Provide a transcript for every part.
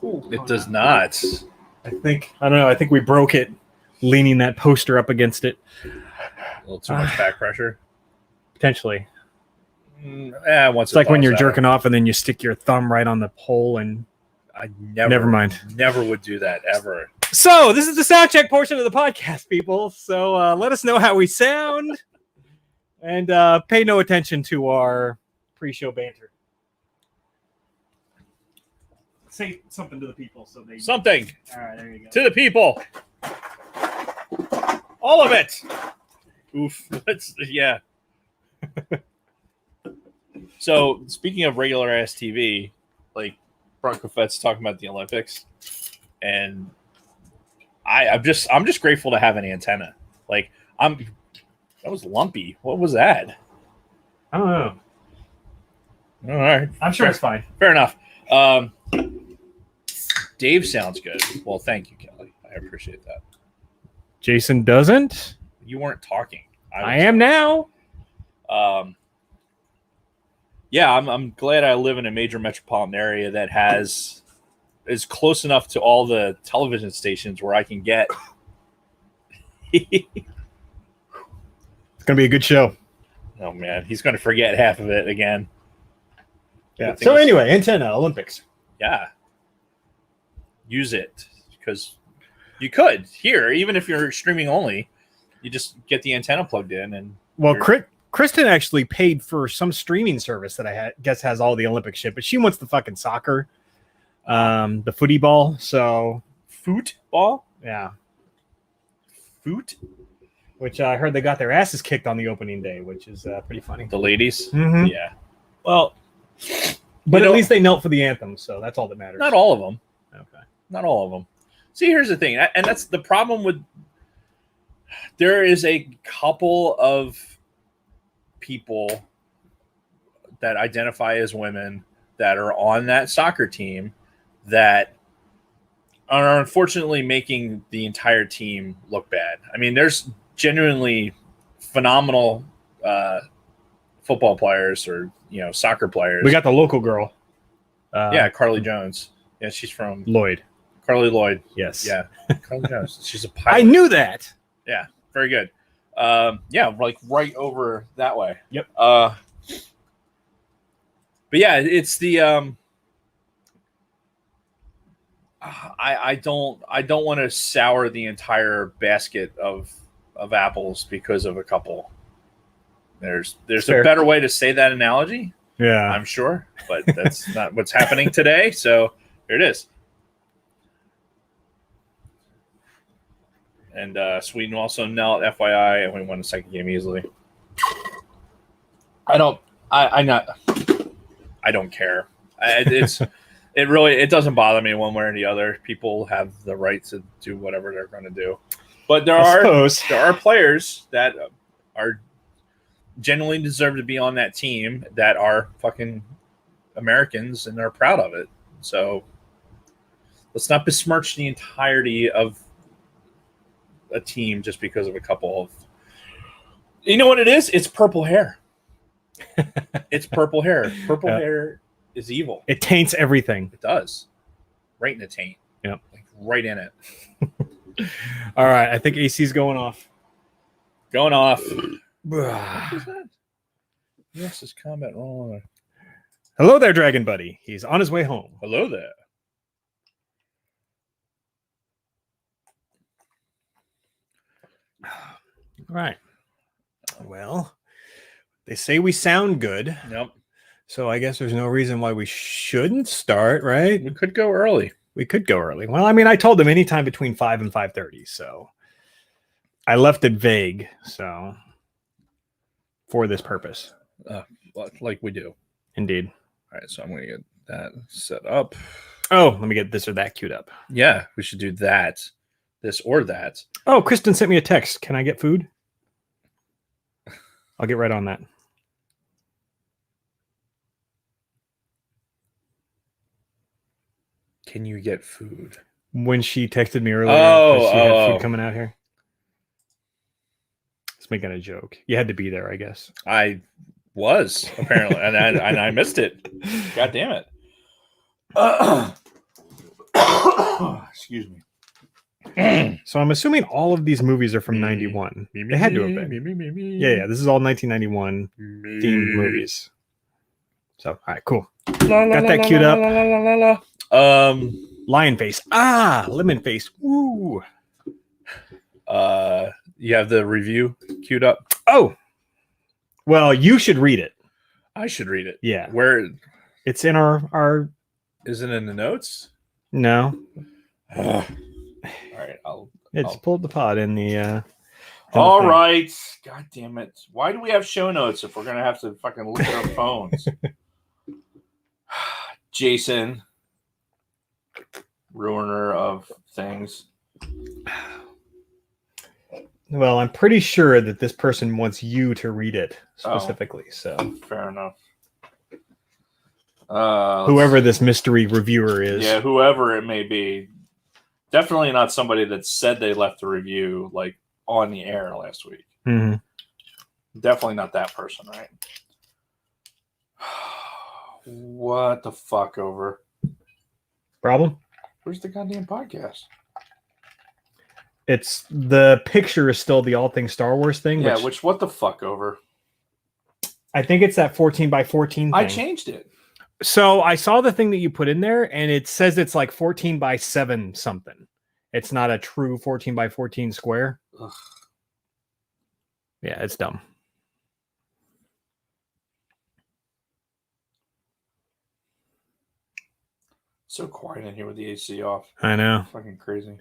It does not. I don't know. I think we broke it leaning that poster up against it. A little too much back pressure. Potentially. Once it's like when you're jerking off and then you stick your thumb right on the pole and I never mind. Never would do that ever. So this is the sound check portion of the podcast, people. So let us know how we sound and pay no attention to our pre-show banter. Say something to the people so they something. All right, there you go. To the people. All of it. Oof. Yeah. So speaking of regular ass TV, like Bronco Fett's talking about the Olympics, and I'm just grateful to have an antenna. Like that was lumpy. What was that? I don't know. All right. I'm sure it's fine. Fair enough. Dave sounds good. Well, thank you, Kelly. I appreciate that. Jason doesn't? You weren't talking. I am now. Yeah, I'm glad I live in a major metropolitan area that is close enough to all the television stations where I can get. It's gonna be a good show. Oh man, he's gonna forget half of it again. Yeah. So anyway, antenna Olympics. Yeah. Use it because you could here, even if you're streaming only, you just get the antenna plugged in and. Well, Kristen actually paid for some streaming service that I guess has all the Olympic shit, but she wants the fucking soccer, the footy ball. So football, yeah, foot. Which I heard they got their asses kicked on the opening day, which is pretty funny. The ladies, yeah. Well, but at least they knelt for the anthem, so that's all that matters. Not all of them. Okay, not all of them. See, here's the thing, and that's the problem with. There is a couple of people that identify as women that are on that soccer team that are unfortunately making the entire team look bad. I mean, there's genuinely phenomenal football players or soccer players. We got the local girl. Carly Jones. Yeah, she's from Lloyd. Carly Lloyd. Yes. Yeah, Carly Jones. She's a pilot. I knew that. Yeah, very good. Like right over that way. Yep. But yeah, it's the I don't want to sour the entire basket of apples because of a couple. There's Fair. a better way to say that analogy. Yeah, I'm sure, but that's not what's happening today. So here it is. And Sweden also knelt, FYI, and we won the second game easily. I don't care. It doesn't bother me one way or the other. People have the right to do whatever they're going to do. But there are players that are genuinely deserve to be on that team that are fucking Americans and are proud of it. So let's not besmirch the entirety of a team just because of a couple of. You know what it is? It's purple hair. It's purple hair. Purple hair is evil. It taints everything. It does. Right in the taint. Yep. Like right in it. All right. I think AC's going off. Going off. What is that? Yes, is comment wrong. Hello there, Dragon Buddy. He's on his way home. Hello there. All right. Well, they say we sound good. Yep. So I guess there's no reason why we shouldn't start, right? We could go early. Well, I mean, I told them anytime between 5 and 5:30, so I left it vague. So for this purpose, like we do, indeed. All right, so I'm going to get that set up. Oh, let me get this or that queued up. Yeah, we should do that, this or that. Oh, Kristen sent me a text. Can I get food? I'll get right on that. Can you get food? When she texted me earlier, she had food coming out here. It's making a joke. You had to be there, I guess. I was apparently, and I missed it. God damn it! Excuse me. So I'm assuming all of these movies are from 91. They had to have been. Yeah. This is all 1991 themed movies. So, all right, cool. Got that queued up. Lion face. Lemon face. Ooh. You have the review queued up? Oh. Well, you should read it. I should read it. Yeah. Where? It's in our. Is it in the notes? No. All right. It's pulled the pod in the. All right. God damn it. Why do we have show notes if we're going to have to fucking look at our phones? Jason, ruiner of things. Well, I'm pretty sure that this person wants you to read it specifically. So fair enough. Whoever this mystery reviewer is. Yeah, whoever it may be. Definitely not somebody that said they left a review like on the air last week. Mm-hmm. Definitely not that person, right? What the fuck over? Problem? Where's the goddamn podcast? It's the picture is still the All Things Star Wars thing. Yeah, which what the fuck over? I think it's that 14 by 14 thing. I changed it. So I saw the thing that you put in there, and it says it's like 14 by 7 something. It's not a true 14 by 14 square. Ugh. Yeah, it's dumb. So quiet in here with the AC off. I know. Fucking crazy.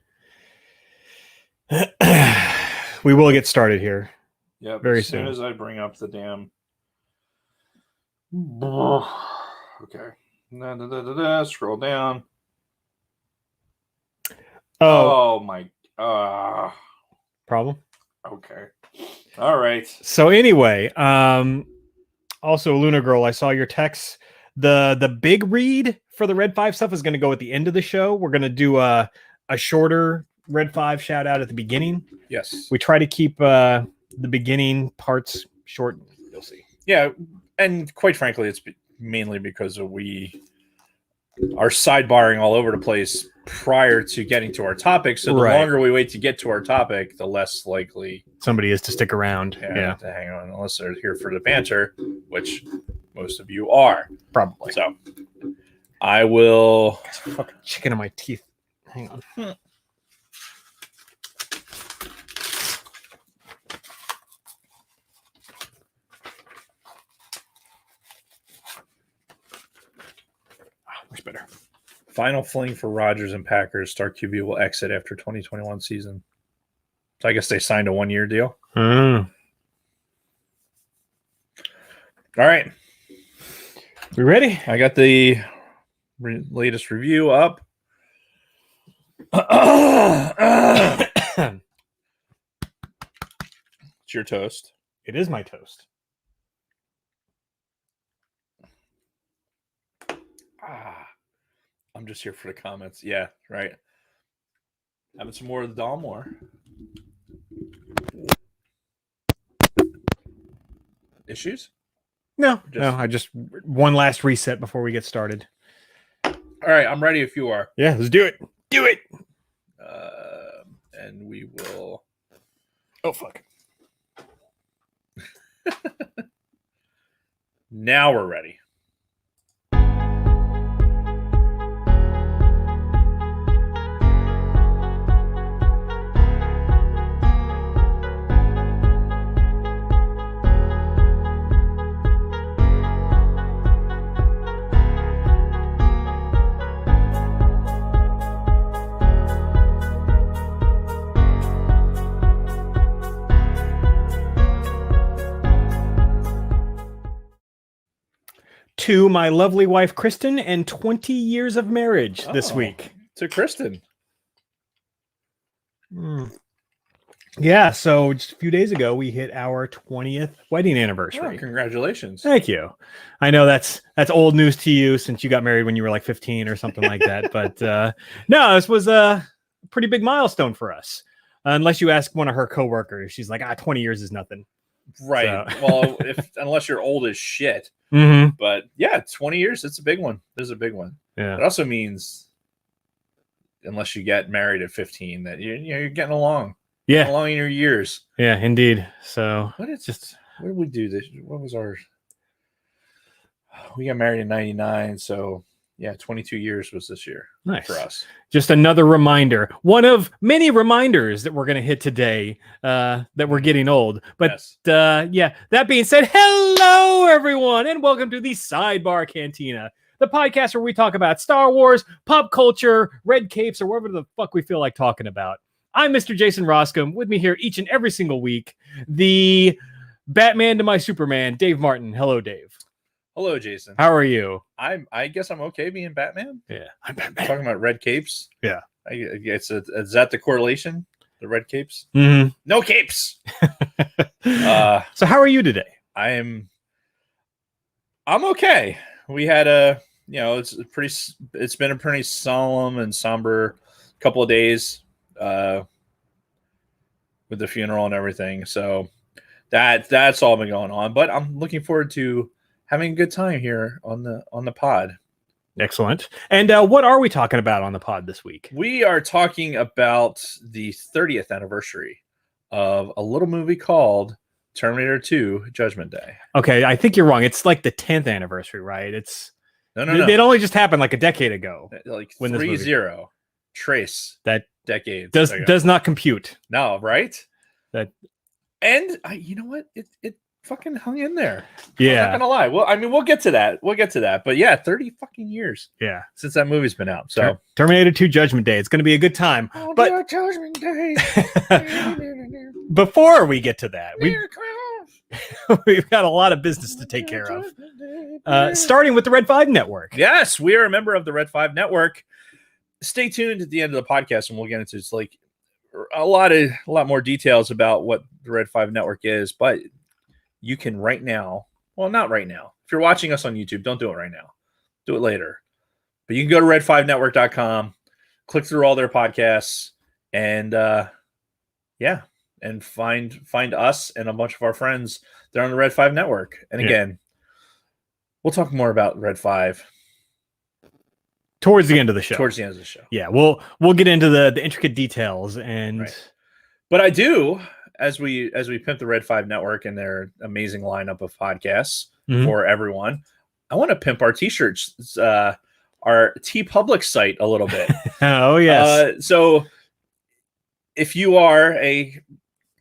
We will get started here. Yeah, very soon. soon As I bring up the damn. Okay. Scroll down. Oh my. Problem. Okay. All right. So anyway, also Luna Girl, I saw your text. The big read for the Red 5 stuff is going to go at the end of the show. We're going to do a shorter Red 5 shout out at the beginning. Yes. We try to keep the beginning parts short. You'll see. Yeah, and quite frankly, it's mainly because we are sidebarring all over the place prior to getting to our topic. So the longer we wait to get to our topic, the less likely somebody is to stick around. Yeah, to hang on, unless they're here for the banter, which most of you are probably. So I will. Fucking chicken in my teeth. Hang on. Much better. Final fling for Rodgers and Packers. Star QB will exit after 2021 season. So I guess they signed a 1-year deal. All right. We ready? I got the latest review up. It's your toast. It is my toast. I'm just here for the comments. Yeah, right. Having some more of the Dalmore. Issues? No. I just one last reset before we get started. All right, I'm ready if you are. Yeah, let's do it. Do it. And we will. Oh fuck. Now we're ready. To my lovely wife, Kristen, and 20 years of marriage this week. To Kristen. Yeah, so just a few days ago, we hit our 20th wedding anniversary. Oh, congratulations. Thank you. I know that's old news to you since you got married when you were like 15 or something like that. But no, this was a pretty big milestone for us. Unless you ask one of her coworkers. She's like, 20 years is nothing. Right. So. Well, unless you're old as shit. Mm-hmm. But yeah, 20 years, it's a big one. This is a big one. Yeah. It also means unless you get married at 15, that you're getting along. Yeah, Getting along in your years. Yeah, indeed. So what did we do this? What was our? We got married in 99, so yeah, 22 years was this year. Nice for us. Just another reminder, one of many reminders that we're going to hit today that we're getting old. But yeah, that being said, hello everyone, and welcome to the Sidebar Cantina, the podcast where we talk about Star Wars, pop culture, red capes, or whatever the fuck we feel like talking about. I'm Mr. Jason Roscom. With me here each and every single week, the Batman to my Superman, Dave Martin. Hello, Dave. Hello, Jason. How are you? I guess I'm okay being Batman. Yeah, I'm Batman. Talking about red capes. Yeah, is that the correlation? The red capes? Mm-hmm. No capes. So how are you today? I'm okay. We had it's been a pretty solemn and somber couple of days with the funeral and everything. So that's all been going on. But I'm looking forward to having a good time here on the pod. Excellent. And what are we talking about on the pod this week? We are talking about the 30th anniversary of a little movie called Terminator 2 Judgment Day. Okay, I think you're wrong. It's like the 10th anniversary, right? It's no. It only just happened like a decade ago. Like 3-0. Trace that decades does not compute. No, right? And you know what? It fucking hung in there. Yeah. I'm not gonna lie. Well, I mean, we'll get to that. But yeah, 30 fucking years. Yeah. Since that movie's been out. So Terminator 2 Judgment Day. It's going to be a good time. But Judgment Day. Before we get to that, we've got a lot of business to take care of. Starting with the Red 5 Network. Yes, we are a member of the Red 5 Network. Stay tuned at the end of the podcast and we'll get into it's like a lot more details about what the Red 5 Network is, but you can right now, well, not right now. If you're watching us on YouTube, don't do it right now. Do it later. But you can go to red5network.com, click through all their podcasts, and and find us and a bunch of our friends. They're on the Red 5 Network. And again, we'll talk more about Red 5 towards the end of the show. Yeah, we'll get into the intricate details and But I do, as we pimp the Red 5 Network and their amazing lineup of podcasts for everyone, I want to pimp our t-shirts, our TeePublic site a little bit. Oh yes. So if you are a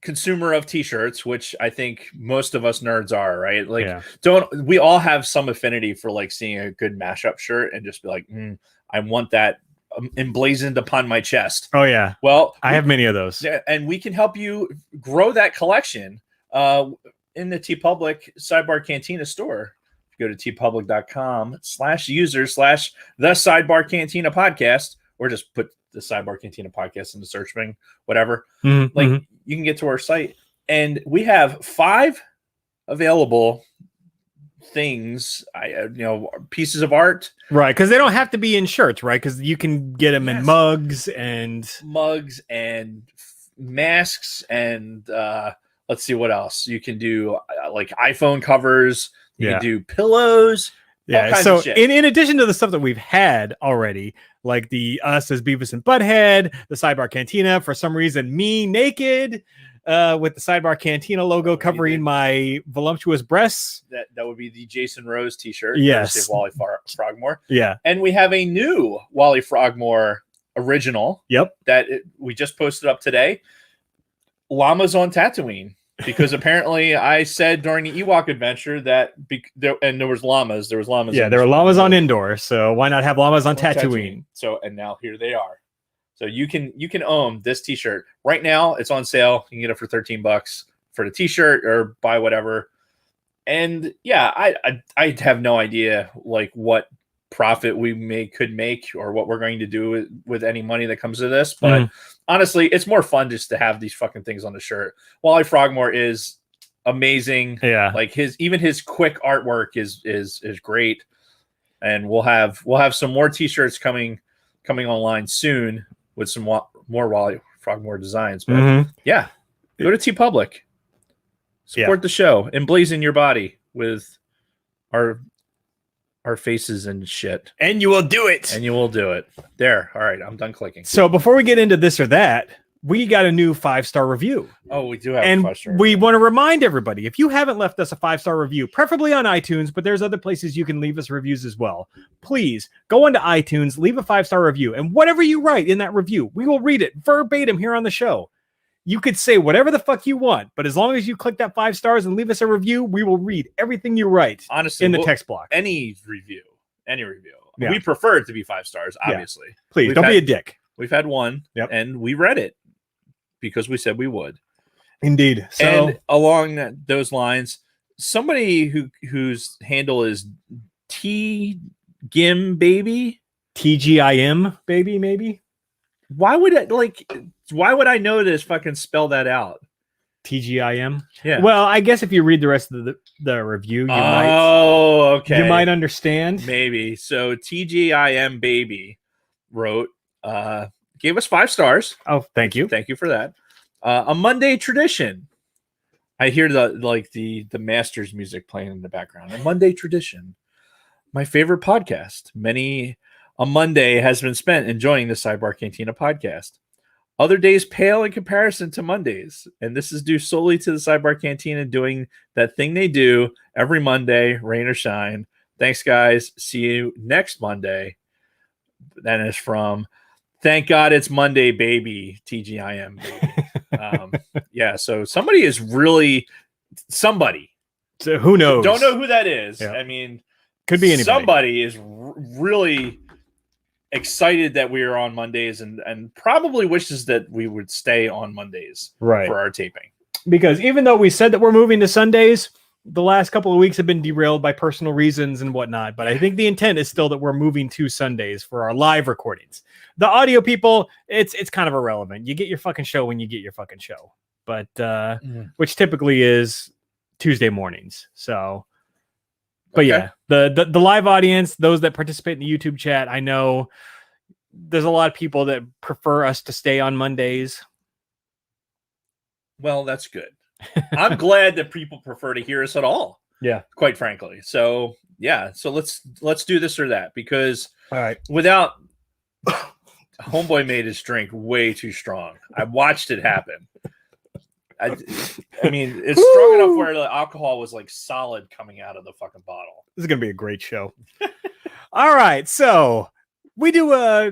consumer of t-shirts, which I think most of us nerds are, right? Like, don't we all have some affinity for like seeing a good mashup shirt and just be like, I want that emblazoned upon my chest. Oh yeah. Well, I have many of those. And we can help you grow that collection in the TeePublic Sidebar Cantina store. Go to teepublic.com/user/the Sidebar Cantina podcast, or just put the Sidebar Cantina podcast in the search ring, whatever. You can get to our site, and we have 5 available things, pieces of art, right? Because they don't have to be in shirts, right? Because you can get them in mugs and masks, and let's see what else you can do, like iPhone covers. You can do pillows. Yeah. So in addition to the stuff that we've had already, like the us as Beavis and Butthead, the Sidebar Cantina, for some reason, me naked with the Sidebar Cantina logo covering my voluptuous breasts. That would be the Jason Rose t-shirt. Yes. Wally Frogmore. Yeah. And we have a new Wally Frogmore original. Yep. We just posted up today. Llamas on Tatooine. Because apparently I said during the Ewok adventure that there was llamas. There was llamas. Yeah, there were llamas on Endor. So why not have llamas on Tatooine? So, and now here they are. So you can own this t-shirt right now. It's on sale. You can get it for $13 for the t-shirt or buy whatever. And yeah, I have no idea like what profit we could make or what we're going to do with any money that comes to this. But honestly, it's more fun just to have these fucking things on the shirt. Wally Frogmore is amazing. Yeah. Like his quick artwork is great. And we'll have some more t-shirts coming online soon with some more Wally Frogmore designs. But yeah, go to TeePublic. Support the show. Emblazon your body with our our faces and shit. And you will do it. And you will do it. There. All right. I'm done clicking. So before we get into this or that, we got a new 5-star review. Oh, we do have and a 5-star we review. want to remind everybody, if you haven't left us a 5-star review, preferably on iTunes, but there's other places you can leave us reviews as well. Please go onto iTunes, leave a 5-star review, and whatever you write in that review, we will read it verbatim here on the show. You could say whatever the fuck you want, but as long as you click that 5 stars and leave us a review, we will read everything you write. Honestly, in the text block. Any review. Yeah. We prefer it to be 5 stars, obviously. Yeah. Please don't be a dick. We've had one, and we read it because we said we would. Indeed. So, and along those lines, somebody whose handle is TGIM baby, TGIM baby, maybe. Why would I know to fucking spell that out? TGIM. Yeah. Well, I guess if you read the rest of the review, you okay. You might understand. Maybe. So TGIM baby wrote, gave us 5 stars. Oh, thank you. Thank you for that. A Monday tradition. I hear the Masters music playing in the background. A Monday tradition. My favorite podcast. Many a Monday has been spent enjoying the Sidebar Cantina podcast. Other days pale in comparison to Mondays, and this is due solely to the Sidebar Cantina doing that thing they do every Monday, rain or shine. Thanks, guys. See you next Monday. That is from Thank God It's Monday, baby. TGIM, baby. Yeah, so somebody is really somebody. So who knows? Don't know who that is. Yeah. I mean, could be anybody. Somebody is really excited that we are on Mondays and probably wishes that we would stay on Mondays for our taping. Because even though we said that we're moving to Sundays, the last couple of weeks have been derailed by personal reasons and whatnot. But I think the intent is still that we're moving to Sundays for our live recordings. The audio people, it's kind of irrelevant. You get your fucking show when you get your fucking show. But which typically is Tuesday mornings. So but yeah, the live audience, those that participate in the YouTube chat, I know there's a lot of people that prefer us to stay on Mondays. Well, that's good. I'm glad that people prefer to hear us at all. Yeah, quite frankly. So yeah, so let's do this or that because all right, without homeboy made his drink way too strong. I watched it happen. I mean, it's strong enough where the alcohol was like solid coming out of the fucking bottle. This is going to be a great show. All right. So we do a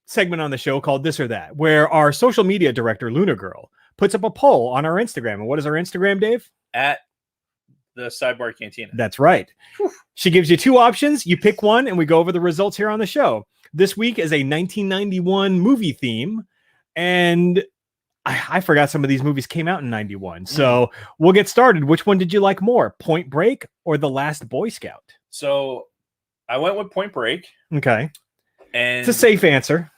segment on the show called This or That, where our social media director, Luna Girl, puts up a poll on our Instagram. And what is our Instagram, Dave? At the Sidebar Cantina. That's right. Whew. She gives you 2 options. You pick one and we go over the results here on the show. This week is a 1991 movie theme. And I forgot some of these movies came out in 91. So we'll get started. Which one did you like more? Point Break or The Last Boy Scout? So I went with Point Break. Okay. And it's a safe answer.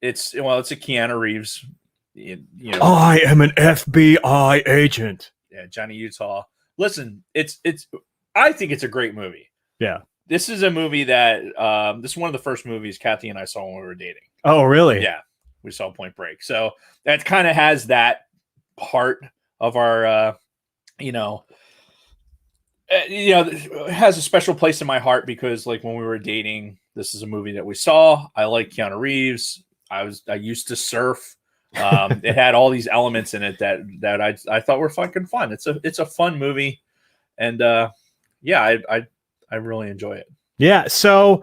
It's a Keanu Reeves. You know, I am an FBI agent. Yeah, Johnny Utah. Listen, I think it's a great movie. Yeah. This is a movie that this is one of the first movies Kathy and I saw when we were dating. Oh, really? Yeah. We saw Point Break. So that kind of has that part of our, it has a special place in my heart because like when we were dating, this is a movie that we saw. I like Keanu Reeves. I used to surf. It had all these elements in it that I thought were fucking fun. It's a fun movie. And I really enjoy it. Yeah. So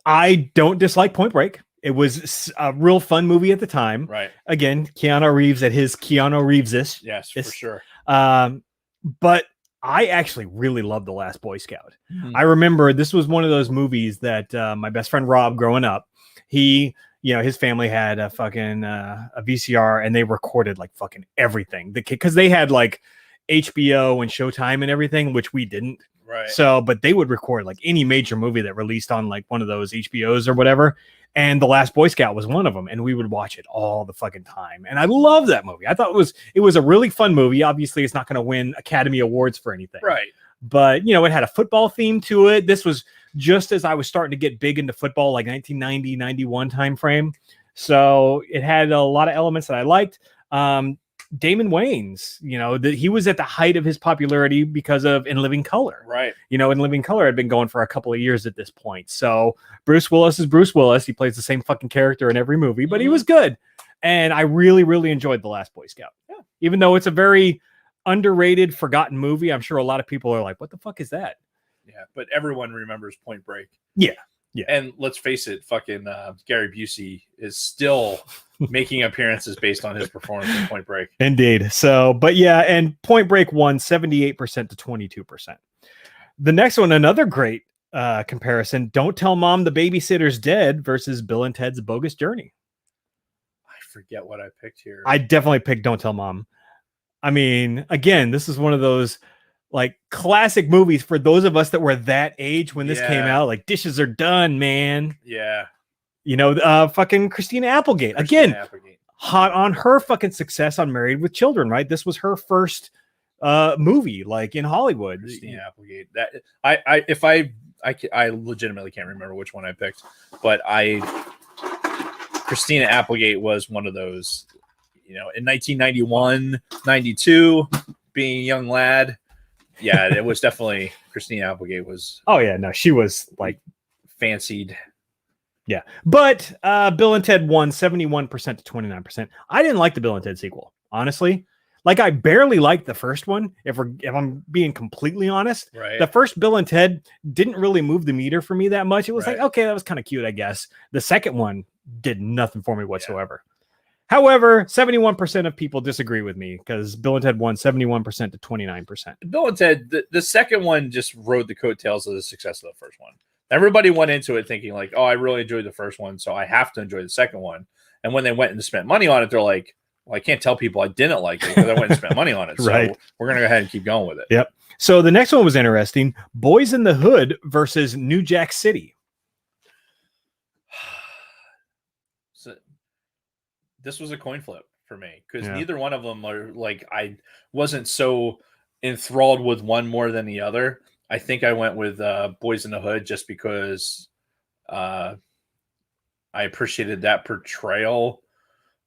I don't dislike Point Break. It was a real fun movie at the time. Right. Again, Keanu Reeves at his Keanu Reeves-ish. Yes, for sure. But I actually really loved The Last Boy Scout. Mm-hmm. I remember this was one of those movies that my best friend Rob, growing up, his family had a fucking a VCR and they recorded like fucking everything. Because they had like HBO and Showtime and everything, which we didn't. Right. So, but they would record like any major movie that released on like one of those HBOs or whatever. And The Last Boy Scout was one of them. And we would watch it all the fucking time. And I love that movie. I thought it was a really fun movie. Obviously, it's not going to win Academy Awards for anything. Right. But, it had a football theme to it. This was just as I was starting to get big into football, like 1990, 91 time frame. So it had a lot of elements that I liked. Damon Wayans, he was at the height of his popularity because of In Living Color. Right. In Living Color had been going for a couple of years at this point. So Bruce Willis is Bruce Willis. He plays the same fucking character in every movie, but he was good. And I really, really enjoyed The Last Boy Scout. Yeah. Even though it's a very underrated, forgotten movie, I'm sure a lot of people are like, what the fuck is that? Yeah, but everyone remembers Point Break. Yeah. Yeah. And let's face it, fucking Gary Busey is still making appearances based on his performance in Point Break. Indeed. So, but yeah, and Point Break won 78% to 22%. The next one, another great comparison, Don't Tell Mom the Babysitter's Dead versus Bill and Ted's Bogus Journey. I forget what I picked here. I definitely picked Don't Tell Mom. I mean, again, this is one of those like classic movies for those of us that were that age when this came out. Like, dishes are done, man. Yeah. Fucking Christina Applegate. Hot on her fucking success on Married with Children, right? This was her first movie, like in Hollywood. Christina Applegate. That I legitimately can't remember which one I picked, but Christina Applegate was one of those, in 1991, 92, being a young lad. Yeah, it was definitely Christina Applegate was. Oh yeah, no, she was like fancied. Yeah, but Bill and Ted won 71% to 29%. I didn't like the Bill and Ted sequel, honestly. Like, I barely liked the first one. If I'm being completely honest, right. The first Bill and Ted didn't really move the meter for me that much. It was like, okay, that was kind of cute, I guess. The second one did nothing for me whatsoever. Yeah. However, 71% of people disagree with me because Bill and Ted won 71% to 29%. Bill and Ted, the second one just rode the coattails of the success of the first one. Everybody went into it thinking like, oh, I really enjoyed the first one, so I have to enjoy the second one. And when they went and spent money on it, they're like, well, I can't tell people I didn't like it because I went and spent money on it. So we're going to go ahead and keep going with it. Yep. So the next one was interesting. Boys in the Hood versus New Jack City. This was a coin flip for me because neither one of them are like, I wasn't so enthralled with one more than the other. I think I went with Boys in the Hood just because I appreciated that portrayal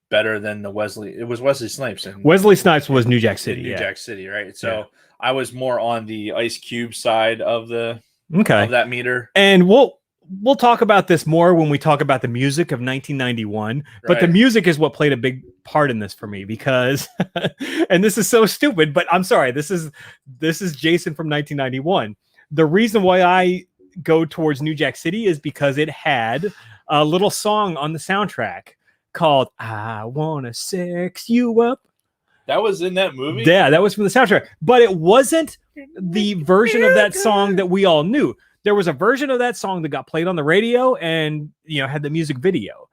better than the Wesley. It was Wesley Snipes. And Wesley Snipes was New Jack City. New Jack City, right? So I was more on the Ice Cube side of of that meter. And we'll talk about this more when we talk about the music of 1991. But the music is what played a big part in this for me because, and this is so stupid, but I'm sorry. This is Jason from 1991. The reason why I go towards New Jack City is because it had a little song on the soundtrack called "I Wanna Sex You Up." That was in that movie? Yeah, that was from the soundtrack. But it wasn't the version of that song that we all knew. There was a version of that song that got played on the radio and, had the music video.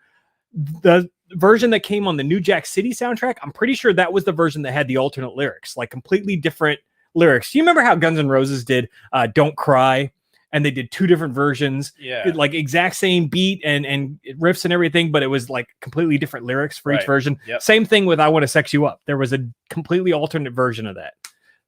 The version that came on the New Jack City soundtrack, I'm pretty sure that was the version that had the alternate lyrics, like completely different lyrics. Do you remember how Guns N' Roses did Don't Cry? And they did two different versions, like exact same beat and riffs and everything, but it was like completely different lyrics for each version. Yep. Same thing with I Want to Sex You Up. There was a completely alternate version of that.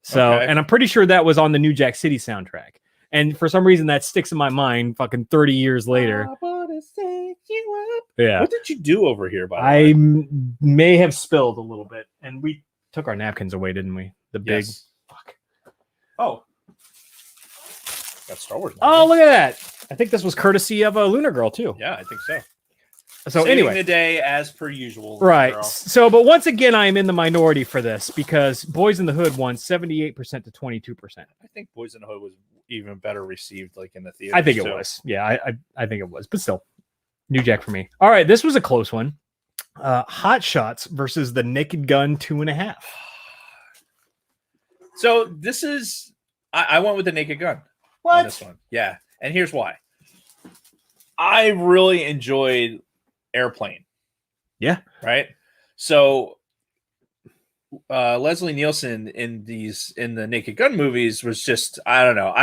So, and I'm pretty sure that was on the New Jack City soundtrack. And for some reason that sticks in my mind fucking 30 years later. I wanna sex you up. Yeah. What did you do over here, by the way? I may have spilled a little bit. And we took our napkins away, didn't we? The big... Fuck. Oh. Got Star Wars. Oh, look at that. I think this was courtesy of a Lunar Girl, too. Yeah, I think so. So Saving anyway, the day as per usual. Right. Girl. So, but once again, I am in the minority for this because Boys in the Hood won 78% to 22%. I think Boys in the Hood was even better received, like in the theater. I think it was. Yeah, I think it was. But still, New Jack for me. All right, this was a close one. Hot Shots versus the Naked Gun 2.5. So this is. I went with the Naked Gun. What? On this one. Yeah, and here's why. I really enjoyed Airplane. Yeah. Right. So Leslie Nielsen in the Naked Gun movies was just, I don't know.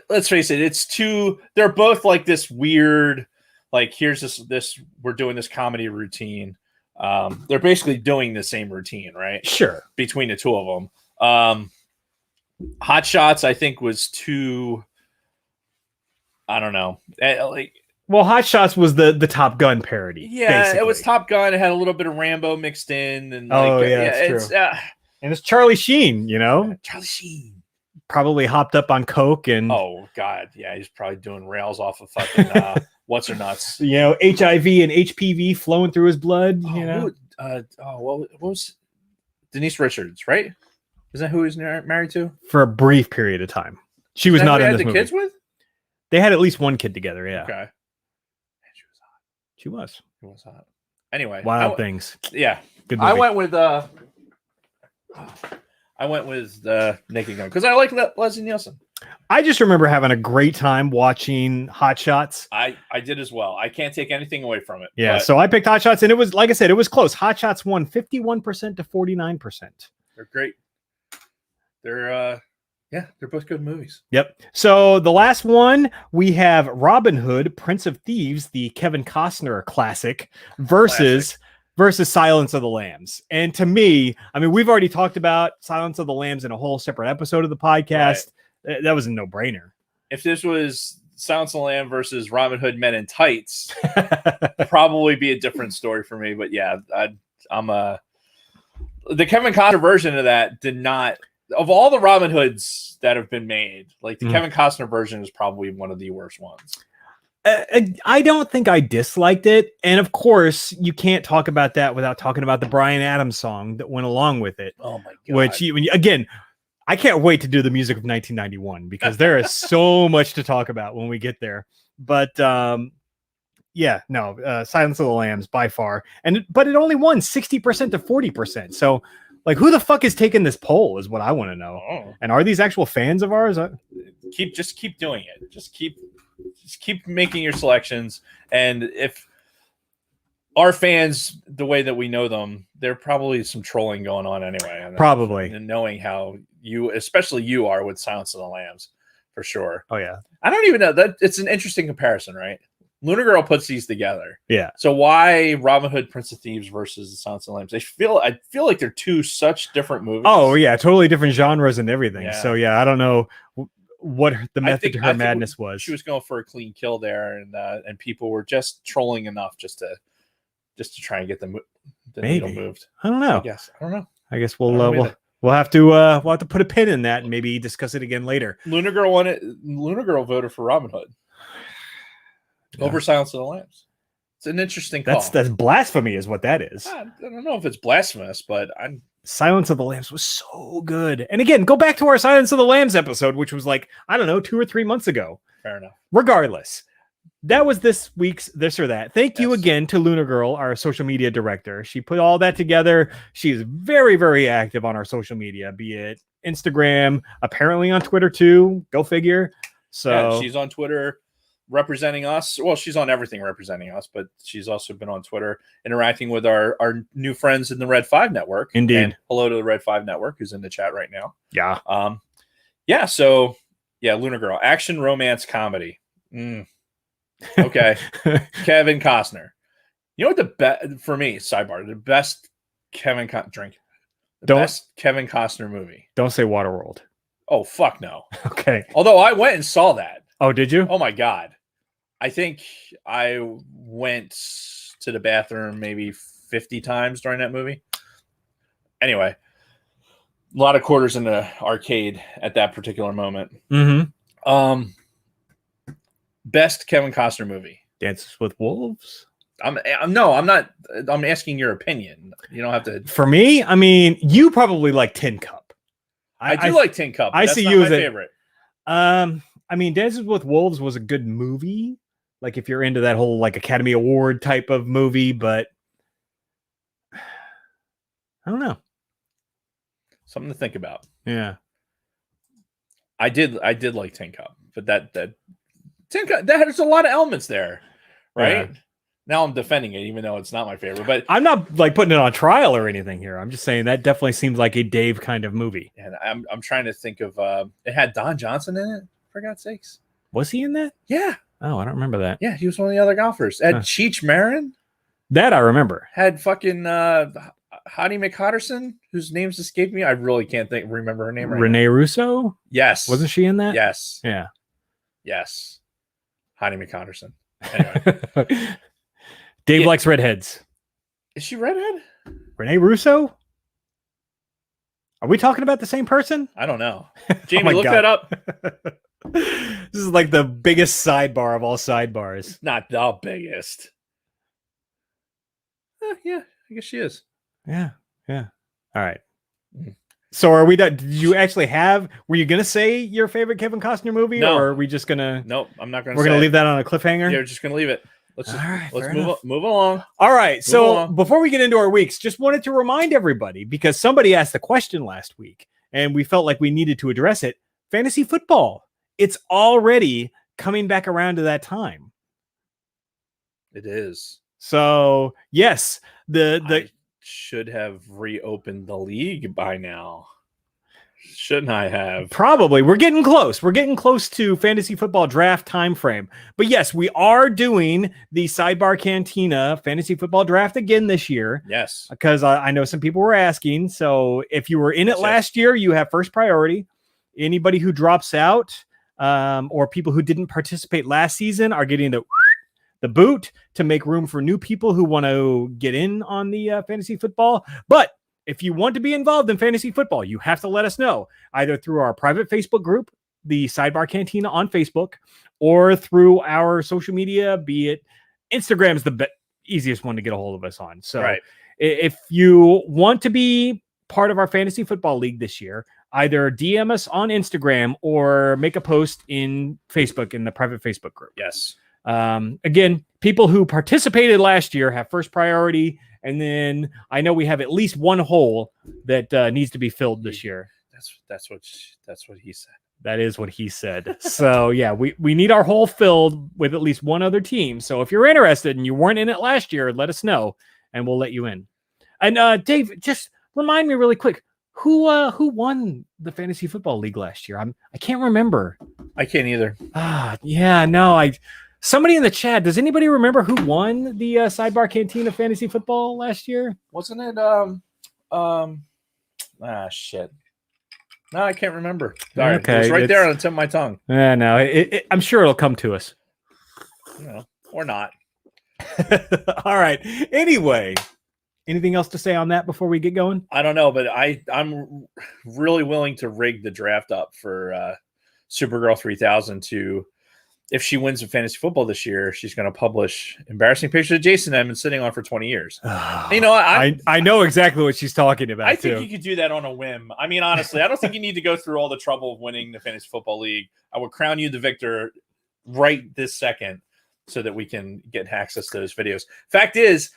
Let's face it. They're both like this weird, like, here's this, we're doing this comedy routine. They're basically doing the same routine, right? Sure. Between the two of them. Hot Shots, I think, was too, I don't know. Like, Well, Hot Shots was the Top Gun parody. Yeah, basically. it was Top Gun. It had a little bit of Rambo mixed in, and it's true. And it's Charlie Sheen, Charlie Sheen probably hopped up on coke and oh god, yeah, he's probably doing rails off of fucking what's her nuts. HIV and HPV flowing through his blood. What was Denise Richards, right? Is that who he's married to? For a brief period of time, she was not in this movie. Kids with? They had at least one kid together. Yeah. Okay. She was hot. She was. She was hot. Anyway, Wild Things. Yeah. Good movie. I went with Naked Gun because I like Leslie Nielsen. I just remember having a great time watching Hot Shots. I did as well. I can't take anything away from it. Yeah, so I picked Hot Shots, and it was, like I said, it was close. Hot Shots won 51% to 49%. They're great. They're both good movies. Yep. So the last one, we have Robin Hood, Prince of Thieves, the Kevin Costner classic, versus Silence of the Lambs. And to me, I mean, we've already talked about Silence of the Lambs in a whole separate episode of the podcast. Right. That was a no-brainer. If this was Silence of the Lambs versus Robin Hood Men in Tights, probably be a different story for me. But yeah, the Kevin Costner version of that did not. Of all the Robin Hoods that have been made, like the Kevin Costner version is probably one of the worst ones. I don't think I disliked it. And of course, you can't talk about that without talking about the Bryan Adams song that went along with it. Oh my God. Which, again, I can't wait to do the music of 1991 because there is so much to talk about when we get there. But Silence of the Lambs by far. But it only won 60% to 40%. So, like, who the fuck is taking this poll is what I want to know. Oh. And are these actual fans of ours? Just keep doing it. Just keep making your selections. And if our fans, the way that we know them, there probably some trolling going on anyway. Probably. And knowing how especially you are with Silence of the Lambs, for sure. Oh yeah. I don't even know that it's an interesting comparison, right? Lunar Girl puts these together. Yeah. So why Robin Hood, Prince of Thieves versus The Silence of the Lambs? I feel like they're two such different movies. Oh yeah, totally different genres and everything. Yeah. So yeah, I don't know what the method to her madness was. She was going for a clean kill there, and people were just trolling enough just to try and get the needle moved. I don't know. I don't know. I guess we'll have to put a pin in that and maybe discuss it again later. Lunar Girl won it. Lunar Girl voted for Robin Hood. Over Silence of the Lambs. It's an interesting call. That's blasphemy is what that is. I don't know if it's blasphemous, but Silence of the Lambs was so good. And again, go back to our Silence of the Lambs episode, which was like, I don't know, 2 or 3 months ago. Fair enough. Regardless, that was this week's This or That. Thank you again to Lunar Girl, our social media director. She put all that together. She is very, very active on our social media, be it Instagram, apparently on Twitter too. Go figure. So she's on Twitter representing us. Well, she's on everything representing us, but she's also been on Twitter interacting with our new friends in the Red 5 network. Indeed. And hello to the Red 5 network who's in the chat right now. Yeah. So Lunar Girl, action, romance, comedy. Okay. Kevin Costner. You know what for me, sidebar, the best Kevin Costner movie. Don't say Waterworld. Oh, fuck no. Okay. Although I went and saw that. Oh, did you? Oh my God. I think I went to the bathroom maybe 50 times during that movie. Anyway, a lot of quarters in the arcade at that particular moment. Mm-hmm. Best Kevin Costner movie. Dances with Wolves? I'm not. I'm asking your opinion. You don't have to. For me, I mean, you probably like Tin Cup. I do like Tin Cup. I see you as my favorite. I mean, Dances with Wolves was a good movie. Like if you're into that whole like Academy Award type of movie, but I don't know. Something to think about. Yeah. I did like Tin Cup, but that Tin Cup, there's a lot of elements there, right? Yeah. Now I'm defending it, even though it's not my favorite. But I'm not like putting it on trial or anything here. I'm just saying that definitely seems like a Dave kind of movie. And I'm trying to think of it had Don Johnson in it, for God's sakes. Was he in that? Yeah. Oh, I don't remember that. Yeah, he was one of the other golfers. Had Cheech Marin. That I remember. Had fucking Hottie McHotterson, whose name's escaped me. I really can't remember her name right Renee Russo? Yes. Wasn't she in that? Yes. Yeah. Yes. Hottie McHotterson. Anyway. Dave likes redheads. Is she redhead? Renee Russo? Are we talking about the same person? I don't know. Jamie, look that up. This is like the biggest sidebar of all sidebars. Not the biggest. Yeah, I guess she is. Yeah. All right. So are we done? Did you actually were you going to say your favorite Kevin Costner movie? No. Or are we just going to? Nope, I'm not going to We're going to leave that on a cliffhanger? Yeah, we're just going to leave it. Let's move along. All right. So before we get into our weeks, just wanted to remind everybody, because somebody asked the question last week and we felt like we needed to address it. Fantasy football. It's already coming back around to that time. It is. So yes, I should have reopened the league by now. Shouldn't I have? Probably. We're getting close. We're getting close to fantasy football draft time frame. But yes, we are doing the Sidebar Cantina fantasy football draft again this year. Yes. Because I know some people were asking. So if you were in it last year, you have first priority. Anybody who drops out or people who didn't participate last season are getting the boot to make room for new people who want to get in on the fantasy football. But if you want to be involved in fantasy football, you have to let us know either through our private Facebook group, the Sidebar Cantina on Facebook, or through our social media, be it Instagram's the easiest one to get a hold of us on. So if you want to be part of our fantasy football league this year, either DM us on Instagram or make a post in Facebook in the private Facebook group. Yes. Again, people who participated last year have first priority. And then I know we have at least one hole that needs to be filled this year. That's what he said. That is what he said. So yeah, we need our hole filled with at least one other team. So if you're interested and you weren't in it last year, let us know and we'll let you in. And Dave, just remind me really quick, who won the fantasy football league last year? I can't remember. I can't either. Somebody in the chat, does anybody remember who won the Sidebar Cantina fantasy football last year? Wasn't it shit. No, I can't remember. Sorry. Okay. It was right there on the tip of my tongue. Yeah, no, I'm sure it'll come to us. No, or not. All right. Anyway, anything else to say on that before we get going? I don't know, but I'm really willing to rig the draft up for Supergirl 3000 to... If she wins in fantasy football this year, she's going to publish embarrassing pictures of Jason I've been sitting on for 20 years. You know, I know exactly what she's talking about. I think you could do that on a whim. I mean, honestly, I don't think you need to go through all the trouble of winning the fantasy football league. I would crown you the victor right this second so that we can get access to those videos. Fact is,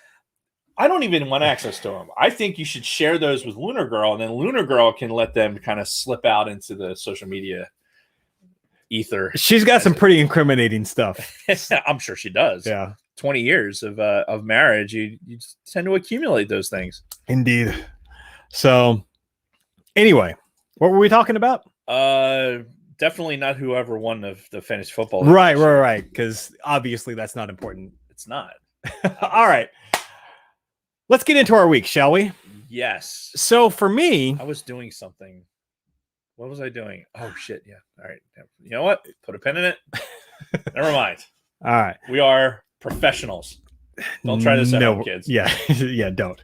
I don't even want access to them. I think you should share those with Lunar Girl, and then Lunar Girl can let them kind of slip out into the social media ether. She's got some pretty incriminating stuff. I'm sure she does. Yeah. 20 years of marriage, you tend to accumulate those things. Indeed. So anyway, what were we talking about? Definitely not whoever won the fantasy football. Right. Because obviously that's not important. It's not. All right. Let's get into our week, shall we? Yes. So for me, I was doing something. What was I doing? Oh, shit. Yeah. All right. You know what? Put a pin in it. Never mind. All right. We are professionals. Don't try this at home, kids. Yeah. Yeah, don't.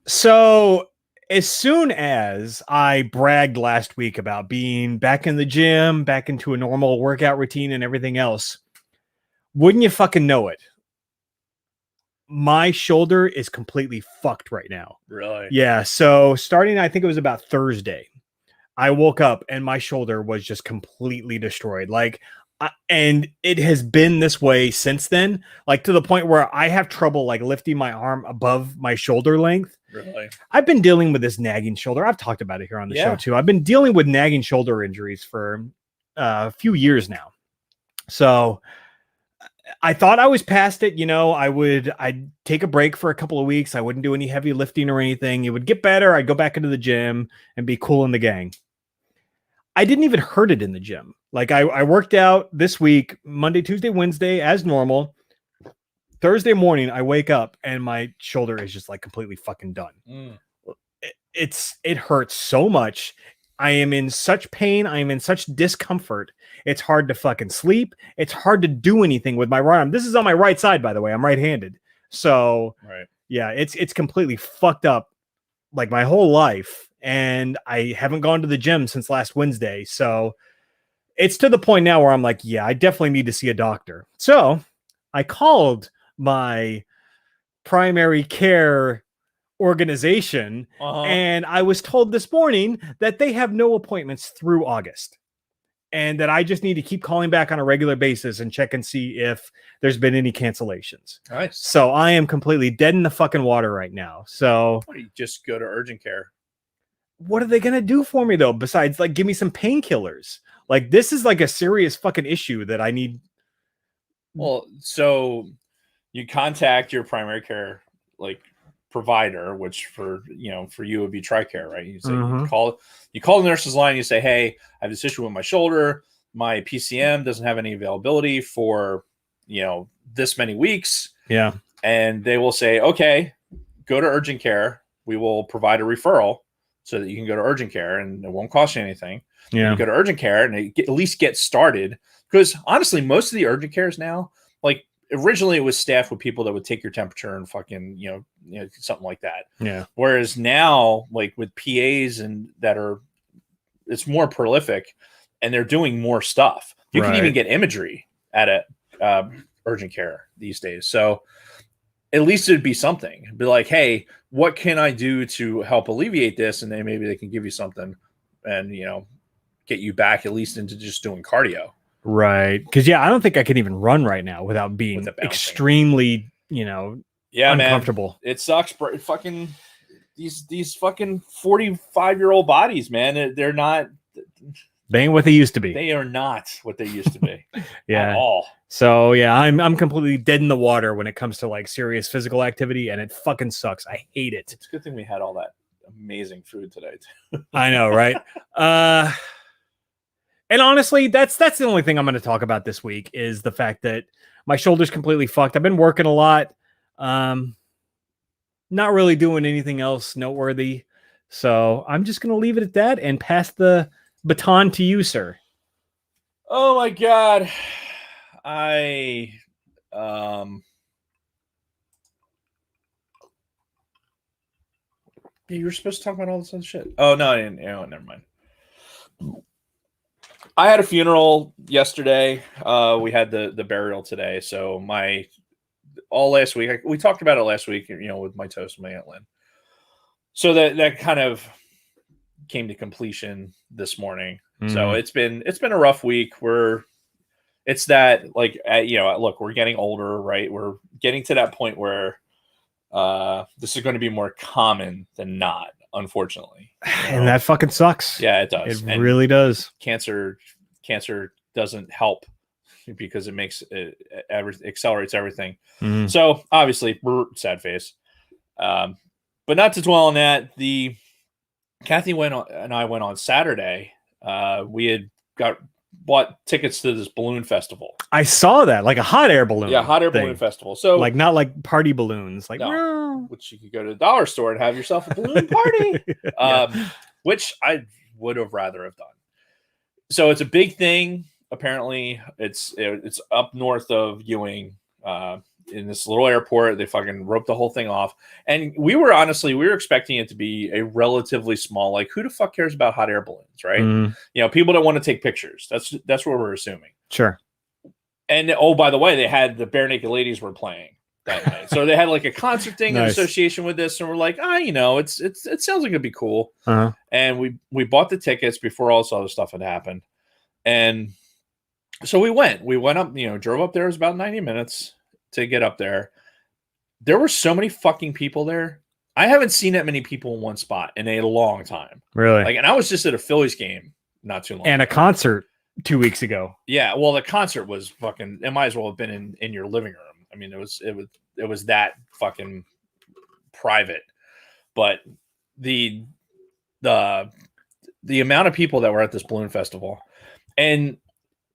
So as soon as I bragged last week about being back in the gym, back into a normal workout routine and everything else, wouldn't you fucking know it? My shoulder is completely fucked right now. Really? Yeah. So starting, I think it was about Thursday, I woke up and my shoulder was just completely destroyed. And it has been this way since then, like to the point where I have trouble like lifting my arm above my shoulder length. Really? I've been dealing with this nagging shoulder. I've talked about it here on the show too. I've been dealing with nagging shoulder injuries for a few years now. So I thought I was past it. You know, I'd take a break for a couple of weeks. I wouldn't do any heavy lifting or anything. It would get better. I'd go back into the gym and be cool in the gang. I didn't even hurt it in the gym. Like I worked out this week, Monday, Tuesday, Wednesday as normal. Thursday morning, I wake up and my shoulder is just like completely fucking done. It hurts so much. I am in such pain. I am in such discomfort. It's hard to fucking sleep. It's hard to do anything with my right arm. This is on my right side, by the way. I'm right-handed. So yeah, it's completely fucked up like my whole life. And I haven't gone to the gym since last Wednesday. So it's to the point now where I'm like, yeah, I definitely need to see a doctor. So I called my primary care organization, and I was told this morning that they have no appointments through August, and that I just need to keep calling back on a regular basis and check and see if there's been any cancellations. Nice. So I am completely dead in the fucking water right now. So why don't you just go to urgent care? What are they gonna do for me though? Besides, like, give me some painkillers. Like, this is like a serious fucking issue that I need. Well, so you contact your primary care provider, which for you would be TRICARE, right? You say you call the nurse's line. You say, hey, I have this issue with my shoulder. My PCM doesn't have any availability for this many weeks. Yeah, and they will say, okay, go to urgent care. We will provide a referral so that you can go to urgent care, and it won't cost you anything. Yeah, you go to urgent care and at least get started. Because honestly, most of the urgent cares now, like, originally it was staffed with people that would take your temperature and fucking, something like that. Yeah. Whereas now, like with PAs it's more prolific and they're doing more stuff. You can even get imagery at a urgent care these days. So at least it'd be something. Be like, hey, what can I do to help alleviate this? And then maybe they can give you something and, get you back at least into just doing cardio. Right. Because, I don't think I can even run right now without being extremely, uncomfortable. Man. It sucks, bro. Fucking these fucking 45-year-old bodies, man. They're not. They ain't what they used to be. They are not what they used to be. At all. So I'm completely dead in the water when it comes to like serious physical activity, and it fucking sucks. I hate it. It's a good thing we had all that amazing food today. I know, right? And honestly, that's the only thing I'm going to talk about this week is the fact that my shoulder's completely fucked. I've been working a lot. Not really doing anything else noteworthy. So I'm just going to leave it at that and pass the baton to you, sir. Oh my God. You were supposed to talk about all this other shit. Oh, no, I didn't. Oh, never mind. I had a funeral yesterday. We had the burial today. So all last week, we talked about it last week, with my toast and my Aunt Lynn. So that kind of came to completion this morning. So it's been a rough week. It's that, like, look, we're getting older, right? We're getting to that point where this is going to be more common than not, unfortunately. And that fucking sucks. Yeah, it does. It really does. Cancer doesn't help because it makes accelerates everything. So obviously, sad face. But not to dwell on that. Kathy and I went on Saturday. We had bought tickets to this balloon festival. I saw that, like a hot air balloon. Yeah, hot air balloon festival. So like not like party balloons, like which you could go to the dollar store and have yourself a balloon party. Which I would have rather have done. So it's a big thing. Apparently, it's up north of Ewing, in this little airport. They fucking roped the whole thing off, and we were expecting it to be a relatively small. Like, who the fuck cares about hot air balloons, right? People don't want to take pictures. That's what we're assuming. Sure. And by the way, they had the Bare Naked Ladies were playing that night, so they had like a concert thing in association with this, and we're like, it sounds like it'd be cool. And we bought the tickets before all this other stuff had happened, and so we went up, drove up there. It was about 90 minutes to get up there. There were so many fucking people there. I haven't seen that many people in one spot in a long time. Really? And I was just at a Phillies game not too long ago. A concert 2 weeks ago. Yeah, well, the concert was fucking. It might as well have been in your living room. I mean, it was that fucking private. But the amount of people that were at this balloon festival, and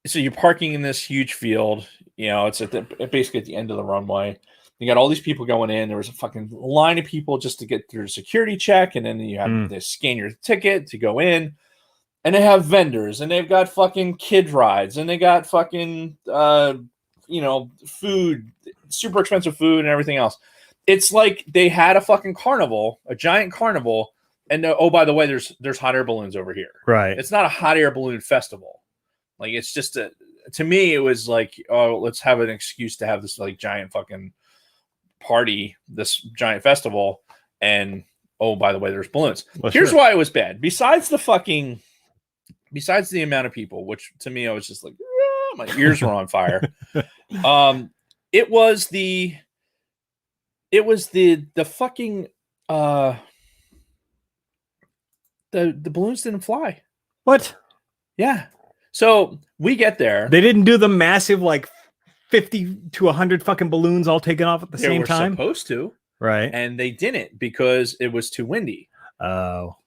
so you're parking in this huge field. It's basically at the end of the runway. You got all these people going in. There was a fucking line of people just to get through a security check, and then you have to scan your ticket to go in. and they have vendors, and they've got fucking kid rides, and they got fucking food, super expensive food, and everything else. It's like they had a fucking carnival, a giant carnival, and oh, by the way, there's hot air balloons over here. Right. It's not a hot air balloon festival. Like, it's just to me, it was like, oh, let's have an excuse to have this like giant fucking party, this giant festival, and oh, by the way, there's balloons. Well, here's why it was bad. Besides the amount of people, which to me, I was just like, my ears were on fire. It was the fucking the balloons didn't fly. What? Yeah. So we get there. They didn't do the massive like 50 to 100 fucking balloons all taken off at the same time. They were supposed to. Right. And they didn't because it was too windy. Oh.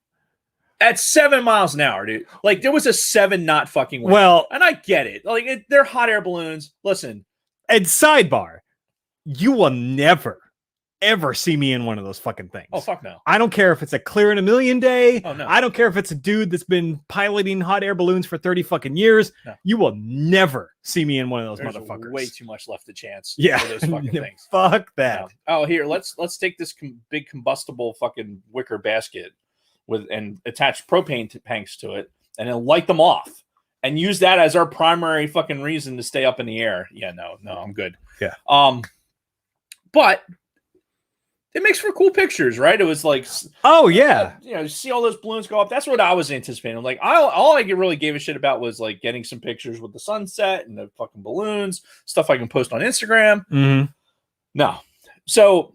At 7 miles an hour, dude. Like, there was a 7-knot fucking wind. Well, and I get it. Like, they're hot air balloons. Listen. And sidebar, you will never, ever see me in one of those fucking things. Oh, fuck no. I don't care if it's a clear in a million day. Oh, no. I don't care if it's a dude that's been piloting hot air balloons for 30 fucking years. No. You will never see me in one of those motherfuckers. Way too much left to chance. Yeah. For those fucking things. Fuck that. No. Oh, here, let's take this big combustible fucking wicker basket and attach propane tanks to it, and then light them off and use that as our primary fucking reason to stay up in the air. Yeah, no, I'm good. Yeah. But it makes for cool pictures, right? It was like, oh yeah, you see all those balloons go up. That's what I was anticipating. I'm like, all I really gave a shit about was like getting some pictures with the sunset and the fucking balloons, stuff I can post on Instagram. Mm-hmm. No, so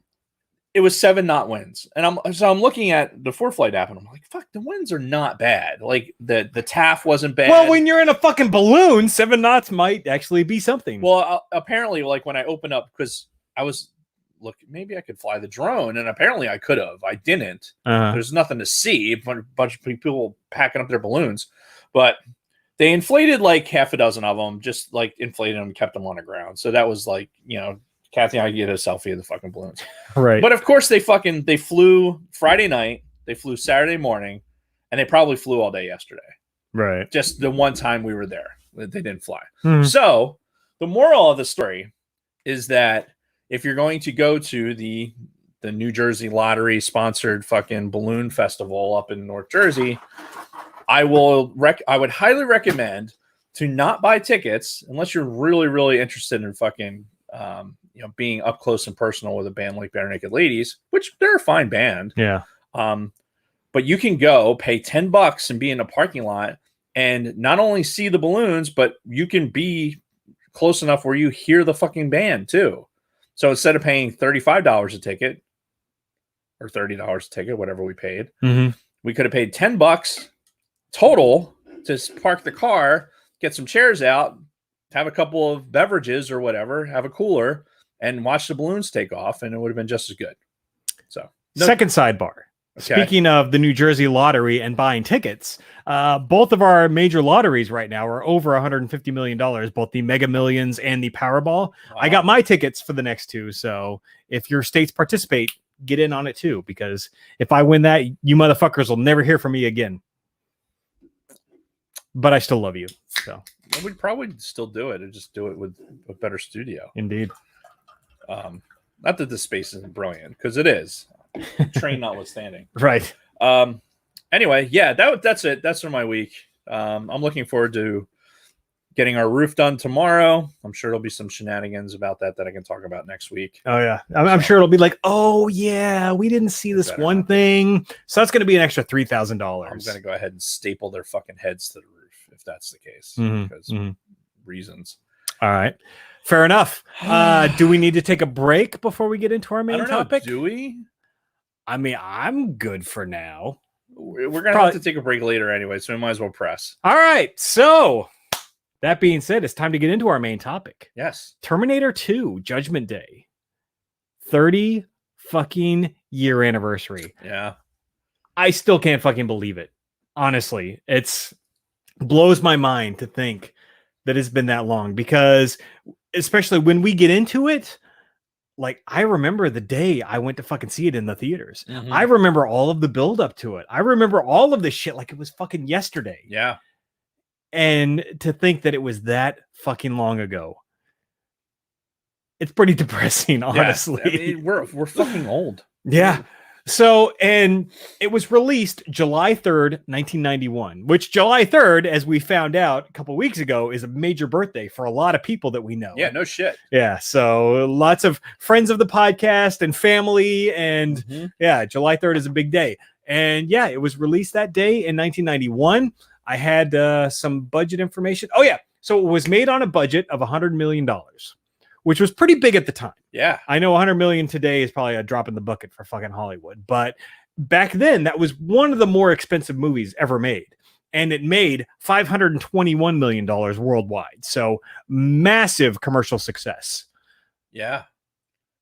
it was 7-knot winds, and I'm looking at the ForeFlight app, and I'm like, fuck, the winds are not bad. Like the TAF wasn't bad. Well, when you're in a fucking balloon, 7 knots might actually be something. Well, apparently, like when I open up, because I was. Look, maybe I could fly the drone, and apparently I could have. I didn't. There's nothing to see. A bunch of people packing up their balloons, but they inflated like half a dozen of them, just like inflated them, kept them on the ground. So that was like, Kathy and I get a selfie of the fucking balloons. Right. But of course they flew Friday night, they flew Saturday morning, and they probably flew all day yesterday. Right. Just the one time we were there, they didn't fly. Mm-hmm. So the moral of the story is that if you're going to go to the New Jersey Lottery sponsored fucking balloon festival up in North Jersey, I would highly recommend to not buy tickets unless you're really, really interested in fucking, being up close and personal with a band like Bare Naked Ladies, which they're a fine band. Yeah. But you can go pay $10 and be in a parking lot and not only see the balloons, but you can be close enough where you hear the fucking band too. So instead of paying $35 a ticket or $30 a ticket, whatever we paid, we could have paid $10 total to park the car, get some chairs out, have a couple of beverages or whatever, have a cooler, and watch the balloons take off, and it would have been just as good. So, second sidebar. Okay. Speaking of the New Jersey Lottery and buying tickets, both of our major lotteries right now are over $150 million, both the Mega Millions and the Powerball. Wow. I got my tickets for the next two, so if your states participate, get in on it too, because if I win that, you motherfuckers will never hear from me again. But I still love you. So we'd probably still do it and just do it with a better studio. Indeed. Not that the space isn't brilliant, because it is. Train notwithstanding. Right. Anyway, yeah, that's it. That's for my week. I'm looking forward to getting our roof done tomorrow. I'm sure there'll be some shenanigans about that I can talk about next week. Oh yeah. I'm sure it'll be like, oh yeah, we didn't see this one thing. So that's going to be an extra $3,000. I'm going to go ahead and staple their fucking heads to the roof if that's the case, because reasons. All right. Fair enough. Do we need to take a break before we get into our main topic? Do we? I mean, I'm good for now. We're going to have to take a break later anyway, so we might as well press. All right. So that being said, it's time to get into our main topic. Yes. Terminator 2, Judgment Day. 30 fucking year anniversary. Yeah. I still can't fucking believe it. Honestly, it's blows my mind to think that it's been that long, because especially when we get into it, like I remember the day I went to fucking see it in the theaters. Mhm. I remember all of the build up to it. I remember all of this shit like it was fucking yesterday. Yeah. And to think that it was that fucking long ago, it's pretty depressing, honestly. Yeah. I mean, we're fucking old. Yeah. So, and it was released July 3rd, 1991, which July 3rd, as we found out a couple weeks ago, is a major birthday for a lot of people that we know. Yeah, no shit. Yeah. So lots of friends of the podcast and family. And yeah, July 3rd is a big day. And yeah, it was released that day in 1991. I had some budget information. Oh, yeah. So it was made on a budget of $100 million, which was pretty big at the time. Yeah. I know 100 million today is probably a drop in the bucket for fucking Hollywood, but back then that was one of the more expensive movies ever made. And it made $521 million worldwide. So massive commercial success. Yeah.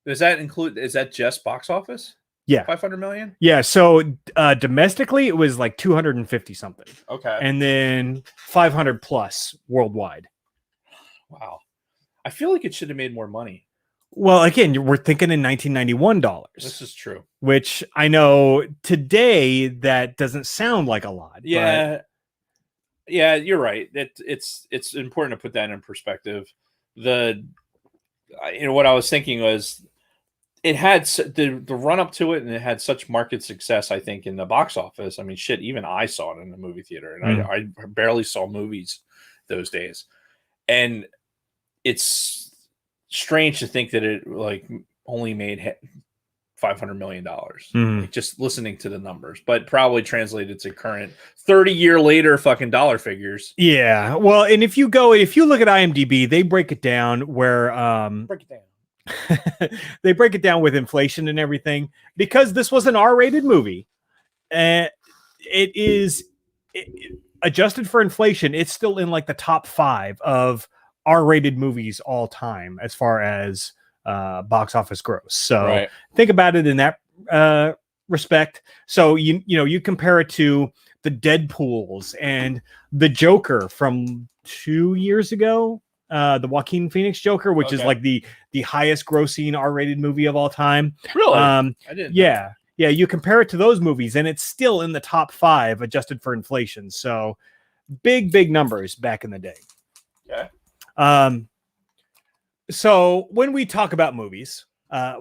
Does that include, is that just box office? Yeah. 500 million? Yeah. So domestically, it was like 250 something. Okay. And then 500 plus worldwide. Wow. I feel like it should have made more money. Well, again, we're thinking in 1991 dollars. This is true. Which I know today that doesn't sound like a lot. Yeah. Yeah, you're right. It's important to put that in perspective. What I was thinking was it had the run up to it, and it had such market success, I think, in the box office. I mean, shit, even I saw it in the movie theater, and I barely saw movies those days. And it's strange to think that it like only made $500 million, like, just listening to the numbers, but probably translated to current 30-year later fucking dollar figures. Yeah. Well, and if you look at IMDb, they break it down where Break it down. they break it down with inflation and everything, because this was an R-rated movie. Adjusted for inflation, it's still in like the top 5 of R-rated movies all time as far as box office gross. So think about it in that respect. So you compare it to the Deadpools and the Joker from 2 years ago, the Joaquin Phoenix Joker, which is like the highest grossing R-rated movie of all time. Really? I didn't. Yeah. Yeah, you compare it to those movies, and it's still in the top 5 adjusted for inflation. So big numbers back in the day. Okay. So when we talk about movies,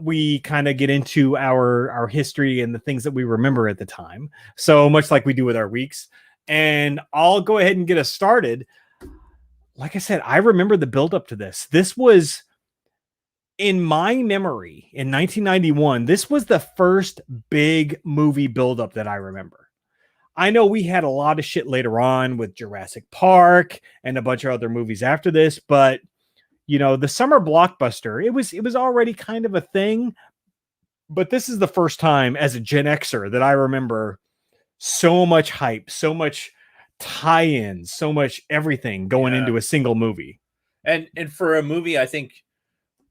we kind of get into our history and the things that we remember at the time. So much like we do with our weeks. And I'll go ahead and get us started. Like I said, I remember the build up to this. This was, in my memory, in 1991, this was the first big movie buildup that I remember. I know we had a lot of shit later on with Jurassic Park and a bunch of other movies after this, but the summer blockbuster, it was already kind of a thing, but this is the first time as a Gen Xer that I remember so much hype, so much tie-ins, so much everything going into a single movie. And for a movie, I think,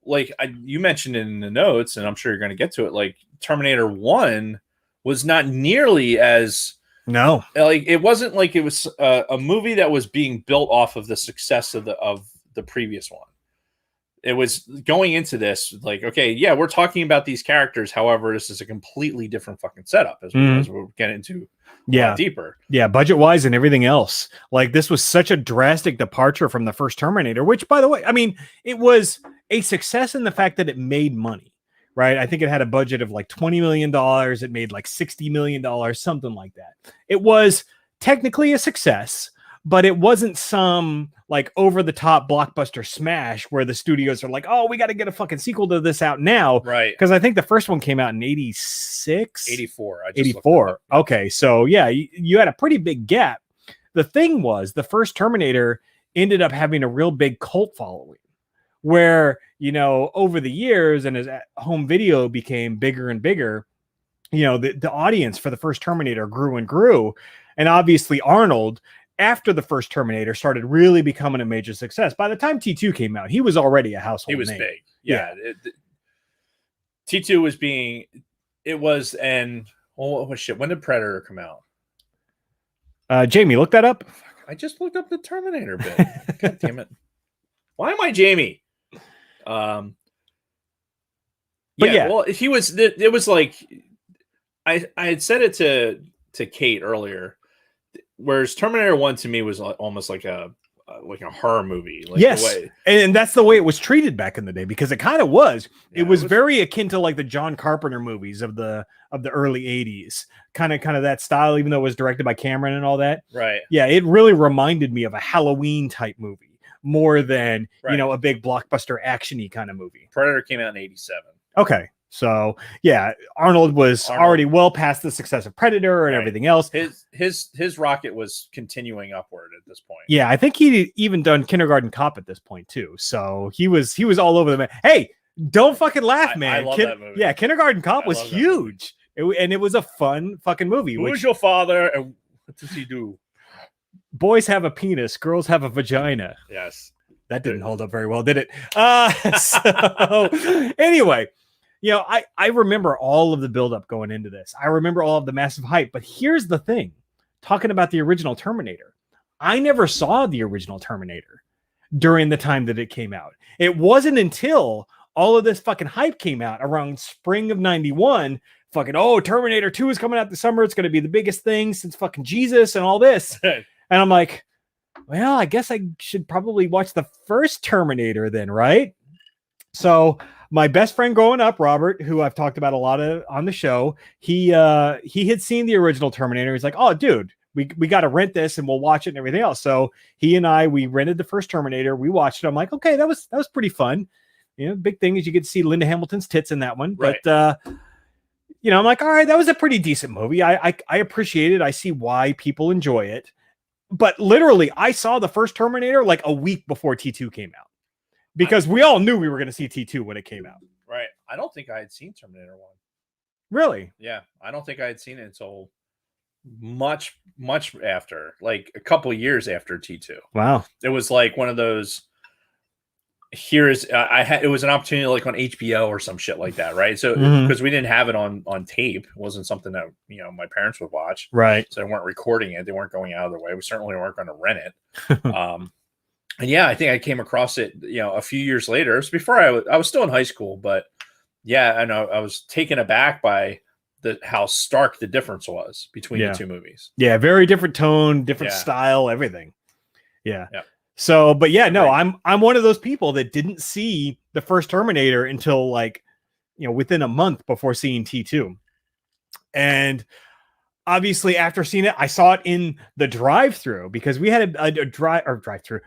like you mentioned in the notes, and I'm sure you're going to get to it, like Terminator 1 was not nearly as... No. Like, it wasn't like it was a movie that was being built off of the success of the previous one. It was going into this like, okay, yeah, we're talking about these characters. However, this is a completely different fucking setup as we'll get into deeper. Yeah, budget wise and everything else. Like, this was such a drastic departure from the first Terminator, which, by the way, I mean, it was a success in the fact that it made money, right? I think it had a budget of like $20 million. It made like $60 million, something like that. It was technically a success, but it wasn't some like over the top blockbuster smash where the studios are like, oh, we got to get a fucking sequel to this out now. Right. Because I think the first one came out in 86. 84. 84. Okay. So yeah, you had a pretty big gap. The thing was, the first Terminator ended up having a real big cult following where, over the years and as home video became bigger and bigger, the audience for the first Terminator grew and grew. And obviously Arnold, after the first Terminator, started really becoming a major success. By the time T2 came out, he was already a household name. He was big. Yeah. T2 was being... It was... And... Oh, shit. When did Predator come out? Jamie, look that up. I just looked up the Terminator bit. God damn it. Why am I Jamie? But yeah, well, he was. It was like I had said it to Kate earlier. Whereas Terminator 1 to me was almost like a horror movie. Like yes, the way, and that's the way it was treated back in the day, because it kind of was. Yeah, it was very akin to like the John Carpenter movies of the early 80s, kind of that style, even though it was directed by Cameron and all that. right? Yeah, it really reminded me of a Halloween type movie more than Right. a big blockbuster actiony kind of movie. Predator came out in 87. Okay. So yeah, Arnold was already well past the success of Predator and everything else. His rocket was continuing upward at this point. Yeah, I think he'd even done Kindergarten Cop at this point too. So he was all over the map. Hey, don't fucking laugh, man. I love that movie. Yeah, Kindergarten Cop was huge. And it was a fun fucking movie. Who's your father and what does he do? Boys have a penis, girls have a vagina. Yes. That didn't hold up very well, did it? So anyway, I remember all of the buildup going into this. I remember all of the massive hype. But here's the thing. Talking about the original Terminator, I never saw the original Terminator during the time that it came out. It wasn't until all of this fucking hype came out around spring of 91. Fucking, Terminator 2 is coming out this summer. It's going to be the biggest thing since fucking Jesus and all this. And I'm like, well, I guess I should probably watch the first Terminator then, right? So my best friend growing up, Robert, who I've talked about a lot on the show, he had seen the original Terminator. He's like, oh, dude, we got to rent this and we'll watch it and everything else. So he and we rented the first Terminator. We watched it. I'm like, okay, that was pretty fun. Big thing is you get to see Linda Hamilton's tits in that one. Right. But, I'm like, all right, that was a pretty decent movie. I appreciate it. I see why people enjoy it. But literally, I saw the first Terminator like a week before T2 came out. Because we all knew we were going to see T2 when it came out. Right. I don't think I had seen Terminator 1. Really? Yeah. I don't think I had seen it until much after, like a couple years after T2. Wow. It was like one of those, it was an opportunity like on HBO or some shit like that, right? So because we didn't have it on tape, it wasn't something that my parents would watch. Right. So they weren't recording it. They weren't going out of their way. We certainly weren't going to rent it. And yeah, I think I came across it, a few years later. It was before I was still in high school, but yeah, I know I was taken aback by how stark the difference was between the two movies. Yeah, very different tone, different style, everything. Yeah. So, but yeah, no, I'm one of those people that didn't see the first Terminator until like, within a month before seeing T2. And obviously, after seeing it, I saw it in the drive-through because we had a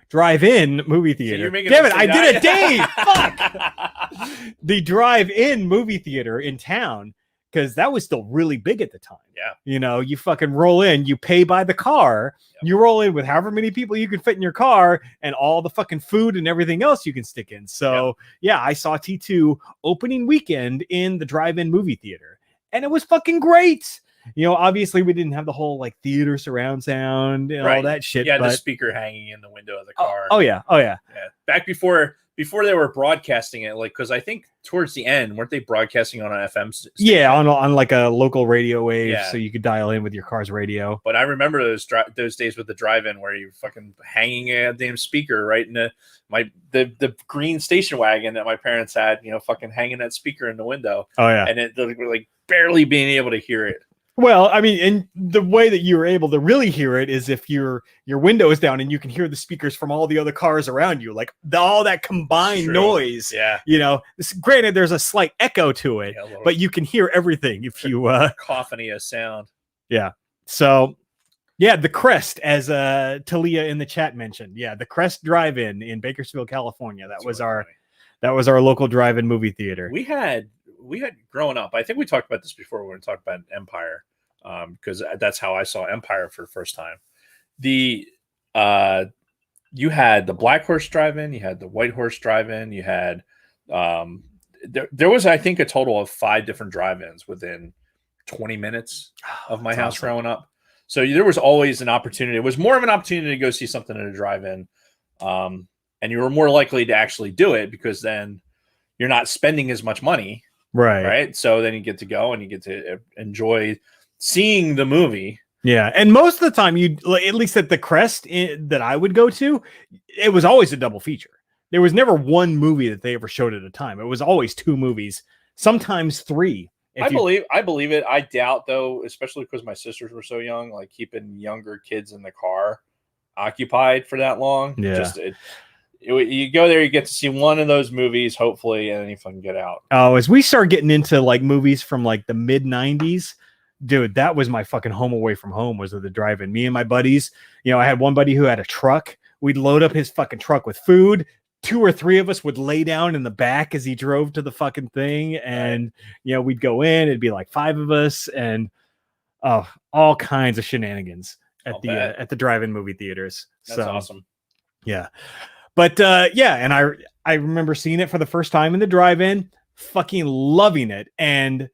drive-in movie theater. So damn it, I did a day. Fuck. The drive-in movie theater in town, because that was still really big at the time. Yeah. You fucking roll in, you pay by the car, you roll in with however many people you can fit in your car and all the fucking food and everything else you can stick in. So yeah, I saw T2 opening weekend in the drive-in movie theater and it was fucking great. Obviously we didn't have the whole like theater surround sound and all that shit. Yeah, the speaker hanging in the window of the car. Oh yeah. Back before they were broadcasting it, like, because I think towards the end, weren't they broadcasting on an FM station? Yeah, on like a local radio wave, so you could dial in with your car's radio. But I remember those days with the drive-in where you fucking hanging a damn speaker right in the green station wagon that my parents had, fucking hanging that speaker in the window. Oh yeah, and it like barely being able to hear it. Well, I mean, and the way that you were able to really hear it is if your window is down and you can hear the speakers from all the other cars around you, like all that combined noise. Yeah. Granted, there's a slight echo to it, but you can hear everything if you cacophony of sound. Yeah. So, yeah, the Crest, as Talia in the chat mentioned. Yeah, the Crest Drive-In in Bakersfield, California. That was our local drive-in movie theater. We had growing up, I think we talked about this before when we talked about Empire, because that's how I saw Empire for the first time. You had the Black Horse Drive-In, you had the White Horse Drive-In, you had there was, I think, a total of 5 different drive-ins within 20 minutes of my house growing up. So there was always an opportunity. It was more of an opportunity to go see something at a drive-in, and you were more likely to actually do it because then you're not spending as much money. Right. So then you get to go and you get to enjoy seeing the movie. Yeah. And most of the time, at least at the Crest that I would go to, it was always a double feature. There was never one movie that they ever showed at a time. It was always 2 movies sometimes 3. I believe it. I doubt though, especially because my sisters were so young, like keeping younger kids in the car occupied for that long. Yeah. You go there, you get to see one of those movies, hopefully, and then you fucking get out. Oh, as we start getting into like movies from like the mid 90s, dude, that was my fucking home away from home, was at the drive-in. Me and my buddies, I had one buddy who had a truck. We'd load up his fucking truck with food. 2 or 3 of us would lay down in the back as he drove to the fucking thing. And, we'd go in, it'd be like 5 of us, and all kinds of shenanigans at the drive-in movie theaters. That's awesome. Yeah. But and I remember seeing it for the first time in the drive-in, fucking loving it, and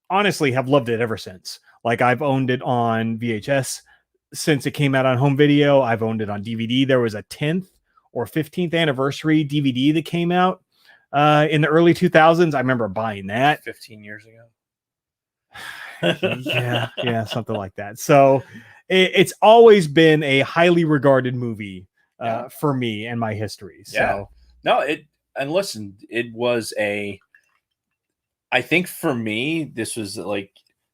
honestly have loved it ever since. Like, I've owned it on VHS since it came out on home video. I've owned it on DVD. There was a 10th or 15th anniversary DVD that came out in the early 2000s. I remember buying that 15 years ago. yeah, something like that. So it's always been a highly regarded movie for me and my history. So and listen, it was I think for me, this was like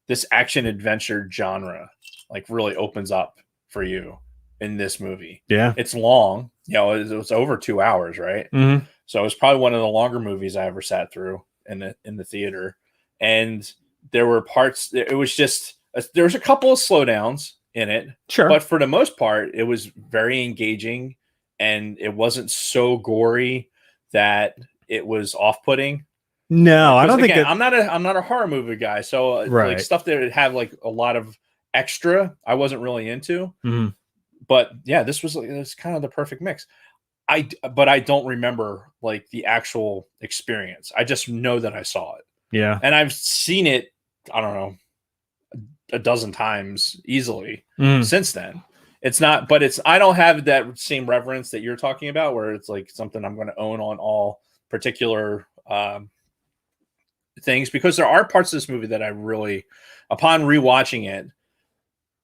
this action adventure genre, like really opens up for you in this movie. Yeah. It's long, it was over 2 hours, right? Mm-hmm. So it was probably one of the longer movies I ever sat through in the theater. And there were parts, it was just, there was a couple of slowdowns in it. Sure. But for the most part, it was very engaging, and it wasn't so gory that it was off-putting. No, I don't think I'm not a horror movie guy. So like stuff that had like a lot of extra, I wasn't really into. Mm-hmm. But yeah, this was kind of the perfect mix. But I don't remember like the actual experience. I just know that I saw it. Yeah. And I've seen it, I don't know, a dozen times easily since then. I don't have that same reverence that you're talking about, where it's like something I'm going to own on all particular things, because there are parts of this movie that I really, upon rewatching it,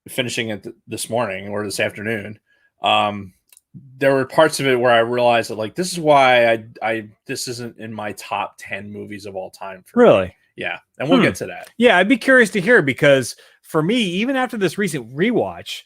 finishing it this morning or this afternoon, there were parts of it where I realized that like this is why this isn't in my top 10 movies of all time. Really? Me. Yeah, and we'll get to that. Yeah, I'd be curious to hear, because for me, even after this recent rewatch,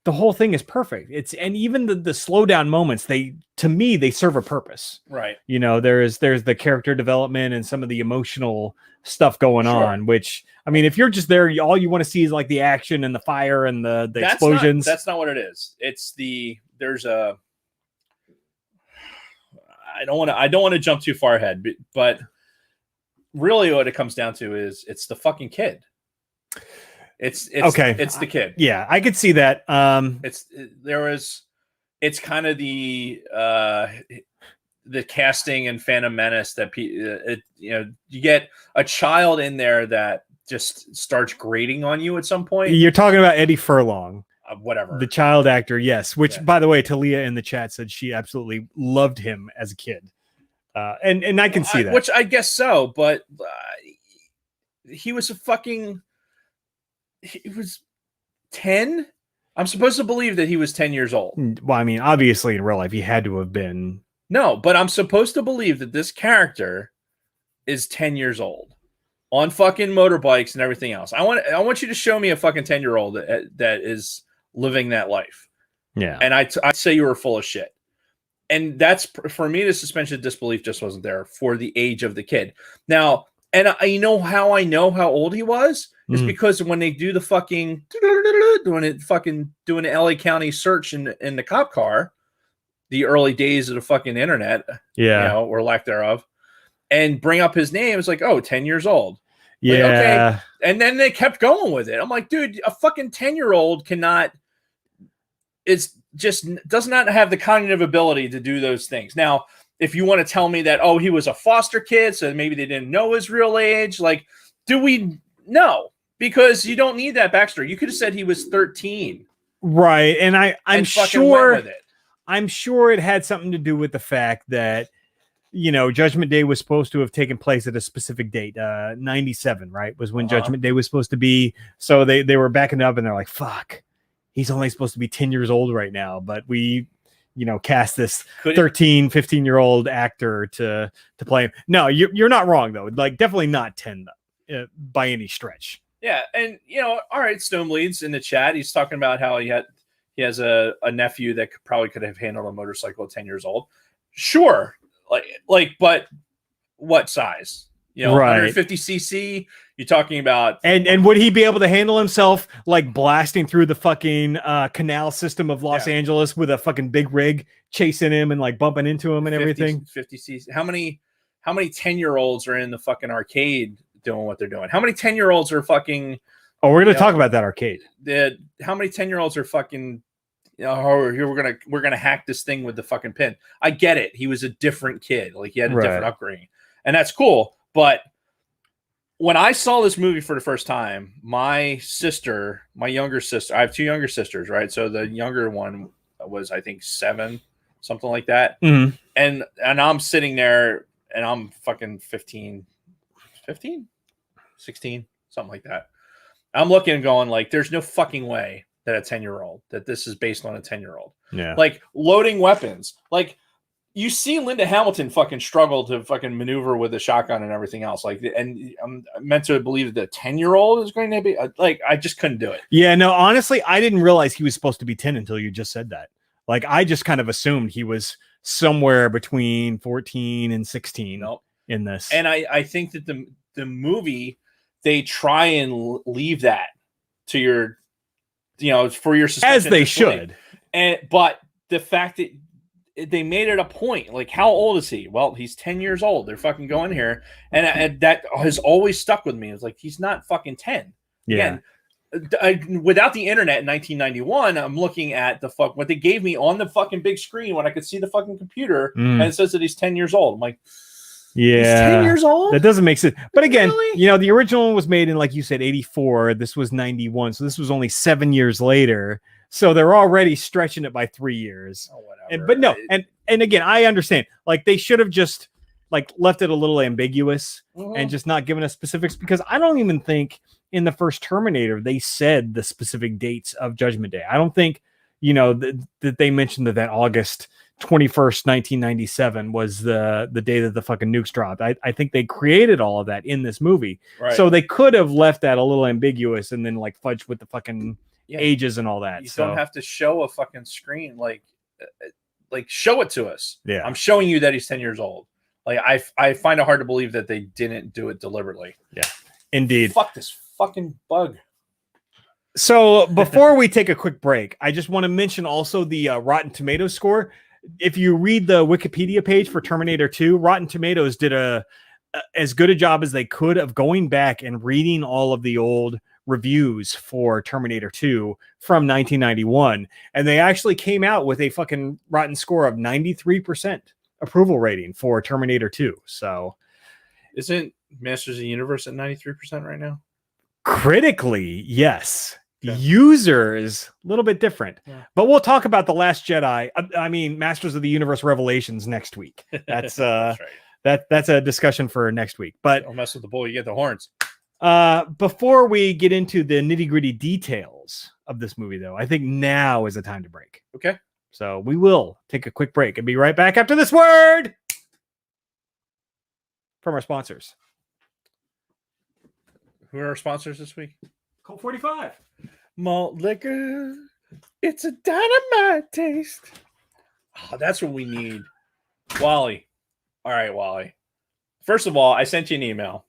the whole thing is perfect. And even the slow down moments, to me they serve a purpose. Right. There's the character development and some of the emotional stuff going on, which, I mean, if you're just there, all you want to see is like the action and the fire and the explosions. That's not what it is. It's I don't want to jump too far ahead, but really what it comes down to is it's the fucking kid. It's okay. It's the kid. Yeah, I could see that. It's kind of the casting in Phantom Menace that you get a child in there that just starts grating on you at some point. You're talking about Eddie Furlong, whatever, the child actor. Yes, which by the way, Talia in the chat said she absolutely loved him as a kid, and I can see that. Which I guess so, but he was he was 10. I'm supposed to believe that he was 10 years old. Well, I mean, obviously in real life, he had to have been. No, but I'm supposed to believe that this character is 10 years old on fucking motorbikes and everything else. I want you to show me a fucking 10-year-old that is living that life. Yeah. And I'd say you were full of shit. And that's, for me, the suspension of disbelief just wasn't there for the age of the kid. Now, and I know how old he was is because when they do the fucking doing the LA County search in the cop car, the early days of the fucking internet, or lack thereof, and bring up his name, it's like, 10 years old. Yeah. Like, okay. And then they kept going with it. I'm like, dude, a fucking 10-year-old does not have the cognitive ability to do those things. Now, if you want to tell me that, he was a foster kid, so maybe they didn't know his real age, like, do we? No, because you don't need that backstory. You could have said he was 13. Right. And I'm sure it had something to do with the fact that, Judgment Day was supposed to have taken place at a specific date. 97, right? Was when Judgment Day was supposed to be. So they were backing up and they're like, fuck, he's only supposed to be 10 years old right now. But we cast this 13, 15-year-old actor to play him. No, you're not wrong though. Like definitely not 10 by any stretch. Yeah, and all right, Stonebleed's in the chat. He's talking about how he has a nephew that probably could have handled a motorcycle at 10 years old. Sure, but what size? Right. 150cc. You're talking about, and would he be able to handle himself like blasting through the fucking canal system of Los Angeles with a fucking big rig chasing him and like bumping into him and everything? 50cc. How many 10-year-olds are in the fucking arcade doing what they're doing? How many 10-year-olds are fucking? Oh, we're gonna talk about that arcade. How many 10-year-olds are fucking? We're gonna hack this thing with the fucking pin. I get it. He was a different kid. Like he had a different upbringing, and that's cool. But when I saw this movie for the first time, my younger sister, I have 2 younger sisters, right? So the younger one was, I think, 7, something like that. Mm-hmm. And I'm sitting there and I'm fucking 15, 16, something like that. I'm looking and going like, there's no fucking way that a 10-year-old, that this is based on a 10-year-old. Yeah. Like loading weapons. Like, you see Linda Hamilton fucking struggle to fucking maneuver with a shotgun and everything else. Like, and I'm meant to believe that a 10-year-old is going to be like, I just couldn't do it. Yeah, no, honestly, I didn't realize he was supposed to be 10 until you just said that. Like, I just kind of assumed he was somewhere between 14 and 16 in this. And I think that the movie, they try and leave that to your, for your suspension. As they should. But the fact that they made it a point, like, how old is he? Well, he's 10 years old. They're fucking going here. And that has always stuck with me. It's like, he's not fucking 10. Yeah. Again, without the internet in 1991, I'm looking at what they gave me on the fucking big screen when I could see the fucking computer, and it says that he's 10 years old. I'm like, yeah, he's 10 years old? That doesn't make sense. But again, really? The original one was made in, like you said, 84. This was 91. So this was only 7 years later. So they're already stretching it by 3 years. Oh, whatever. But no, and again, I understand. Like, they should have just like left it a little ambiguous and just not given us specifics, because I don't even think in the first Terminator they said the specific dates of Judgment Day. I don't think that they mentioned that August 21st, 1997 was the day that the fucking nukes dropped. I think they created all of that in this movie. Right. So they could have left that a little ambiguous and then like fudged with the fucking ages and all that. You don't have to show a fucking screen, like show it to us. Yeah. I'm showing you that he's 10 years old. Like, I find it hard to believe that they didn't do it deliberately. Yeah, indeed. Fuck this fucking bug. So before we take a quick break, I just want to mention also the Rotten Tomatoes score. If you read the Wikipedia page for Terminator 2, Rotten Tomatoes did as good a job as they could of going back and reading all of the old reviews for Terminator 2 from 1991. And they actually came out with a fucking rotten score of 93% approval rating for Terminator 2. So isn't Masters of the Universe at 93% right now? Critically, yes. Okay. Users, a little bit different. Yeah. But we'll talk about The Last Jedi. I mean, Masters of the Universe Revelations next week. That's That's right. That's a discussion for next week. But don't mess with the bull, you get the horns. Before we get into the nitty-gritty details of this movie, though, I think now is the time to break. Okay. So we will take a quick break and be right back after this word from our sponsors. Who are our sponsors this week? Colt 45. Malt liquor. It's a dynamite taste. Oh, that's what we need. Wally. All right, Wally. First of all, I sent you an email.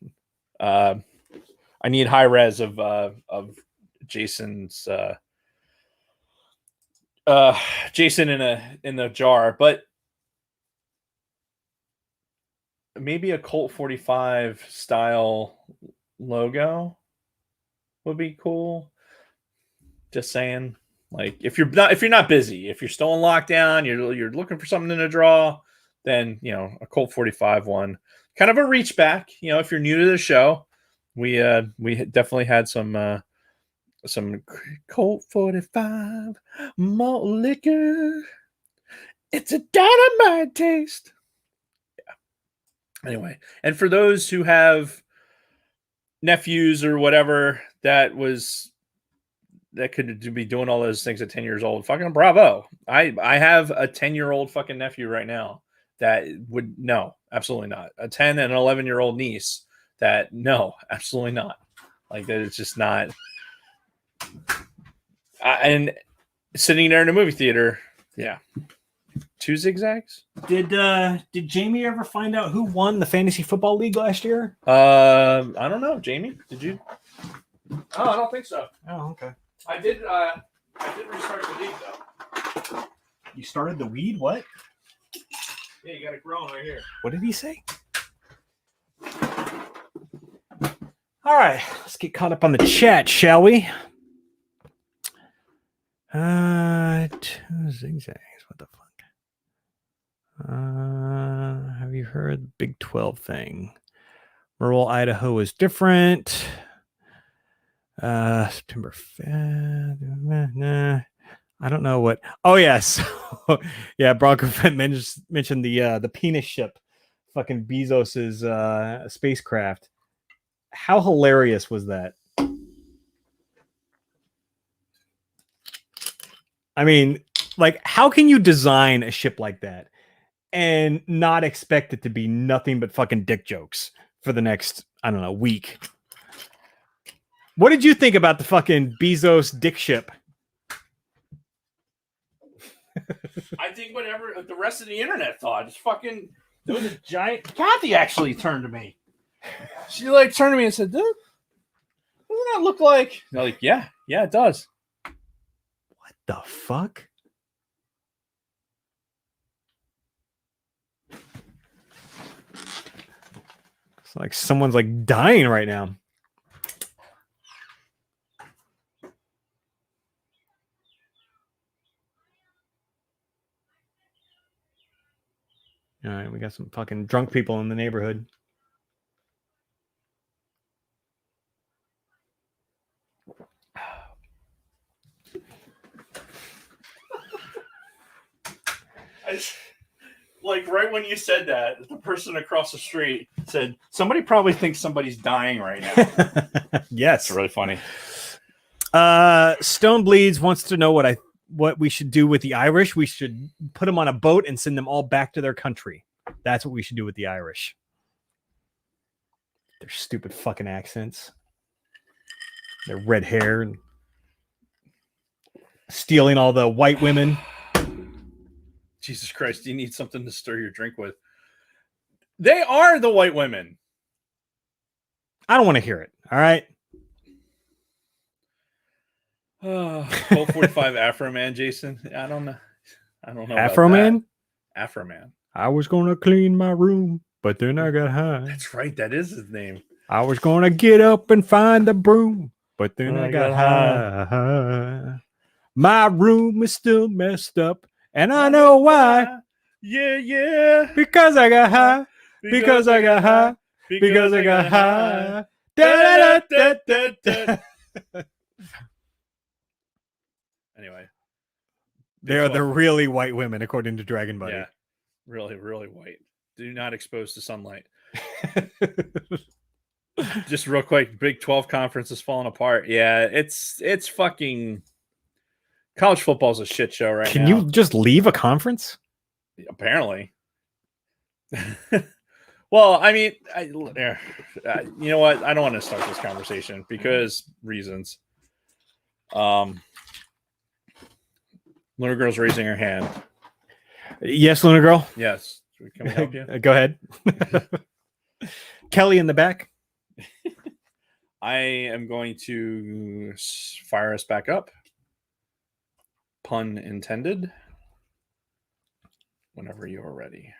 I need high res of Jason's Jason in a jar, but maybe a Colt 45 style logo would be cool. Just saying. Like, if you're not busy, if you're still in lockdown, you're looking for something to draw, then a Colt 45 one, kind of a reach back. If you're new to the show, we definitely had some Colt 45 malt liquor. It's a dynamite taste. Yeah. Anyway, and for those who have nephews or whatever, that was that could be doing all those things at 10 years old. Fucking bravo. I have a 10-year-old fucking nephew right now that would no, absolutely not. A 10 and an 11-year-old niece that no, absolutely not. Like that, it's just not. And sitting there in a movie theater, yeah. 2 zigzags. Did Jamie ever find out who won the fantasy football league last year? I don't know. Jamie, did you? Oh, I don't think so. Oh, okay. I did restart the league though. You started the weed? What? Yeah, you got it growing right here. What did he say? All right, let's get caught up on the chat, shall we? 2 zigzags. What the fuck? Have you heard the Big 12 thing? Rural Idaho is different. September 5th. Nah. I don't know what. Oh, yes. Yeah, Bronco mentioned the penis ship, fucking Bezos's spacecraft. How hilarious was that? I mean, like, how can you design a ship like that and not expect it to be nothing but fucking dick jokes for the next, I don't know, week? What did you think about the fucking Bezos dick ship? I think whatever the rest of the internet thought. It's fucking. There was a giant. Kathy actually turned to me. She like turned to me and said, "Dude, doesn't that look like?" And I'm like, yeah, it does. What the fuck? It's like someone's like dying right now. All right, we got some fucking drunk people in the neighborhood. Like right when you said that, the person across the street said, "Somebody probably thinks somebody's dying right now." Yes, it's really funny. Stone Bleeds wants to know what we should do with the Irish. We should put them on a boat and send them all back to their country. That's what we should do with the Irish. Their stupid fucking accents, their red hair, and stealing all the white women. Jesus Christ, you need something to stir your drink with. They are the white women. I don't want to hear it. All right. 1245 Afro Man, Jason. I don't know. Afro Man? Afro Man. I was going to clean my room, but then I got high. That's right. That is his name. I was going to get up and find the broom, but then I got high. My room is still messed up. And I know why. Yeah. Because I got high. Because I got high. Because I got high. Da, da, da, da, da. Anyway. They're the really white women, according to Dragon Buddy. Yeah. Really, really white. Do not expose to sunlight. Just real quick, Big 12 conference is falling apart. Yeah, it's fucking... College football is a shit show right now. Can you just leave a conference? Apparently. Well, I mean, you know what? I don't want to start this conversation because reasons. Lunar Girl's raising her hand. Yes, Lunar Girl. Yes. Can we help you? Go ahead. Kelly in the back. I am going to fire us back up. Pun intended. Whenever you are ready.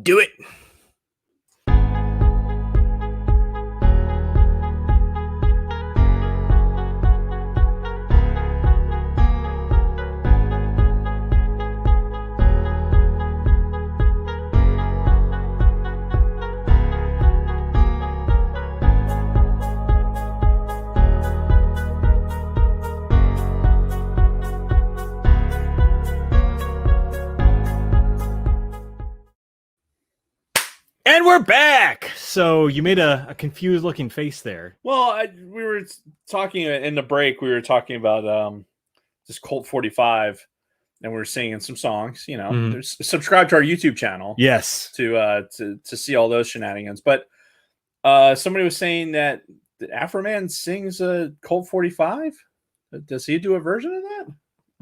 Do it. And we're back. So you made a confused looking face there. Well, we were talking in the break. We were talking about this Colt 45, and we were singing some songs. You know, there's subscribe to our YouTube channel. Yes, to see all those shenanigans. But somebody was saying that the Afro Man sings a Colt 45. Does he do a version of that?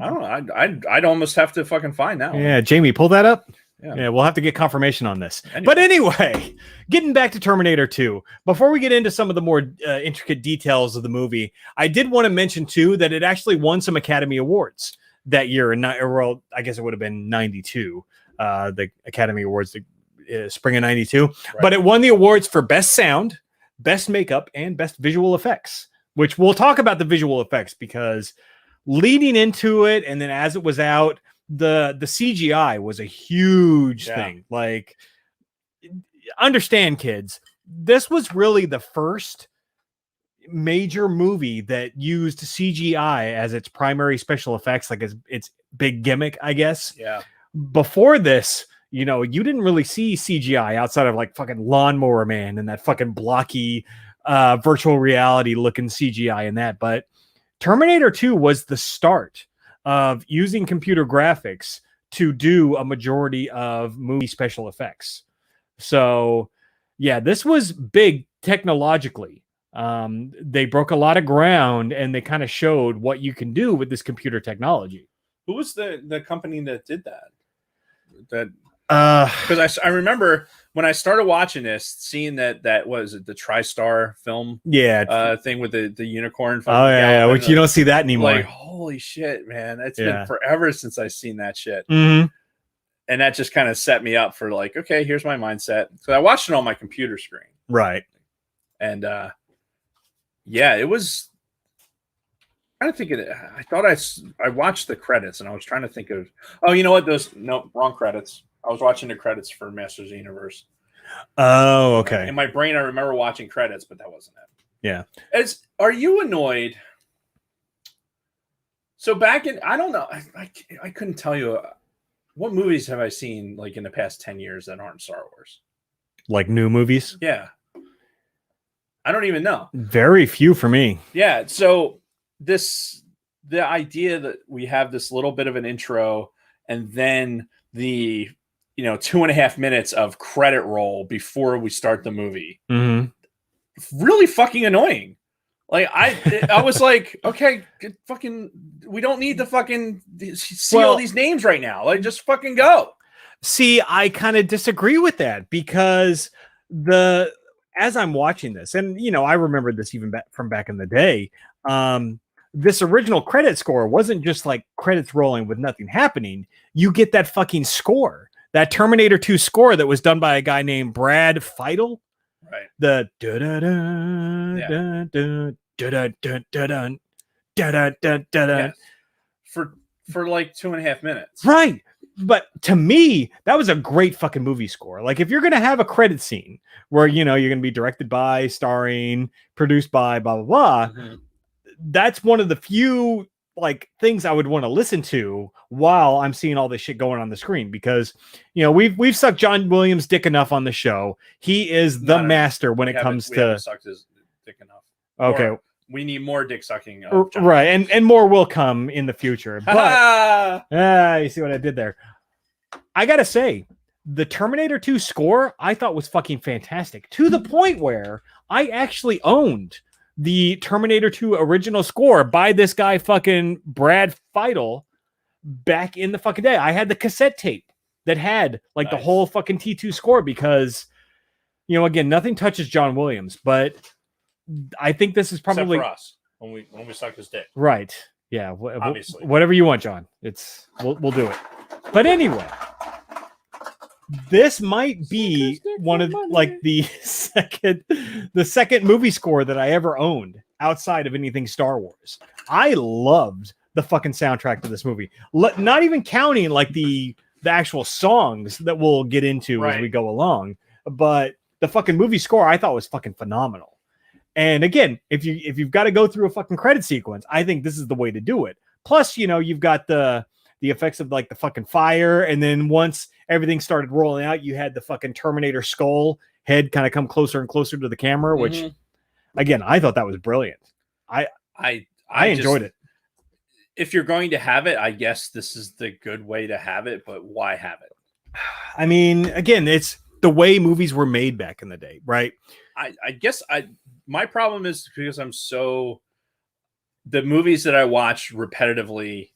I don't know. I'd almost have to fucking find that one. Yeah, Jamie, pull that up. Yeah, we'll have to get confirmation on this. But anyway, getting back to Terminator 2, before we get into some of the more intricate details of the movie, I did want to mention, too, that it actually won some Academy Awards that year. Well, I guess it would have been 92, the Academy Awards, spring of 92. Right. But it won the awards for Best Sound, Best Makeup, and Best Visual Effects, which we'll talk about the visual effects because leading into it and then as it was out, the CGI was a huge thing. Like, understand, kids, this was really the first major movie that used CGI as its primary special effects, like its big gimmick, I guess. Yeah. Before this, you know, you didn't really see CGI outside of like fucking Lawnmower Man and that fucking blocky virtual reality looking CGI in that. But Terminator 2 was the start of using computer graphics to do a majority of movie special effects. So, yeah, this was big technologically. They broke a lot of ground and they kind of showed what you can do with this computer technology. Who was the company that did that? Because I remember when I started watching this, seeing that was the TriStar film, thing with the unicorn. Oh yeah, which you don't see that anymore. Like, holy shit, man! It's been forever since I've seen that shit, and that just kind of set me up for like, okay, here's my mindset. So I watched it on my computer screen, right? And it was. I'm trying to think of it. I thought I watched the credits and I was trying to think of. Oh, you know what? Wrong credits. I was watching the credits for Masters of the Universe. Oh, okay. In my brain, I remember watching credits, but that wasn't it. Yeah. Are you annoyed? So back in, I don't know. I couldn't tell you what movies have I seen like in the past 10 years that aren't Star Wars. Like new movies? Yeah. I don't even know. Very few for me. Yeah. So the idea that we have this little bit of an intro and then the 2.5 minutes of credit roll before we start the movie. Really fucking annoying. Like I was like, okay, fucking, we don't need to fucking see all these names right now. Like, just fucking go. See, I kind of disagree with that because as I'm watching this, and I remember this even from back in the day. This original credit score wasn't just like credits rolling with nothing happening. You get that fucking score, that Terminator 2 score that was done by a guy named Brad Fiedel. Right. The da da da da da da da da da da da for like 2.5 minutes. Right. But to me, that was a great fucking movie score. Like, if you're going to have a credit scene where, you're going to be directed by, starring, produced by, blah, blah, blah, that's one of the few like things I would want to listen to while I'm seeing all this shit going on the screen, because we've sucked John Williams' dick enough on the show. He is the master when it comes to sucked his dick enough. Okay, we need more dick sucking. Right, and more will come in the future. But you see what I did there? I gotta say, the Terminator 2 score I thought was fucking fantastic, to the point where I actually owned the Terminator 2 original score by this guy fucking Brad Fiedel back in the fucking day. I had the cassette tape that had like the whole fucking T2 score because, again, nothing touches John Williams, but I think this is probably except for us when we suck his dick. Right. Yeah. Obviously. Whatever you want, John. We'll do it. But anyway, this might be one of like the second movie score that I ever owned outside of anything Star Wars. I loved the fucking soundtrack to this movie. Not even counting like the actual songs that we'll get into as we go along, but the fucking movie score I thought was fucking phenomenal. And again, if you've got to go through a fucking credit sequence, I think this is the way to do it. Plus, you've got the effects of like the fucking fire, and then once everything started rolling out, you had the fucking Terminator skull head kind of come closer and closer to the camera, which again, I thought that was brilliant. I enjoyed it. If you're going to have it, I guess this is the good way to have it, but why have it? I mean, again, it's the way movies were made back in the day, right? I guess my problem is because the movies that I watch repetitively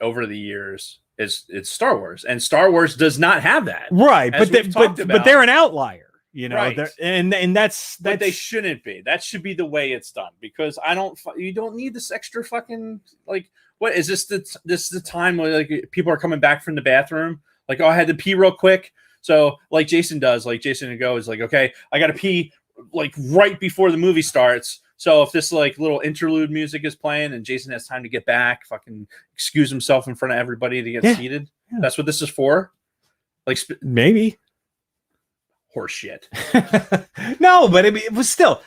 over the years it's Star Wars, and Star Wars does not have that, right? But they're an outlier, you know, right. and that's but they shouldn't be. That should be the way it's done, because you don't need this extra fucking, like, what is this? This is the time where like people are coming back from the bathroom, like, oh, I had to pee real quick. So like Jason does, like Jason goes like, okay, I got to pee like right before the movie starts. So if this like little interlude music is playing and Jason has time to get back, fucking excuse himself in front of everybody to get seated. Yeah. That's what this is for. Like maybe horse shit. No, but I mean, it was still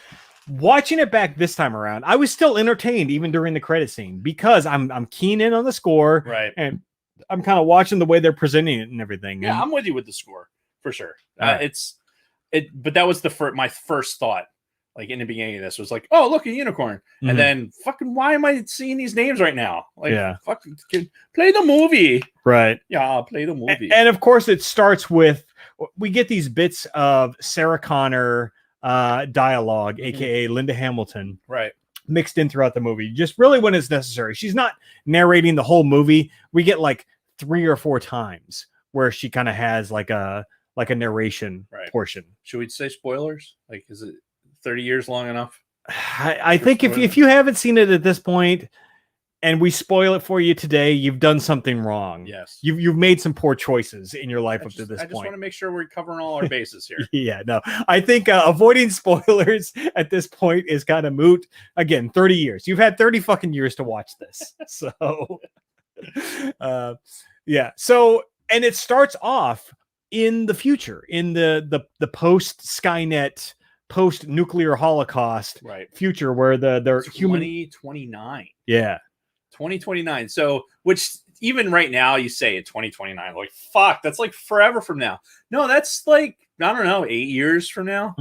watching it back this time around. I was still entertained even during the credit scene, because I'm keen in on the score, right? And I'm kind of watching the way they're presenting it and everything. Yeah, and I'm with you with the score for sure. Right. But that was my first thought. Like in the beginning of this was like, oh, look, a unicorn. And then fucking, why am I seeing these names right now? Like, fucking play the movie. Right. Yeah, I'll play the movie. And of course it starts with, we get these bits of Sarah Connor dialogue, aka Linda Hamilton. Right. Mixed in throughout the movie, just really when it's necessary. She's not narrating the whole movie. We get like 3 or 4 times where she kind of has like a narration portion. Should we say spoilers? Like, is it 30 years long enough? I think if you haven't seen it at this point and we spoil it for you today, you've done something wrong. Yes. You've made some poor choices in your life up to this point. I just want to make sure we're covering all our bases here. Yeah, no. I think avoiding spoilers at this point is kind of moot. Again, 30 years. You've had 30 fucking years to watch this. So yeah. So, and it starts off in the future, in the post Skynet, post nuclear Holocaust future, where they're 2029. Yeah. 2029. So, which even right now you say at 2029, like, fuck, that's like forever from now. No, that's like, I don't know, 8 years from now.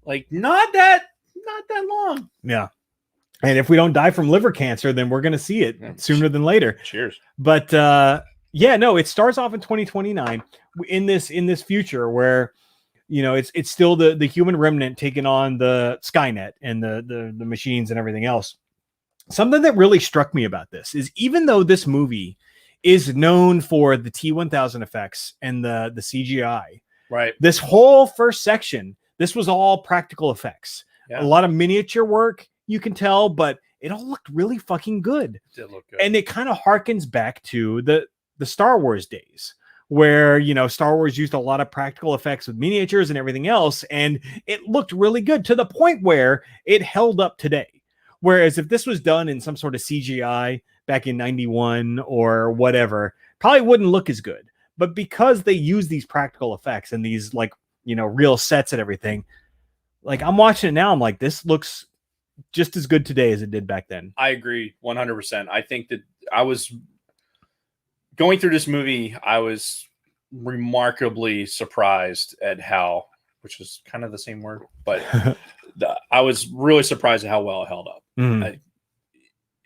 Like, not that long. Yeah. And if we don't die from liver cancer, then we're going to see it sooner than later. Cheers. But yeah, no, it starts off in 2029 in this future where, you know, it's still the human remnant taking on the Skynet and the machines and everything else. Something that really struck me about this is, even though this movie is known for the T-1000 effects and the CGI, right? This whole first section, this was all practical effects. Yeah. A lot of miniature work, you can tell, but it all looked really fucking good. It did look good. And it kind of harkens back to the Star Wars days, where, you know, Star Wars used a lot of practical effects with miniatures and everything else, and it looked really good to the point where it held up today. Whereas if this was done in some sort of CGI back in 91 or whatever, probably wouldn't look as good. But because they use these practical effects and these, like, you know, real sets and everything, like, I'm watching it now, I'm like, this looks just as good today as it did back then. I agree 100%. I think that I was going through this movie, I was remarkably surprised at how, which is kind of the same word, but I was really surprised at how well it held up. And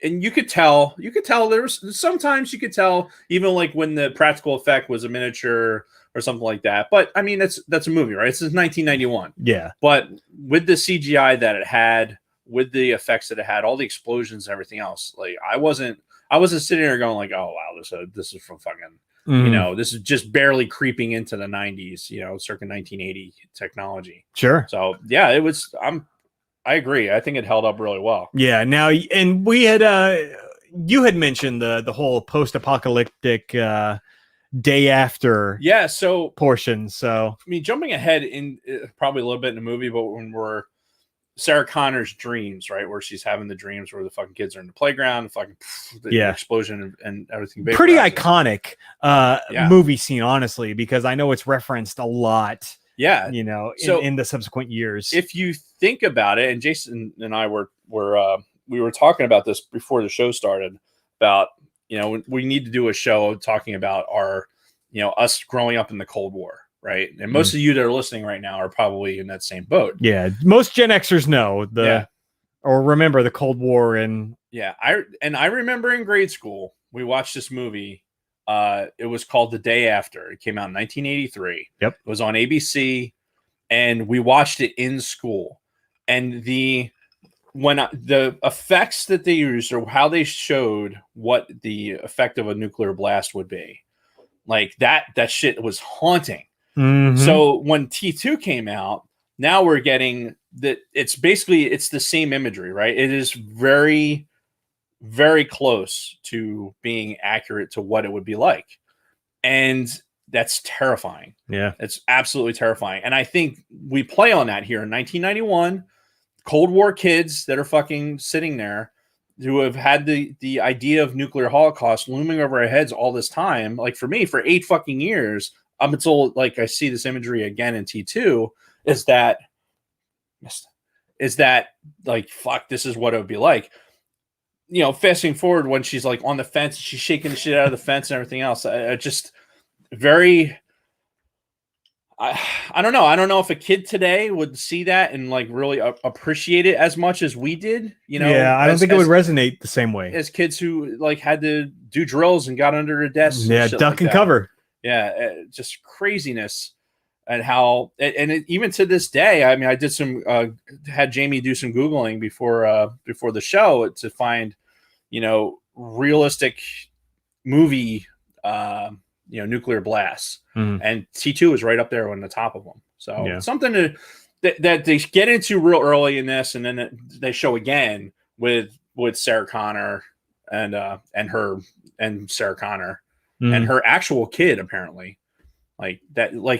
you could tell there was sometimes you could tell, even like when the practical effect was a miniature or something like that. But I mean, that's a movie, right? It's 1991. Yeah. But with the CGI that it had, with the effects that it had, all the explosions and everything else, like I wasn't sitting there going like, oh wow, this is from fucking, you know, this is just barely creeping into the 90s, you know, circa 1980 technology. Sure. So yeah, it was. I agree. I think it held up really well. Yeah. Now, and we had you had mentioned the whole post-apocalyptic day after portion. So I mean, jumping ahead in probably a little bit in the movie, but when we're Sarah Connor's dreams, right, where she's having the dreams where the fucking kids are in the playground, the fucking explosion and everything. Pretty iconic movie scene, honestly, because I know it's referenced a lot. Yeah, you know, so in the subsequent years. If you think about it, and Jason and I were talking about this before the show started, about, you know, we need to do a show talking about our, you know, us growing up in the Cold War, right? And most of you that are listening right now are probably in that same boat. Yeah, most Gen Xers know or remember the Cold War and I remember in grade school we watched this movie. It was called The Day After. It came out in 1983. Yep. It was on ABC, and we watched it in school. And the effects that they used, or how they showed what the effect of a nuclear blast would be, like that shit was haunting. Mm-hmm. So when T2 came out, now we're getting that it's the same imagery, right? It is very, very close to being accurate to what it would be like. And that's terrifying. Yeah. It's absolutely terrifying. And I think we play on that here in 1991. Cold War kids that are fucking sitting there who have had the idea of nuclear holocaust looming over our heads all this time. Like for me, for 8 fucking years, up until like I see this imagery again in T2, is that like, fuck, this is what it would be like. You know, fasting forward when she's like on the fence, she's shaking the shit out of the fence and everything else. I just very, I don't know. I don't know if a kid today would see that and like really appreciate it as much as we did. You know, yeah, I don't think it would resonate the same way as kids who like had to do drills and got under the desks. Yeah, and duck like and that. cover. Yeah, just craziness. And how, even to this day, I mean, I did some, had Jamie do some Googling before the show to find, you know, realistic movie, nuclear blasts, and T2 is right up there on the top of them. So it's something that they get into real early in this, and then they show again with Sarah Connor and Sarah Connor and her actual kid apparently. Like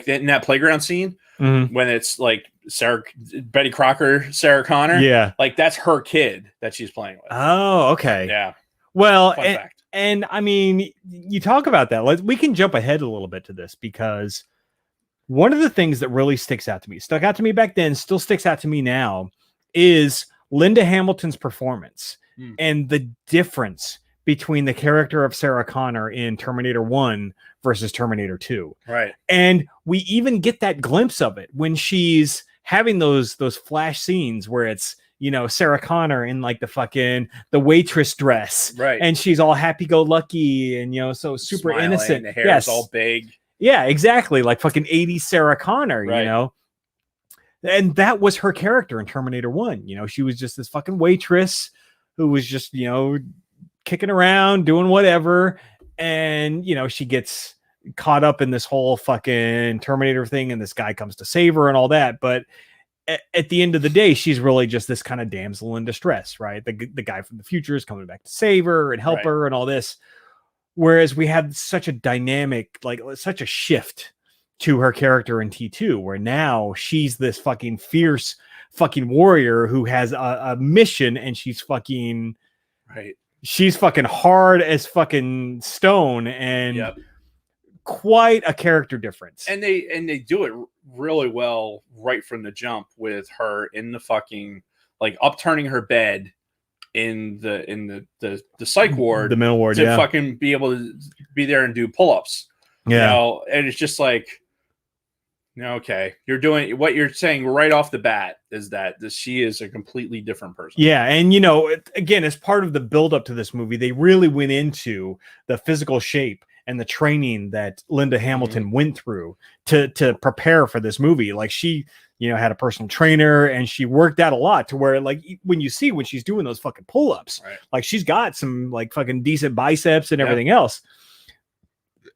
in that playground scene when it's like Betty Crocker, Sarah Connor. Yeah. Like that's her kid that she's playing with. Oh, okay. Yeah. Well, Fun fact. And I mean, you talk about that. We can jump ahead a little bit to this because one of the things that really stuck out to me back then, still sticks out to me now, is Linda Hamilton's performance and the difference between the character of Sarah Connor in Terminator 1 versus Terminator 2. Right. And we even get that glimpse of it when she's having those flash scenes where it's, you know, Sarah Connor in like the waitress dress. Right. And she's all happy-go-lucky and, you know, so super Smiling, innocent. The hair is all big. Yeah, exactly. Like fucking 80s Sarah Connor, you know? And that was her character in Terminator 1. You know, she was just this fucking waitress who was just, you know, kicking around, doing whatever. And, you know, she gets caught up in this whole fucking Terminator thing and this guy comes to save her and all that. But at the end of the day, she's really just this kind of damsel in distress, right? The guy from the future is coming back to save her and help her and all this. Whereas we had such a dynamic, like such a shift to her character in T2, where now she's this fucking fierce fucking warrior who has a mission and she's fucking she's fucking hard as fucking stone and quite a character difference. And they do it really well right from the jump with her in the fucking like upturning her bed in the psych ward, the mental ward, to fucking be able to be there and do pull-ups. You know, and it's just like, okay, you're doing what you're saying right off the bat is that she is a completely different person. Yeah. And, you know, again, as part of the build up to this movie, they really went into the physical shape and the training that Linda Hamilton went through to prepare for this movie. Like she, you know, had a personal trainer and she worked out a lot to where like when she's doing those fucking pull-ups, like she's got some like fucking decent biceps and everything else.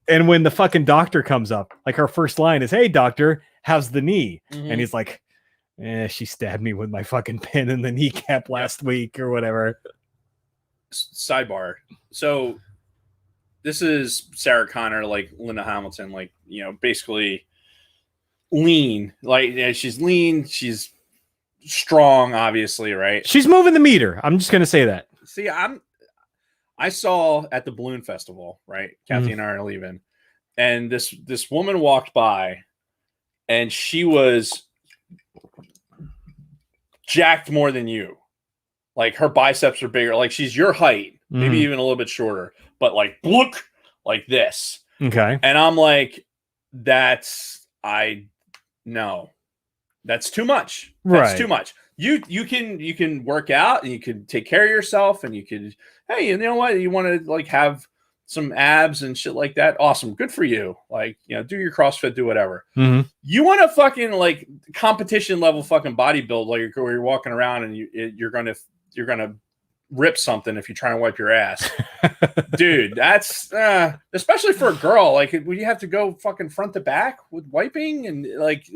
And when the fucking doctor comes up, like her first line is, "Hey doctor, how's the knee?" And he's like, she stabbed me with my fucking pin in the kneecap last week or whatever. Sidebar. So this is Sarah Connor, like Linda Hamilton, like, you know, basically lean. Like, she's lean, she's strong, obviously, right? She's moving the meter. I'm just gonna say that. See, I saw at the Balloon Festival, right? Kathy and I are leaving, and this woman walked by, and she was jacked more than you. Like her biceps are bigger. Like she's your height, maybe even a little bit shorter, but like look like this. Okay. And I'm like, that's No, that's too much. Right. Too much. You can work out and you can take care of yourself and you can, hey, you know what? You want to like have some abs and shit like that. Awesome. Good for you. Like, do your CrossFit, do whatever. Mm-hmm. You want to fucking like competition level fucking bodybuild, like where you're walking around and you're going to rip something if you try and wipe your ass. Dude, that's especially for a girl, like when you have to go fucking front to back with wiping and like,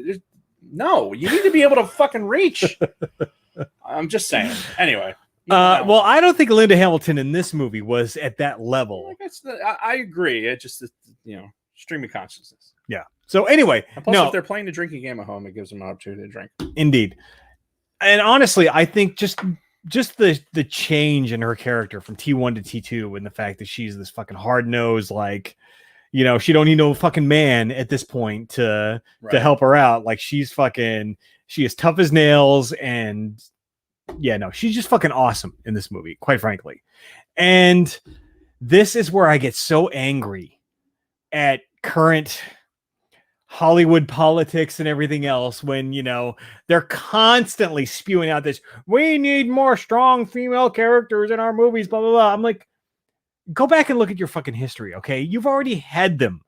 no, you need to be able to fucking reach. I'm just saying. Anyway. Well, I don't think Linda Hamilton in this movie was at that level. I agree. It just, stream of consciousness. Yeah. So anyway, and plus, if they're playing the drinking game at home, it gives them an opportunity to drink. Indeed. And honestly, I think just the change in her character from T1 to T2 and the fact that she's this fucking hard-nosed, like, she don't need no fucking man at this point to help her out. Like she is tough as nails. And yeah, no, she's just fucking awesome in this movie, quite frankly. And this is where I get so angry at current Hollywood politics and everything else when, they're constantly spewing out this, we need more strong female characters in our movies, blah, blah, blah. I'm like, go back and look at your fucking history. Okay. You've already had them.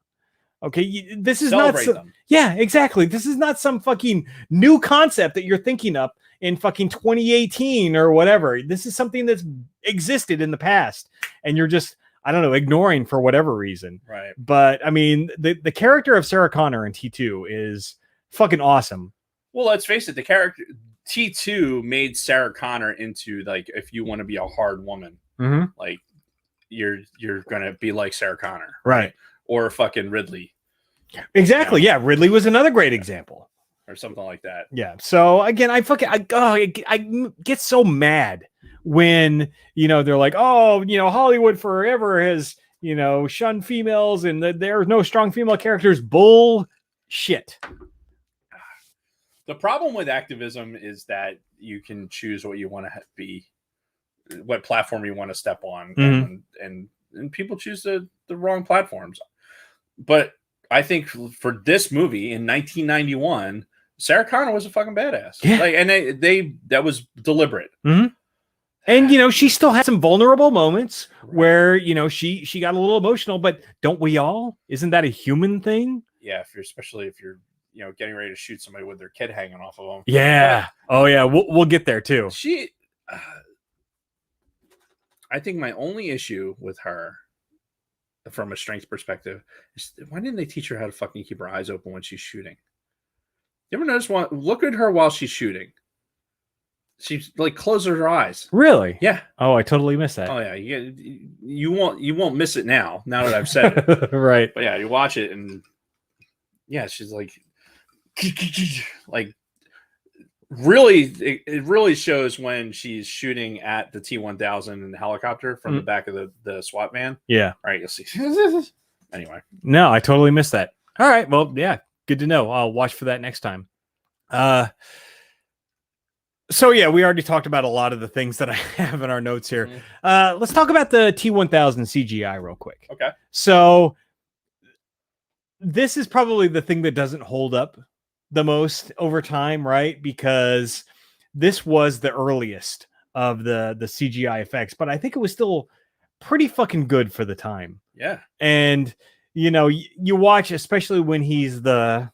Okay. This is Celebrate not, them. Yeah, exactly. This is not some fucking new concept that you're thinking up in fucking 2018 or whatever. This is something that's existed in the past and you're just, I don't know, ignoring for whatever reason. Right. But I mean, the character of Sarah Connor in T2 is fucking awesome. Well, let's face it, the character T2 made Sarah Connor into like, if you want to be a hard woman, like you're going to be like Sarah Connor. Right. Or fucking Ridley. Exactly. Yeah. Ridley was another great example. Or something like that. Yeah. So again, I get so mad when, they're like, oh, Hollywood forever has, shunned females and there's no strong female characters. Bullshit. The problem with activism is that you can choose what you want to be, what platform you want to step on. And people choose the wrong platforms. But I think for this movie in 1991, Sarah Connor was a fucking badass. Yeah. Like, and that was deliberate. Mm-hmm. And, she still had some vulnerable moments where, she got a little emotional, but don't we all? Isn't that a human thing? Yeah. Especially if you're, getting ready to shoot somebody with their kid hanging off of them. Yeah. Oh yeah. We'll get there too. I think my only issue with her from a strength perspective is why didn't they teach her how to fucking keep her eyes open when she's shooting? You ever notice look at her while she's shooting. She's like closes her eyes. Really? Yeah. Oh, I totally missed that. Oh yeah. You won't miss it now that I've said it. Right. But yeah, you watch it and yeah, she's like really, it really shows when she's shooting at the T-1000 in the helicopter from the back of the SWAT van. Yeah. All right, you'll see. Anyway. No, I totally missed that. All right. Well, yeah, good to know. I'll watch for that next time. So yeah, we already talked about a lot of the things that I have in our notes here. Let's talk about the T-1000 CGI real quick. Okay. So this is probably the thing that doesn't hold up the most over time, right? Because this was the earliest of the CGI effects, but I think it was still pretty fucking good for the time. Yeah. And you watch, especially when he's the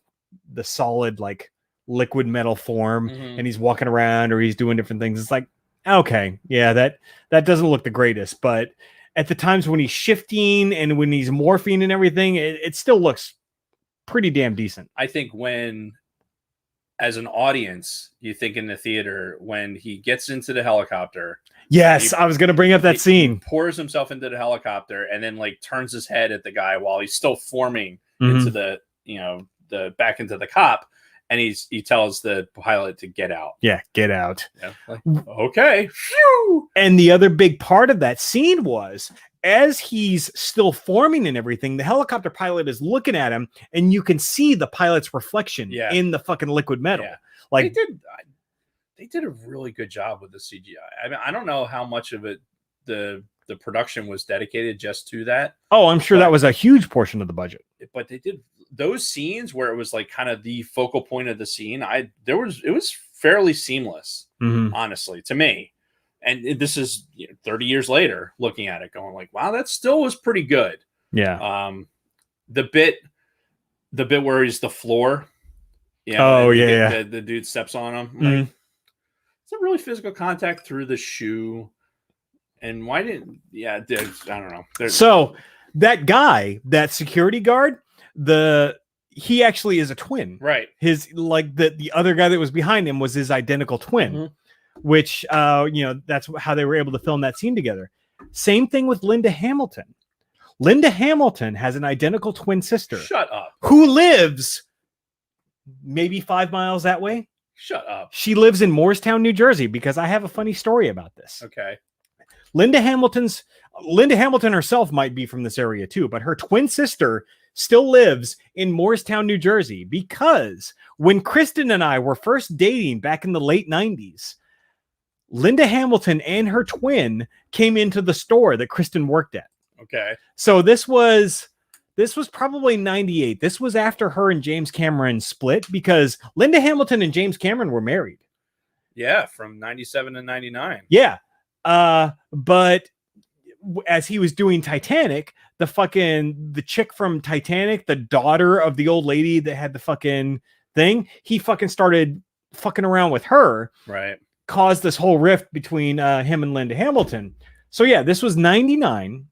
solid like liquid metal form and he's walking around or he's doing different things. It's like, okay, yeah, that doesn't look the greatest, but at the times when he's shifting and when he's morphing and everything, it still looks pretty damn decent. I think when, as an audience, you think in the theater when he gets into the helicopter. Yes, I was going to bring up that scene. He pours himself into the helicopter and then like turns his head at the guy while he's still forming into the back into the cop. And he tells the pilot to get out. Yeah, get out. Yeah, like, okay. Phew! And the other big part of that scene was, as he's still forming and everything, the helicopter pilot is looking at him, and you can see the pilot's reflection in the fucking liquid metal. Yeah. Like they did a really good job with the CGI. I mean, I don't know how much of it the production was dedicated just to that. Oh, I'm sure that was a huge portion of the budget. But they did those scenes where it was like kind of the focal point of the scene, it was fairly seamless, honestly, to me. And this is 30 years later, looking at it, going like, wow, that still was pretty good. Yeah. The bit where he's the floor. The dude steps on him. Like, it's a really physical contact through the shoe. And why didn't? Yeah, I don't know. So that guy, that security guard, he actually is a twin, right? His the other guy that was behind him was his identical twin, which that's how they were able to film that scene together. Same thing with Linda Hamilton. Linda Hamilton has an identical twin sister. Shut up. Who lives maybe 5 miles that way. Shut up. She lives in Morristown, New Jersey, because I have a funny story about this. Okay. Linda Hamilton herself might be from this area too, but her twin sister still lives in Morristown, New Jersey, because when Kristen and I were first dating back in the late 90s, Linda Hamilton and her twin came into the store that Kristen worked at. Okay. So this was probably 98. This was after her and James Cameron split, because Linda Hamilton and James Cameron were married. Yeah, from 97 to 99. Yeah. But as he was doing Titanic, the chick from Titanic, the daughter of the old lady that had the fucking thing, he fucking started fucking around with her. Right. Caused this whole rift between him and Linda Hamilton. So yeah, this was 99.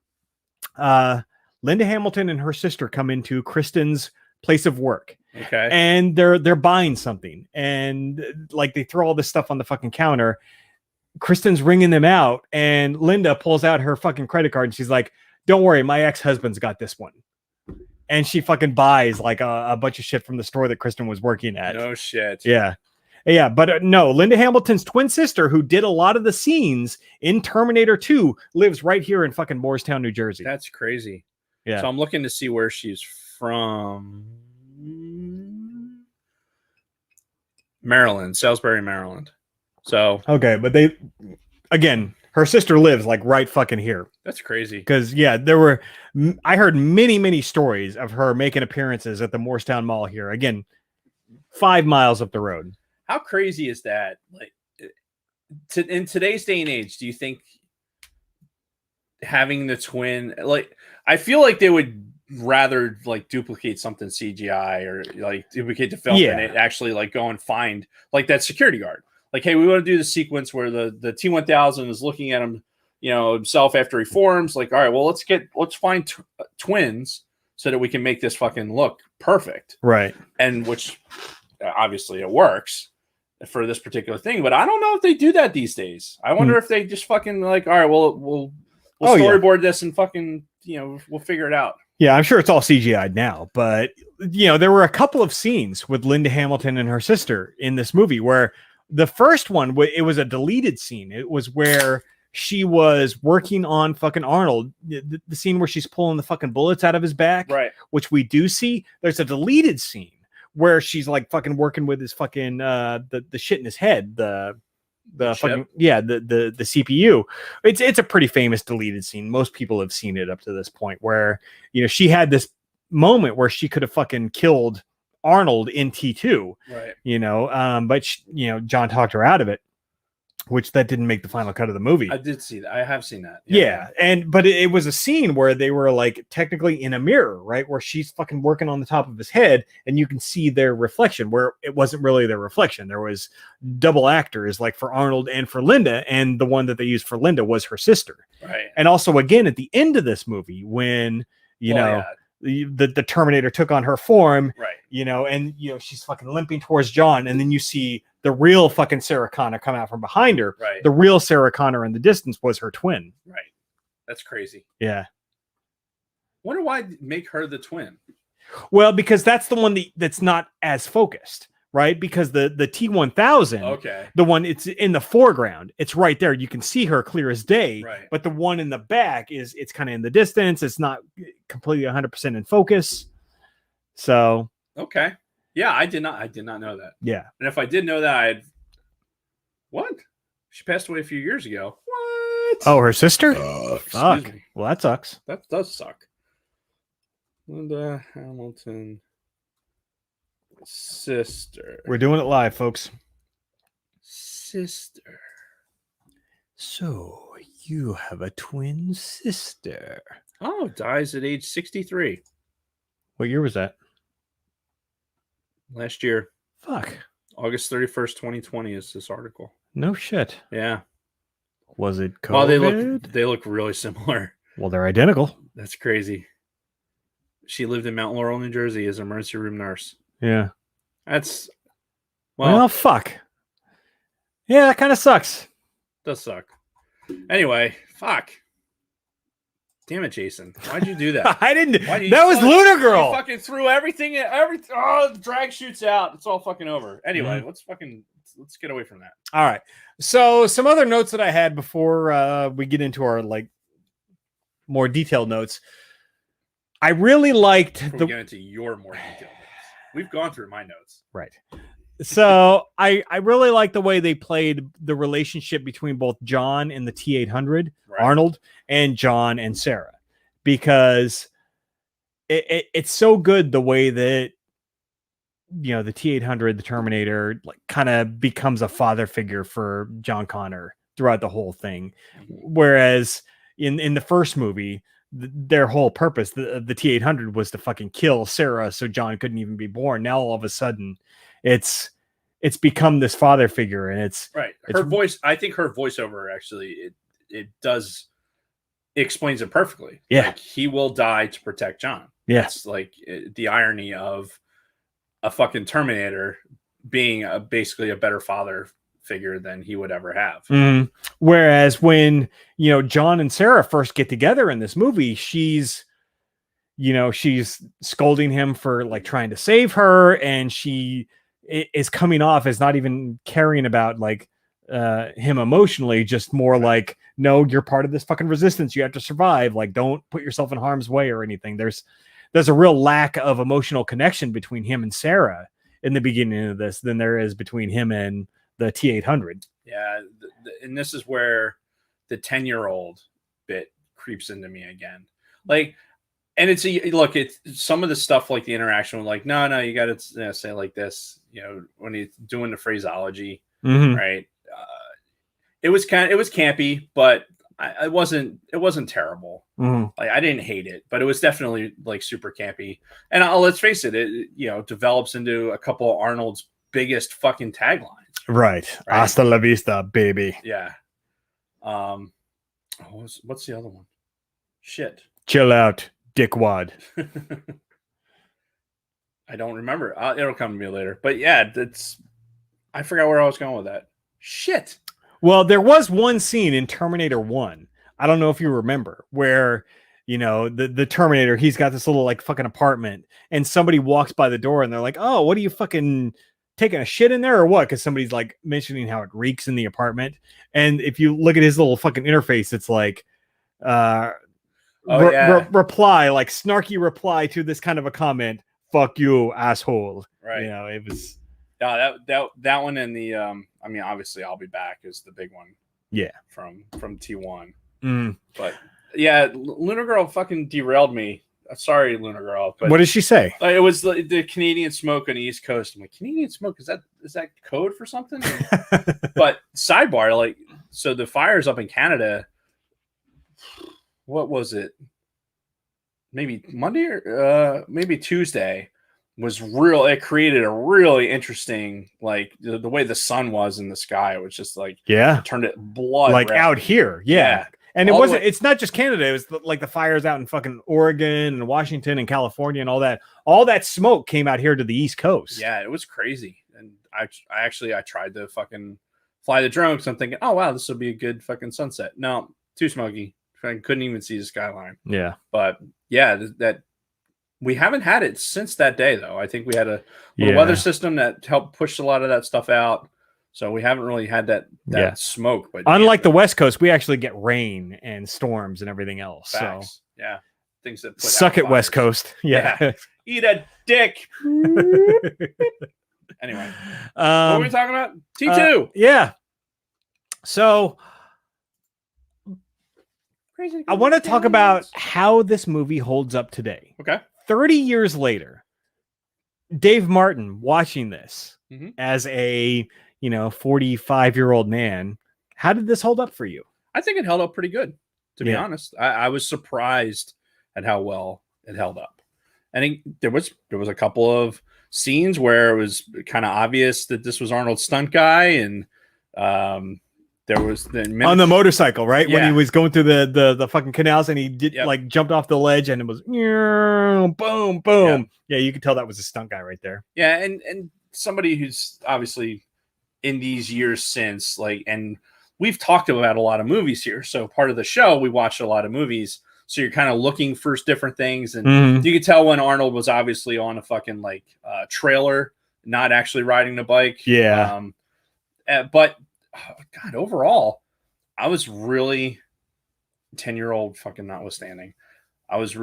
Linda Hamilton and her sister come into Kristen's place of work. Okay. And they're buying something, and like they throw all this stuff on the fucking counter. Kristen's ringing them out, and Linda pulls out her fucking credit card, and she's like, "Don't worry, my ex-husband's got this one." And she fucking buys like a bunch of shit from the store that Kristen was working at. No shit. Yeah. Yeah, but no, Linda Hamilton's twin sister, who did a lot of the scenes in Terminator 2, lives right here in fucking Morristown, New Jersey. That's crazy. Yeah. So I'm looking to see where she's from. Maryland, Salisbury, Maryland. So okay, but her sister lives like right fucking here. That's crazy. Because I heard many stories of her making appearances at the Morristown Mall here. Again, 5 miles up the road. How crazy is that? Like, in today's day and age, do you think having the twin, like, I feel like they would rather like duplicate something CGI or like duplicate the film than it actually like go and find like that security guard. Like, hey, we want to do the sequence where the T-1000 is looking at him, himself after he forms. Like, all right, well, let's find twins so that we can make this fucking look perfect. Right. And which obviously it works for this particular thing, but I don't know if they do that these days. I wonder if they just fucking like, all right, well, we'll storyboard this and fucking, we'll figure it out. Yeah, I'm sure it's all CGI'd now, but there were a couple of scenes with Linda Hamilton and her sister in this movie where the first one, it was a deleted scene. It was where she was working on fucking Arnold, the scene where she's pulling the fucking bullets out of his back, right? Which we do see. There's a deleted scene where she's like fucking working with his fucking the shit in his head, the fucking the CPU. It's a pretty famous deleted scene. Most people have seen it up to this point, where she had this moment where she could have fucking killed Arnold in T2, right? But John talked her out of it, which that didn't make the final cut of the movie. I did see that. I have seen that. Yeah. But it was a scene where they were like technically in a mirror, right? Where she's fucking working on the top of his head and you can see their reflection, where it wasn't really their reflection. There was double actors like for Arnold and for Linda. And the one that they used for Linda was her sister. Right. And also again, at the end of this movie, when, the Terminator took on her form, right? And she's fucking limping towards John, and then you see the real fucking Sarah Connor come out from behind her. Right. The real Sarah Connor in the distance was her twin. Right. That's crazy. Yeah. Wonder why make her the twin? Well, because that's the one that's not as focused, right? Because the T-1000, okay, the one it's in the foreground, it's right there. You can see her clear as day. Right. But the one in the back it's kind of in the distance. It's not completely 100% in focus. So okay, yeah, I did not know that. Yeah, and if I did know that, what? She passed away a few years ago. What? Oh, her sister? Fuck. Well, that sucks. That does suck. Linda Hamilton Sister. We're doing it live, folks. Sister. So you have a twin sister. Oh, dies at age 63. What year was that? Last year. Fuck. August 31st, 2020 is this article. No shit. Yeah. Was it COVID? Well, they look really similar. Well, they're identical. That's crazy. She lived in Mount Laurel, New Jersey as an emergency room nurse. Yeah. That's well fuck. Yeah, that kind of sucks. Does suck. Anyway, fuck. Damn it, Jason. Why'd you do that? I didn't. That was Lunar Girl. You fucking threw everything. Oh, the drag shoots out. It's all fucking over. Anyway, let's get away from that. All right. So some other notes that I had before we get into our like more detailed notes. I really liked we get into your more detailed notes. We've gone through my notes. Right. So I really like the way they played the relationship between both John and the T-800, right. Arnold, and John and Sarah, because it's so good the way that, you know, the T-800, the Terminator, like kind of becomes a father figure for John Connor throughout the whole thing. Whereas in the first movie, their whole purpose, the T-800, was to fucking kill Sarah so John couldn't even be born. Now all of a sudden it's become this father figure, and it's right. Her voice, I think her voiceover actually it explains it perfectly. Yeah. Like, he will die to protect John. Yeah. It's like the irony of a fucking Terminator being basically a better father figure than he would ever have. Mm. Whereas when, you know, John and Sarah first get together in this movie, she's scolding him for like trying to save her, and she is coming off as not even caring about like him emotionally, just more like, no, you're part of this fucking resistance, you have to survive, like don't put yourself in harm's way or anything. There's a real lack of emotional connection between him and Sarah in the beginning of this than there is between him and the T-800. Yeah, and this is where the 10-year-old bit creeps into me again. Like, and it's some of the stuff, like the interaction with like, no, you got to say like this, you know, when he's doing the phraseology, right? It was campy, but it wasn't terrible. Like, I didn't hate it, but it was definitely like super campy. And let's face it, it develops into a couple of Arnold's biggest fucking taglines. Right. Hasta la vista, baby. Yeah. What's the other one? Shit. Chill out, dickwad. I don't remember. It'll come to me later. But yeah, I forgot where I was going with that. Shit. Well, there was one scene in Terminator 1. I don't know if you remember, where, you know, the Terminator, he's got this little like fucking apartment, and somebody walks by the door and they're like, oh, what are you fucking taking a shit in there or what? Because somebody's like mentioning how it reeks in the apartment. And if you look at his little fucking interface, it's like reply, like snarky reply to this kind of a comment, fuck you, asshole. Right. You know, it was that one, and the I mean, obviously I'll be back is the big one. Yeah. From T1. But yeah, Lunar Girl fucking derailed me. Sorry, Lunar Girl. But what did she say? It was the Canadian smoke on the East Coast. I'm like, Canadian smoke, is that code for something? But sidebar, like, so the fires up in Canada, what was it? Maybe Monday or maybe Tuesday was real. It created a really interesting, like the way the sun was in the sky. It was just like, it turned it blood like red. Out here. Yeah. And it wasn't, it's not just Canada. It was like the fires out in fucking Oregon and Washington and California and all that. All that smoke came out here to the East Coast. Yeah, it was crazy. And I tried to fucking fly the drone because I'm thinking, oh, wow, this will be a good fucking sunset. No, too smoky. I couldn't even see the skyline. Yeah. But yeah, that we haven't had it since that day, though. I think we had a little weather system that helped push a lot of that stuff out. So we haven't really had that smoke. But unlike the West Coast, we actually get rain and storms and everything else. Facts. So yeah, things that suck it, West Coast. Yeah. Eat a dick. Anyway, what were we talking about? T2. Yeah. So I want to talk about how this movie holds up today. Okay. 30 years later. Dave Martin watching this Mm-hmm. as a 45-year-old man, how did this hold up for you? I think it held up pretty good, to be honest. I was surprised at how well it held up. I think there was a couple of scenes where it was kind of obvious that this was Arnold's stunt guy, and there was on the motorcycle, right? Yeah. When he was going through the fucking canals and he did like jumped off the ledge and it was boom, boom. Yeah, you could tell that was a stunt guy right there. Yeah, and somebody who's obviously in these years since, like, and we've talked about a lot of movies here. So part of the show, we watched a lot of movies. So you're kind of looking for different things. And you could tell when Arnold was obviously on a fucking like trailer, not actually riding the bike. Yeah. But God, overall, I was really 10-year-old fucking notwithstanding. I was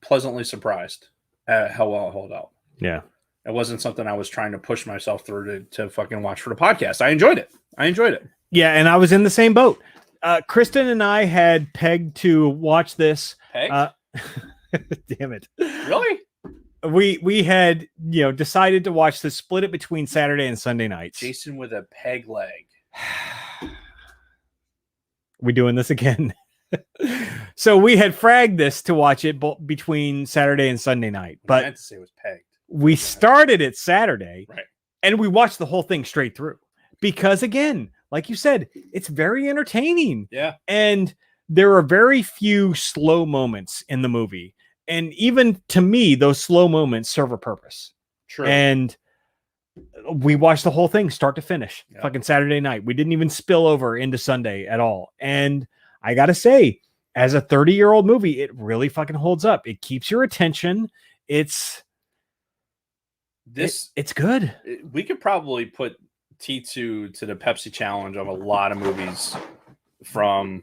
pleasantly surprised at how well it held out. Yeah. It wasn't something I was trying to push myself through to fucking watch for the podcast. I enjoyed it. Yeah, and I was in the same boat. Kristen and I had pegged to watch this. Pegged? Damn it. Really? We had, decided to watch this, split it between Saturday and Sunday nights. Jason with a peg leg. We doing this again? So we had fragged this to watch it between Saturday and Sunday night. But I meant to say it was pegged. We started it Saturday, right, and we watched the whole thing straight through because, again, like you said, it's very entertaining. Yeah. And there are very few slow moments in the movie. And even to me, those slow moments serve a purpose. True. And we watched the whole thing start to finish, fucking Saturday night. We didn't even spill over into Sunday at all. And I got to say, as a 30-year-old movie, it really fucking holds up. It keeps your attention. It's good. We could probably put T2 to the Pepsi challenge of a lot of movies from,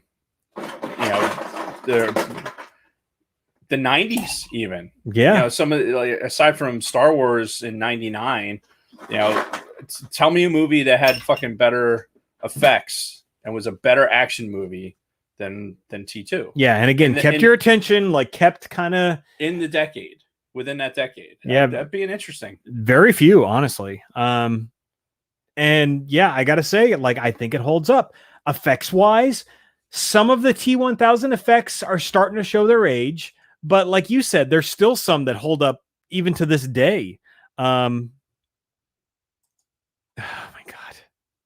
the 90s even. Yeah. Some of aside from Star Wars in 99, tell me a movie that had fucking better effects and was a better action movie than T2. Yeah, and again, kept your attention, kept kind of in the decade. Within that decade. Yeah. That'd be an interesting. Very few, honestly. And yeah, I gotta say, I think it holds up. Effects wise, some of the T1000 effects are starting to show their age, but like you said, there's still some that hold up even to this day. Oh my God,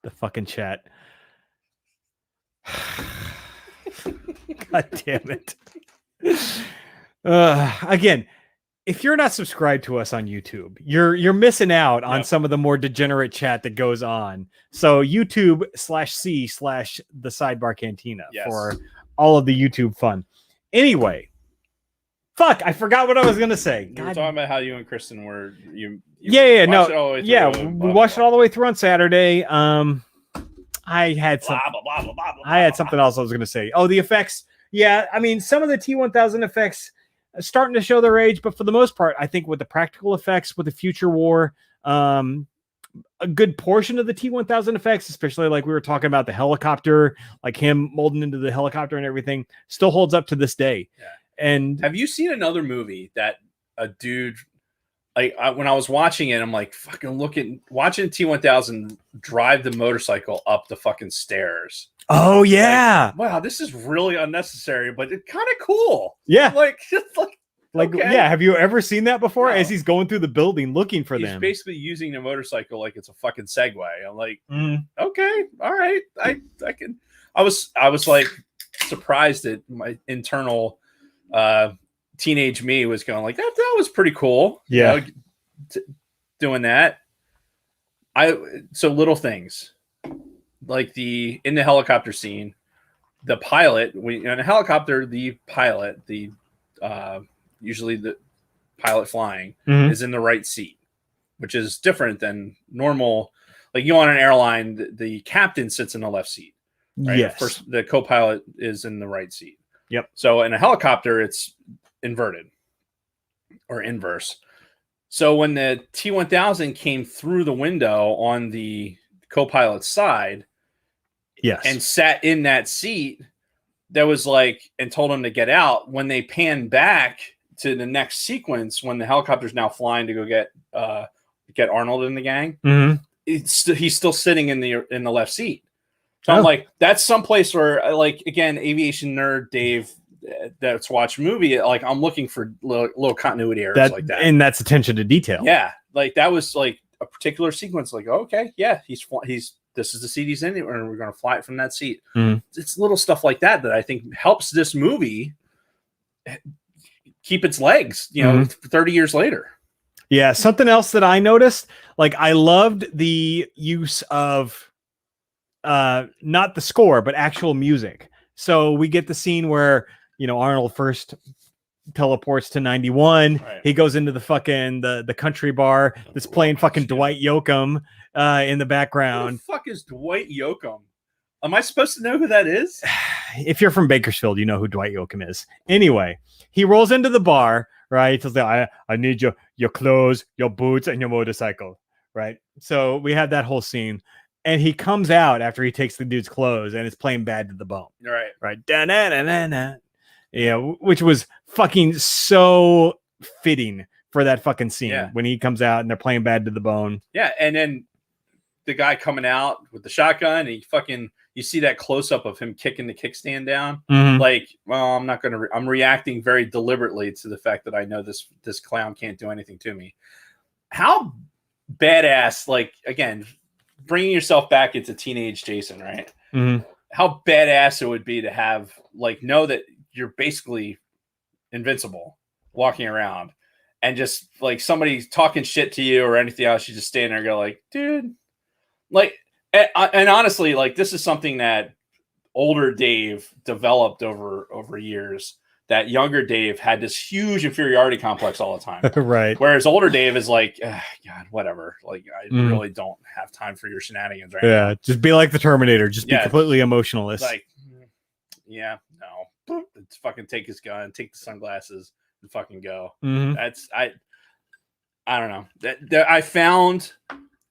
the fucking chat. God damn it. Again, if you're not subscribed to us on YouTube, you're missing out on some of the more degenerate chat that goes on. So YouTube/C/the Sidebar Cantina for all of the YouTube fun. Anyway, fuck, I forgot what I was gonna say. You were talking about how you and Kristen were we watched it all the way through on Saturday. I had some I had something else I was gonna say. Oh, the effects. Yeah, I mean, some of the T1000 effects starting to show their age, but for the most part, I think with the practical effects, with the future war, a good portion of the T1000 effects, especially like we were talking about the helicopter, like him molding into the helicopter and everything, still holds up to this day. Yeah. And have you seen another movie that a dude, when I was watching it, I'm like, fucking watching T1000 drive the motorcycle up the fucking stairs. Oh yeah! Wow, this is really unnecessary, but it's kind of cool. Yeah, yeah. Have you ever seen that bbefore? No. As he's going through the building looking for them, he's basically using the motorcycle like it's a fucking Segway. I'm like, okay, all right, I can. I was like surprised that my internal teenage me was going like that was pretty cool. Yeah, doing that. So little things. Like in the helicopter scene, the pilot, in a helicopter, the pilot, usually the pilot flying is in the right seat, which is different than normal. Like on an airline, the captain sits in the left seat. Right? Yes. First, the co-pilot is in the right seat. Yep. So in a helicopter, it's inverted or inverse. So when the T1000 came through the window on the co-pilot's side, yes, and sat in that seat, that was and told him to get out. When they panned back to the next sequence when the helicopter's now flying to go get Arnold and the gang. He's still sitting in the left seat. So I'm like, that's someplace where, like, again, aviation nerd Dave that's watched movie, like, I'm looking for little continuity errors like that, and that's attention to detail. Yeah, like that was like a particular sequence. Like, okay, yeah, he's this is the seat he's in, and we're going to fly it from that seat. It's little stuff like that I think helps this movie keep its legs, 30 years later. Yeah, something else that I noticed, like, I loved the use of not the score, but actual music. So we get the scene where, Arnold first teleports to 91. Right. He goes into the fucking the country bar that's playing fucking Dwight Yoakam in the background. Who the fuck is Dwight Yoakam? Am I supposed to know who that is? If you're from Bakersfield, you know who Dwight Yoakam is. Anyway, he rolls into the bar, right? He tells them, I need your clothes, your boots, and your motorcycle, right? So we have that whole scene. And he comes out after he takes the dude's clothes and is playing Bad to the Bone. Right. Right. Da-na-na-na-na. Yeah, which was fucking so fitting for that fucking scene when he comes out and they're playing Bad to the Bone. Yeah, and then the guy coming out with the shotgun, you see that close up of him kicking the kickstand down. Like, well, I'm reacting very deliberately to the fact that I know this clown can't do anything to me. How badass, like, again, bringing yourself back into teenage Jason, right? How badass it would be to have, like, know that you're basically invincible walking around, and just like somebody talking shit to you or anything else, you just stand there and go like, dude, like, and honestly, like, this is something that older Dave developed over years. That younger Dave had this huge inferiority complex all the time. Right. Whereas older Dave is like, God, whatever. Like, I really don't have time for your shenanigans right now. Yeah, just be like the Terminator. Just be completely emotionless. Like, yeah, no. Let's fucking take his gun, take the sunglasses, and fucking go. That's, I don't know. That I found,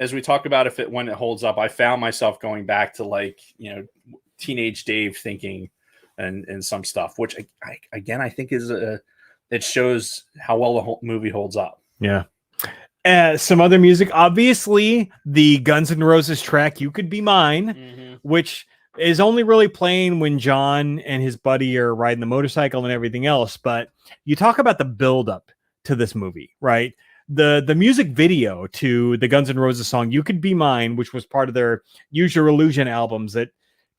as we talk about when it holds up, I found myself going back to, like, teenage Dave thinking and some stuff, which I think is it shows how well the whole movie holds up. Yeah. Some other music, obviously the Guns N' Roses track "You Could Be Mine," which is only really playing when John and his buddy are riding the motorcycle and everything else. But you talk about the build up to this movie, right? The music video to the Guns N' Roses song "You Could Be Mine," which was part of their Use Your Illusion albums that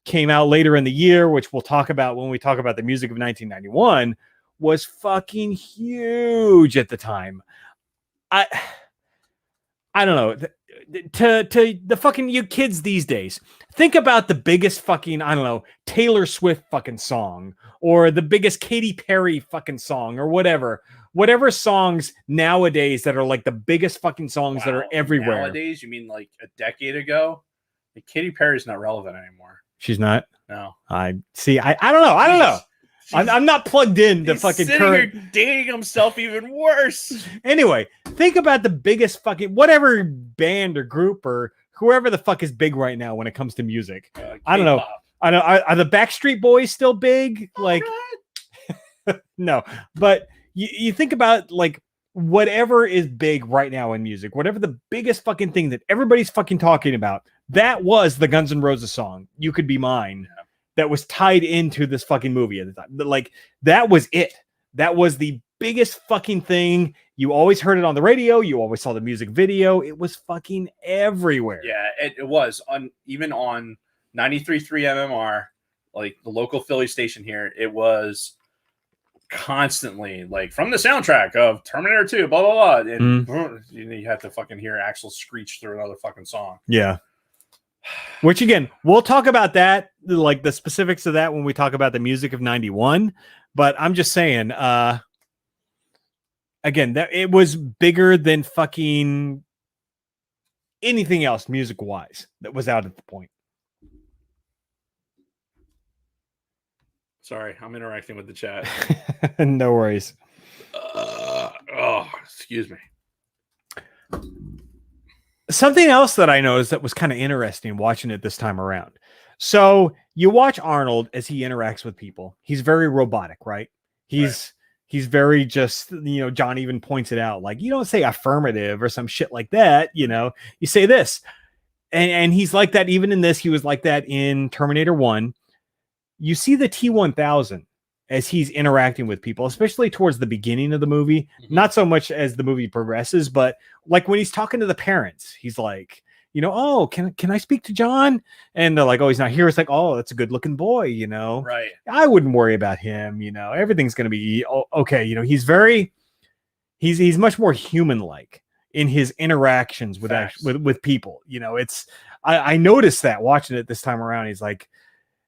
came out later in the year, which we'll talk about when we talk about the music of 1991, was fucking huge at the time. I don't know. To the fucking you kids these days, think about the biggest fucking, I don't know, Taylor Swift fucking song, or the biggest Katy Perry fucking song, or whatever songs nowadays that are like the biggest fucking songs that are everywhere. Nowadays, you mean like a decade ago? Like, Katy Perry's not relevant anymore. She's not. No. I see. I don't know. I'm not plugged in to fucking current. Here dating himself even worse. Anyway, think about the biggest fucking whatever band or group or whoever the fuck is big right now when it comes to music. I don't know. I know. Are the Backstreet Boys still big? Like, no. But you think about, like, whatever is big right now in music, whatever the biggest fucking thing that everybody's fucking talking about, that was the Guns N' Roses song "You Could Be Mine." Yeah. That was tied into this fucking movie at the time. Like, that was it. That was the biggest fucking thing. You always heard it on the radio. You always saw the music video. It was fucking everywhere. Yeah, it was even on 93.3 MMR, like the local Philly station here. It was constantly like, from the soundtrack of Terminator 2, blah blah blah, and you have to fucking hear Axl screech through another fucking song. Yeah. Which, again, we'll talk about that, like the specifics of that, when we talk about the music of 91. But I'm just saying, again, that it was bigger than fucking anything else music wise that was out at the point. Sorry, I'm interacting with the chat. No worries. Excuse me. Something else that I noticed that was kind of interesting watching it this time around. So you watch Arnold as he interacts with people. He's very robotic, right? He's He's very just, John even points it out, like, you don't say affirmative or some shit like that, you say this. And he's like that even in this. He was like that in Terminator 1. You see the T-1000 as he's interacting with people, especially towards the beginning of the movie. Not so much as the movie progresses, but like when he's talking to the parents, he's like, oh, can I speak to John? And they're like, oh, he's not here. It's like, oh, that's a good looking boy, Right. I wouldn't worry about him. Everything's going to be okay. He's much more human-like in his interactions with people. I noticed that watching it this time around. He's like,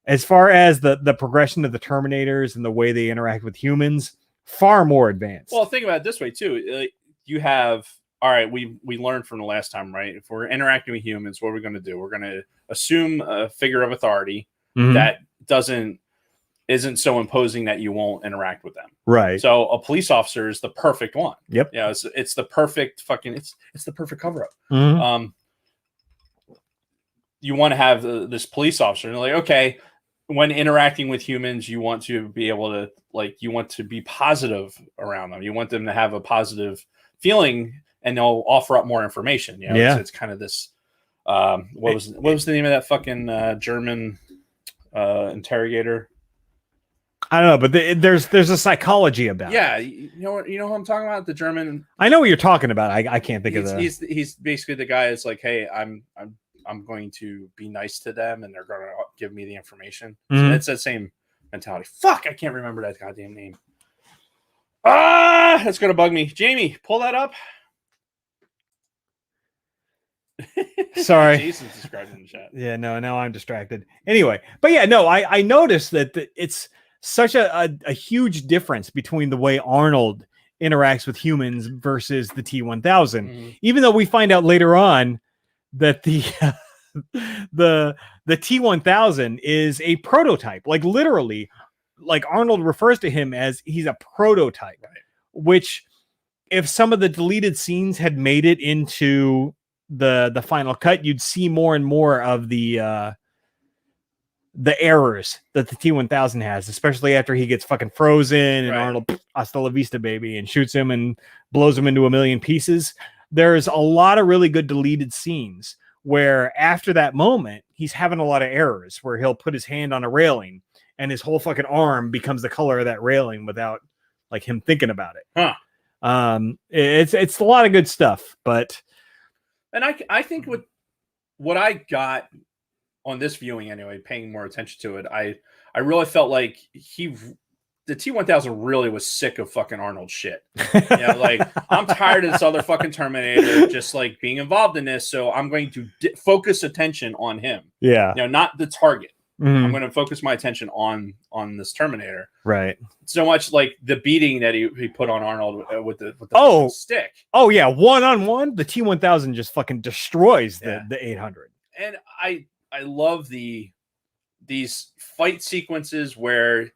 as far as the progression of the Terminators and the way they interact with humans, far more advanced. Well, think about it this way too. You have, all right, we learned from the last time, right? If we're interacting with humans, what are we going to do? We're going to assume a figure of authority that isn't so imposing that you won't interact with them. Right. So a police officer is the perfect one. Yep. Yeah. It's the perfect fucking, it's the perfect cover up. You want to have this police officer and like, okay, when interacting with humans, you want to be able to, like, you want to be positive around them. You want them to have a positive feeling, and they'll offer up more information. It's kind of this. What was the name of that fucking German interrogator? I don't know, but there's a psychology about it. Yeah, you know who I'm talking about? The German. I know what you're talking about. I can't think of the. He's basically the guy that's like, hey, I'm going to be nice to them, and they're going to give me the information. So it's that same mentality. Fuck, I can't remember that goddamn name. That's going to bug me. Jamie, pull that up. Sorry. Jason's describing in the chat. Yeah, no, now I'm distracted. Anyway, but yeah, no, I noticed that it's such a huge difference between the way Arnold interacts with humans versus the T-1000. Even though we find out later on that the T-1000 is a prototype, like literally, like Arnold refers to him as he's a prototype, right? Which, if some of the deleted scenes had made it into the final cut, you'd see more and more of the errors that the T-1000 has, especially after he gets fucking frozen and Arnold, hasta la vista, baby, and shoots him and blows him into a million pieces. There's a lot of really good deleted scenes where after that moment, he's having a lot of errors where he'll put his hand on a railing and his whole fucking arm becomes the color of that railing without like him thinking about it. It's a lot of good stuff, and I think what I got on this viewing anyway, paying more attention to it, I really felt like the T-1000 really was sick of fucking Arnold's shit. Like, I'm tired of this other fucking Terminator just like being involved in this, so I'm going to focus attention on him. Yeah. Not the target. I'm going to focus my attention on this Terminator. Right. So much like the beating that he put on Arnold with the stick. Oh yeah, one-on-one, the T-1000 just fucking destroys the 800. And I love these fight sequences where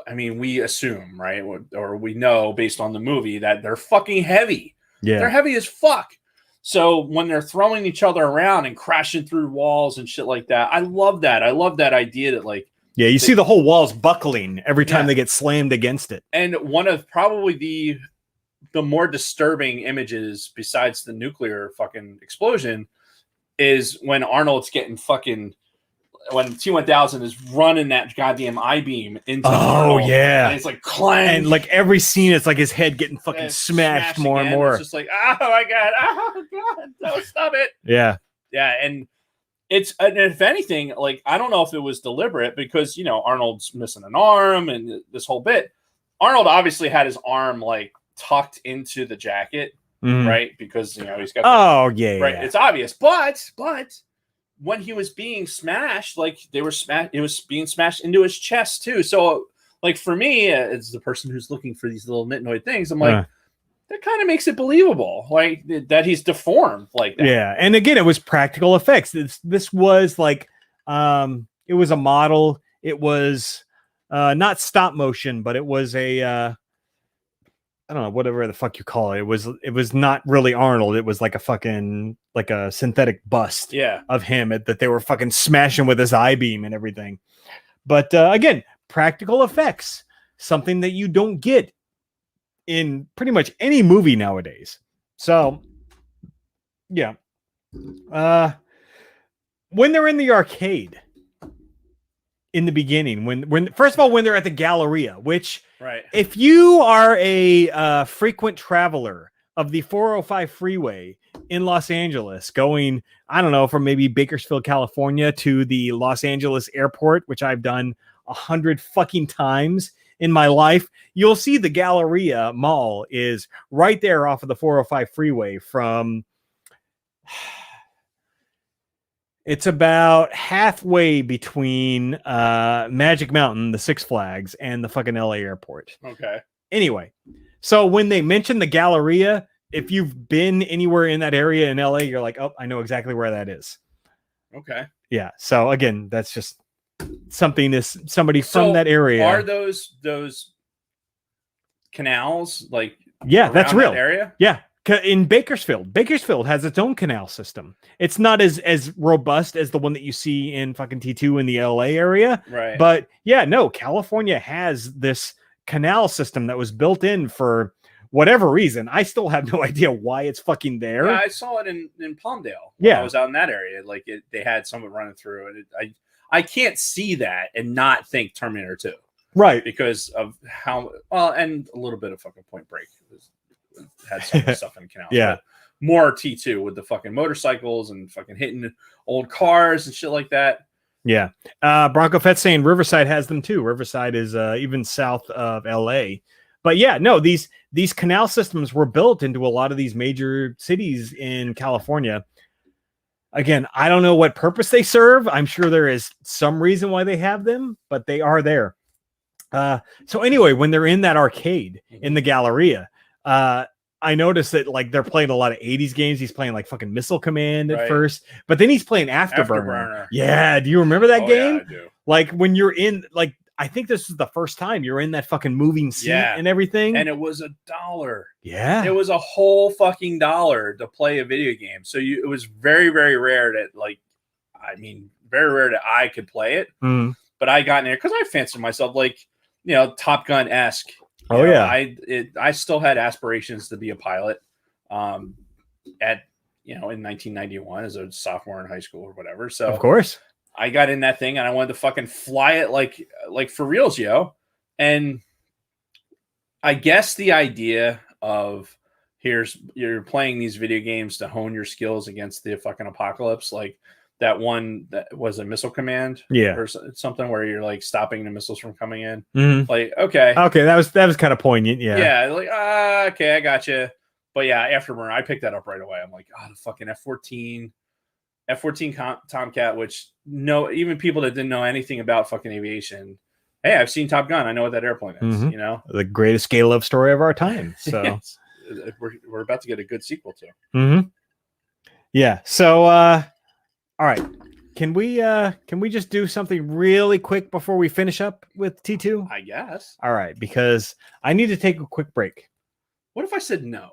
I mean, we assume, right? Or we know based on the movie that they're fucking heavy. Yeah. They're heavy as fuck. So when they're throwing each other around and crashing through walls and shit like that, I love that. I love that idea that, like, yeah, you see the whole walls buckling every time they get slammed against it. And one of probably the more disturbing images besides the nuclear fucking explosion is when Arnold's getting fucking, when T-1000 is running that goddamn I-beam into Arnold, and it's like clang, and like every scene it's like his head getting fucking smashed more and more. It's just like, oh my god, no, stop it. Yeah and if anything, like, I don't know if it was deliberate because Arnold's missing an arm and this whole bit. Arnold obviously had his arm like tucked into the jacket, right? Because he's got it's obvious, but when he was being smashed, like it was being smashed into his chest too. So, like, for me, as the person who's looking for these little nitnoid things, I'm like, that kind of makes it believable, like that he's deformed like that. Yeah, and again, it was practical effects. This was like, it was a model. It was not stop motion, but it was a I don't know, whatever the fuck you call it. It was not really Arnold. It was like a fucking, like a synthetic bust of him that they were fucking smashing with his I-beam and everything. But again, practical effects. something that you don't get in pretty much any movie nowadays. So, yeah. When they're in the arcade in the beginning, when first of all, when they're at the Galleria, which right. If you are a frequent traveler of the 405 freeway in Los Angeles, going, I don't know, from maybe Bakersfield, California to the Los Angeles airport, which I've done 100 fucking times in my life, you'll see the Galleria Mall is right there off of the 405 freeway from... It's about halfway between Magic Mountain, the Six Flags, and the fucking LA airport. Okay. Anyway, so when they mention the Galleria, if you've been anywhere in that area in LA, you're like, oh, I know exactly where that is. Okay. Yeah. So again, that's just something somebody from that area. Are those canals like? Yeah, that's real. That area. Yeah. In Bakersfield has its own canal system. It's not as robust as the one that you see in fucking T2 in the LA area. Right. But yeah, no, California has this canal system that was built in for whatever reason. I still have no idea why it's fucking there. Yeah, I saw it in Palmdale. When I was out in that area. Like they had someone running through it. I can't see that and not think Terminator 2. Right. Because of how well, and a little bit of fucking Point Break had some stuff in the canal. Yeah. But more T2 with the fucking motorcycles and fucking hitting old cars and shit like that. Yeah. Bronco Fett's saying Riverside has them too. Riverside is even south of LA. But yeah, no, these canal systems were built into a lot of these major cities in California. Again, I don't know what purpose they serve. I'm sure there is some reason why they have them, but they are there. So anyway, when they're in that arcade in the Galleria, I noticed that like they're playing a lot of 80s games. He's playing like fucking Missile Command at first, but then he's playing Afterburner. Yeah, do you remember that game? Yeah, I do. Like when you're in, like, I think this is the first time you're in that fucking moving seat and everything. And it was $1. Yeah. It was a whole fucking $1 to play a video game. So it was very, very rare that very rare that I could play it. Mm. But I got in there because I fancied myself like, Top Gun-esque. I still had aspirations to be a pilot in 1991 as a sophomore in high school or whatever. So of course I got in that thing and I wanted to fucking fly it like for reals, yo. And I guess the idea of you're playing these video games to hone your skills against the fucking apocalypse, like that one that was a Missile Command, or something where you're like stopping the missiles from coming in. Mm-hmm. Like, okay, that was kind of poignant. Yeah, like okay, I got you. But yeah, Afterburner, I picked that up right away. I'm like, the fucking F-14 Tomcat, which even people that didn't know anything about fucking aviation, hey, I've seen Top Gun. I know what that airplane is. Mm-hmm. The greatest gay love story of our time. So we're about to get a good sequel to. Mm-hmm. Yeah. So. All right. Can we just do something really quick before we finish up with T2? I guess. All right, because I need to take a quick break. What if I said no?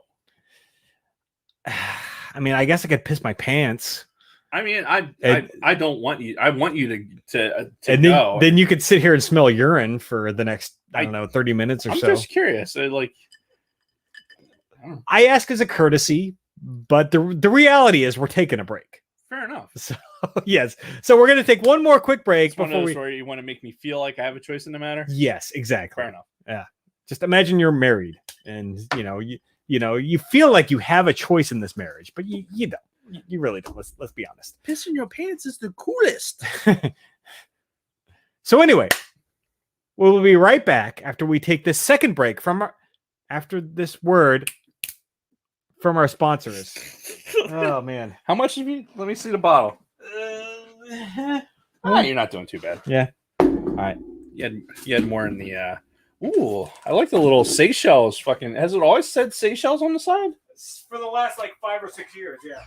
I mean, I guess I could piss my pants. I mean, I don't want you. I want you to and go. Then you could sit here and smell urine for the next 30 minutes or so. I'm just curious. I ask as a courtesy, but the reality is we're taking a break. Fair enough. So yes. So we're gonna take one more quick break before where you want to make me feel like I have a choice in the matter. Yes, exactly. Fair enough. Yeah. Just imagine you're married, and you feel like you have a choice in this marriage, but you don't. You really don't. Let's be honest. Pissing your pants is the coolest. So anyway, we'll be right back after we take this second break after this word from our sponsors. Oh man, how much have you? Let me see the bottle. You're not doing too bad. Yeah. All right. You had more in the. Ooh, I like the little Seychelles. Fucking, has it always said Seychelles on the side? For the last 5 or 6 years, yeah.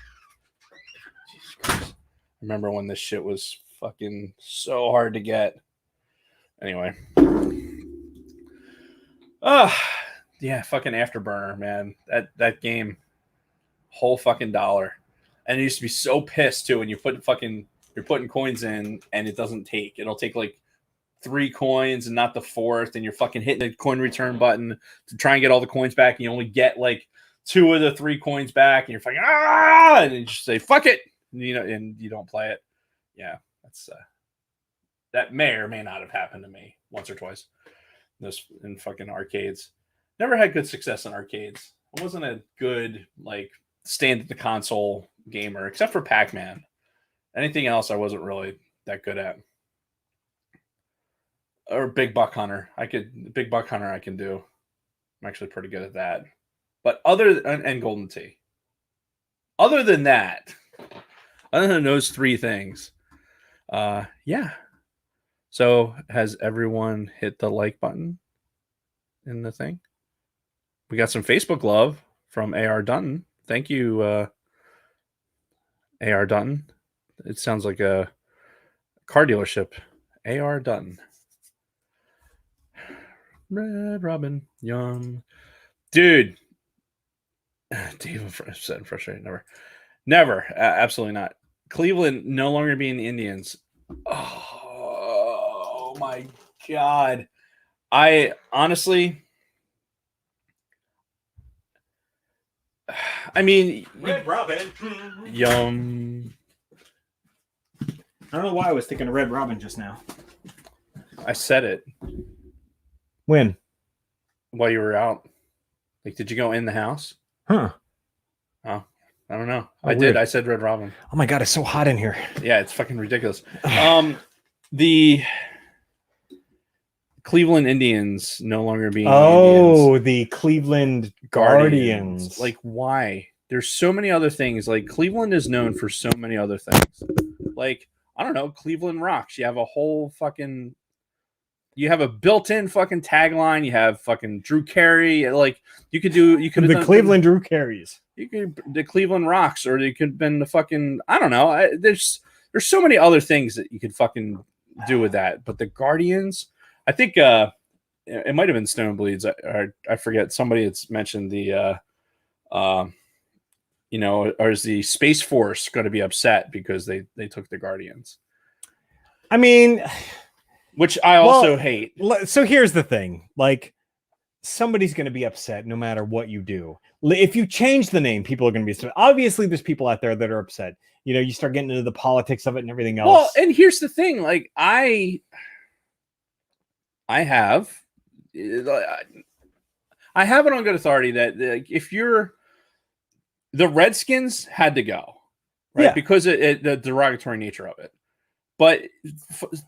Jesus Christ. Remember when this shit was fucking so hard to get? Anyway. Yeah, fucking Afterburner, man. That game, whole fucking $1. And it used to be so pissed too when you're putting coins in and it doesn't take. It'll take like 3 coins and not the 4th, and you're fucking hitting the coin return button to try and get all the coins back, and you only get like 2 of the 3 coins back, and you're fucking and you just say fuck it, and you don't play it. Yeah, that's that may or may not have happened to me once or twice. In fucking arcades. Never had good success in arcades. I wasn't a good like stand at the console gamer, except for Pac-Man. Anything else I wasn't really that good at. Or Big Buck Hunter. I can do. I'm actually pretty good at that. But and Golden Tee. Other than that, other than those 3 things, yeah. So has everyone hit the like button in the thing? We got some Facebook love from AR Dutton. Thank you, AR Dutton. It sounds like a car dealership. AR Dutton. Red Robin, young. Dude. Dave upset and frustrated. Never. Absolutely not. Cleveland no longer being the Indians. Oh my God. I honestly, I mean, Red Robin. Yum. I don't know why I was thinking of Red Robin just now. I said it. When? While you were out. Like, did you go in the house? Huh. Oh, I don't know. Oh, I weird. did. I said Red Robin. Oh my God, it's so hot in here. Yeah, it's fucking ridiculous. The Cleveland Indians no longer being Indians. The Cleveland Guardians. Like, why? There's so many other things. Like, Cleveland is known for so many other things. Like, I don't know, Cleveland rocks. You have a whole fucking... You have a built-in fucking tagline. You have fucking Drew Carey. Like, you could have the Cleveland Drew Careys. The Cleveland Rocks, or it could have been the fucking, I don't know. There's so many other things that you could fucking do with that. But the Guardians, I think it might have been Stone Bleeds. I forget. Somebody that's mentioned the, or is the Space Force going to be upset because they took the Guardians? I mean, which I also hate. So here's the thing. Like, somebody's going to be upset no matter what you do. If you change the name, people are going to be upset. Obviously, there's people out there that are upset. You start getting into the politics of it and everything else. Well, and here's the thing. Like, I have it on good authority that if the Redskins had to go, right? Yeah. Because the derogatory nature of it. But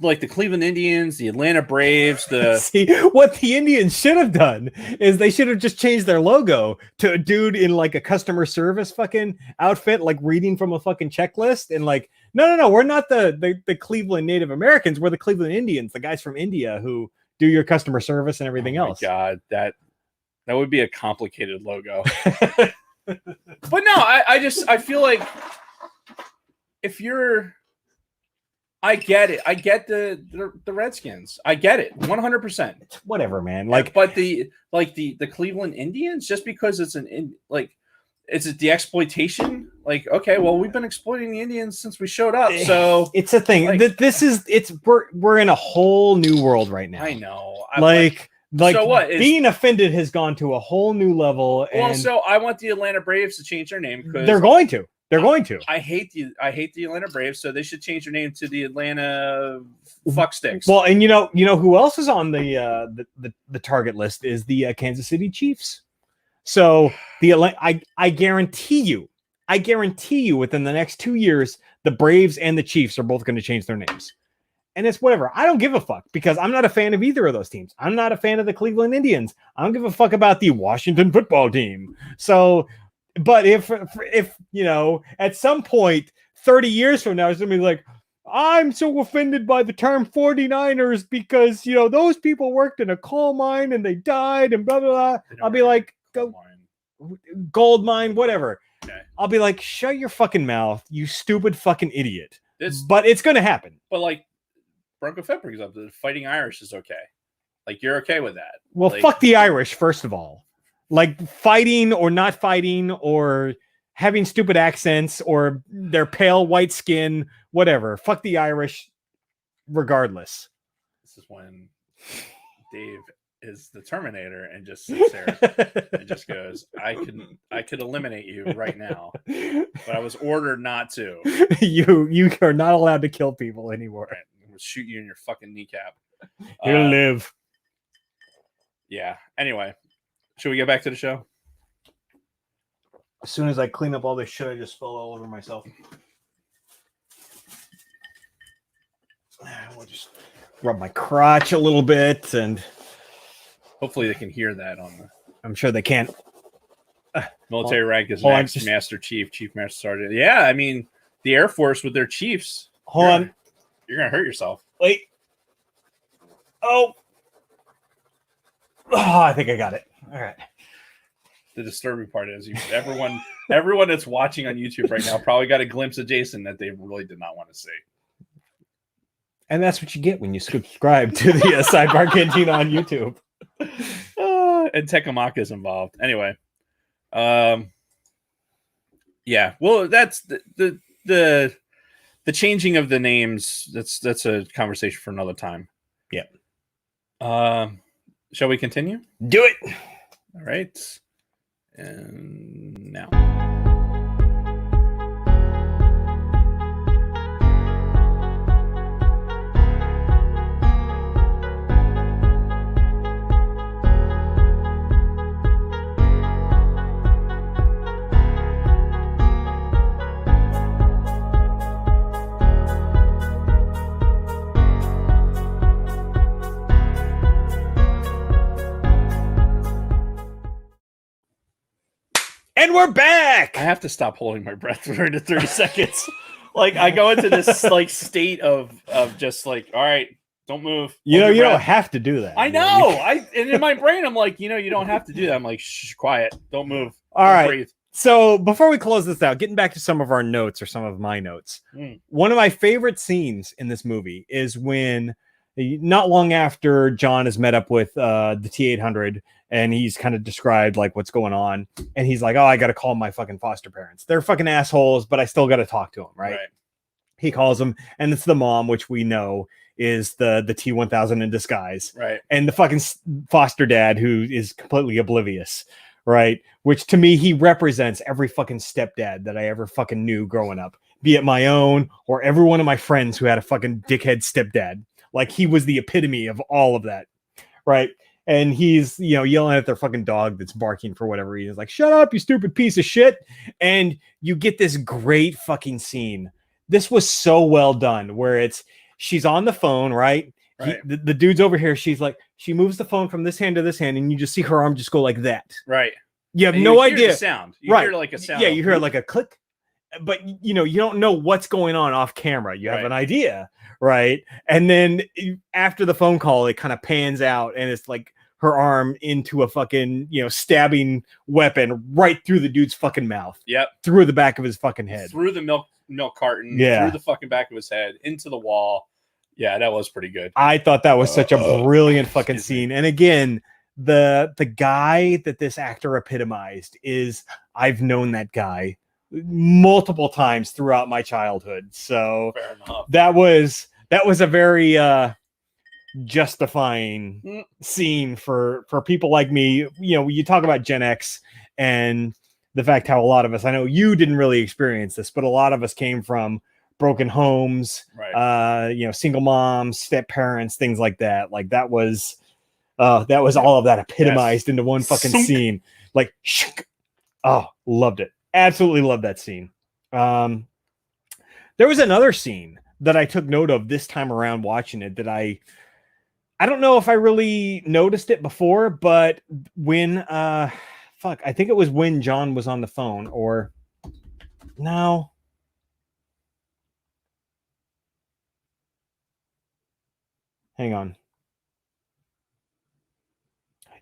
like the Cleveland Indians, the Atlanta Braves, see what the Indians should have done is they should have just changed their logo to a dude in like a customer service fucking outfit, like reading from a fucking checklist, and like, no, we're not the Cleveland Native Americans, we're the Cleveland Indians, the guys from India who do your customer service and everything else. God, that would be a complicated logo. But no, I feel like if you're. I get it. I get the Redskins. I get it 100%. Whatever, man. Like, but the Cleveland Indians, just because it's is it the exploitation? Like, okay, well, we've been exploiting the Indians since we showed up. So it's a thing. We're in a whole new world right now. I know. Like so what? Being offended has gone to a whole new level. Well, so I want the Atlanta Braves to change their name because they're going to. They're going to. I hate the Atlanta Braves, so they should change their name to the Atlanta Fucksticks. Well, and you know who else is on the target list is the Kansas City Chiefs. So I guarantee you within the next 2 years, the Braves and the Chiefs are both going to change their names. And it's whatever. I don't give a fuck because I'm not a fan of either of those teams. I'm not a fan of the Cleveland Indians. I don't give a fuck about the Washington football team. So. But if at some point 30 years from now, somebody's like, I'm so offended by the term 49ers because, those people worked in a coal mine and they died and blah, blah, blah. I'll be like, gold mine, whatever. Okay. I'll be like, shut your fucking mouth, you stupid fucking idiot. But it's going to happen. But like Bronco Fett brings up, the Fighting Irish is okay. Like, you're okay with that. Well, fuck the Irish, first of all. Like fighting or not fighting or having stupid accents or their pale white skin, whatever. Fuck the Irish regardless. This is when Dave is the Terminator and just sits there and just goes, I could eliminate you right now, but I was ordered not to. You are not allowed to kill people anymore. Right. I'm gonna shoot you in your fucking kneecap. You'll live. Yeah. Anyway, should we get back to the show? As soon as I clean up all this shit, I just spill all over myself. We'll just rub my crotch a little bit, and hopefully they can hear that on the. I'm sure they can't. Military rank is next, Master Chief, Chief Master Sergeant. Yeah, I mean the Air Force with their chiefs. Hold on, you're gonna hurt yourself. Wait. Oh, I think I got it. All right. The disturbing part is everyone that's watching on YouTube right now probably got a glimpse of Jason that they really did not want to see. And that's what you get when you subscribe to the Sidebar Cantina on YouTube. And Tekamaka is involved. Anyway, yeah. Well, that's the changing of the names. That's a conversation for another time. Yeah. Shall we continue? Do it. All right. And now. And we're back. I have to stop holding my breath during the 30 seconds. Like I go into this like state of just like, all right, don't move. You don't have to do that. I know. And in my brain, I'm like, you don't have to do that. I'm like, shh, quiet, don't move. All right. Breathe. So before we close this out, getting back to some of our notes or some of my notes, one of my favorite scenes in this movie is when, not long after John has met up with the T-800 and he's kind of described like what's going on, and he's like, oh, I got to call my fucking foster parents. They're fucking assholes, but I still got to talk to them, right? He calls them, and it's the mom, which we know is the T-1000 in disguise, right? And the fucking foster dad who is completely oblivious, right? Which to me, he represents every fucking stepdad that I ever fucking knew growing up, be it my own or every one of my friends who had a fucking dickhead stepdad. Like he was the epitome of all of that, right? And he's, yelling at their fucking dog that's barking for whatever reason. He's like, shut up, you stupid piece of shit. And you get this great fucking scene. This was so well done where she's on the phone, right? The dude's over here. She's like, she moves the phone from this hand to this hand, and you just see her arm just go like that. Right. You have no idea. The sound. You hear like a sound. Yeah, you hear like a click. But, you don't know what's going on off camera. You have an idea, right? And then after the phone call, it kind of pans out, and it's like her arm into a fucking, stabbing weapon right through the dude's fucking mouth. Yep. Through the back of his fucking head. Through the milk carton. Yeah. Through the fucking back of his head. Into the wall. Yeah, that was pretty good. I thought that was such a brilliant fucking scene. And again, the guy that this actor epitomized is, I've known that guy multiple times throughout my childhood. So that was a very justifying scene for people like me. You talk about Gen X and the fact how a lot of us, I know you didn't really experience this, but a lot of us came from broken homes, single moms, step parents, things like that. Like that was all of that epitomized into one fucking scene. Like, loved it. Absolutely loved that scene. There was another scene that I took note of this time around watching it that I don't know if I really noticed it before, but when I think it was when John was on the phone, or no. Hang on.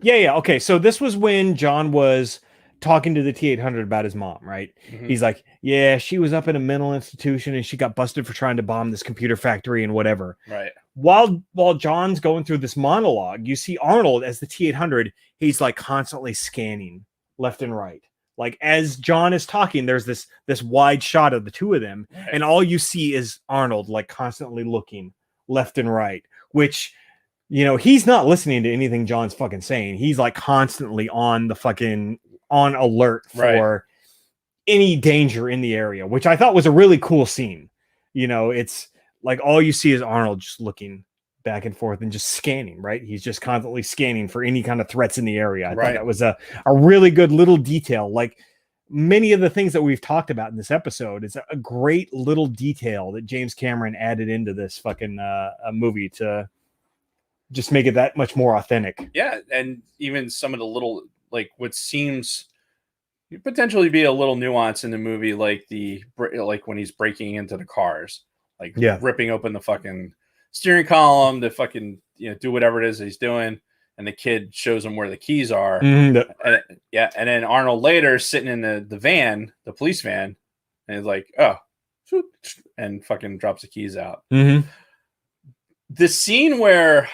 Yeah. Okay. So this was when John was talking to the T-800 about his mom, right? Mm-hmm. He's like, yeah, she was up in a mental institution and she got busted for trying to bomb this computer factory and whatever. Right. While John's going through this monologue, you see Arnold as the T-800. He's like constantly scanning left and right. Like as John is talking, there's this wide shot of the two of them. Right. And all you see is Arnold like constantly looking left and right, which he's not listening to anything John's fucking saying. He's like constantly on the fucking on alert for any danger in the area, which I thought was a really cool scene. It's like all you see is Arnold just looking back and forth and just scanning, right? He's just constantly scanning for any kind of threats in the area. I thought that was a really good little detail. Like many of the things that we've talked about in this episode, it's a great little detail that James Cameron added into this fucking movie to just make it that much more authentic. Yeah, and even some of the little, like what seems potentially be a little nuance in the movie, like when he's breaking into the cars, like ripping open the fucking steering column to fucking do whatever it is he's doing, and the kid shows him where the keys are. And then Arnold later sitting in the van, the police van, and he's like, oh, and fucking drops the keys out. The scene where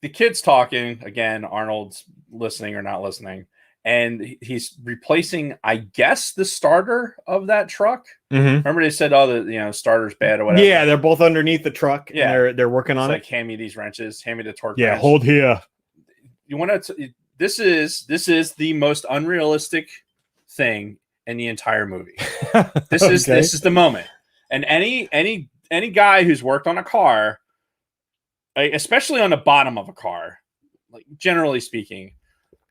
the kid's talking again, Arnold's listening or not listening, and he's replacing, I guess, the starter of that truck. Remember they said, "Oh, the starter's bad or whatever." Yeah, they're both underneath the truck. Yeah, and they're working on it. Like, hand me these wrenches, hand me the torque. Yeah, wrench. hold here. You want to? This is the most unrealistic thing in the entire movie. This is the moment, and any guy who's worked on a car, especially on the bottom of a car, like generally speaking.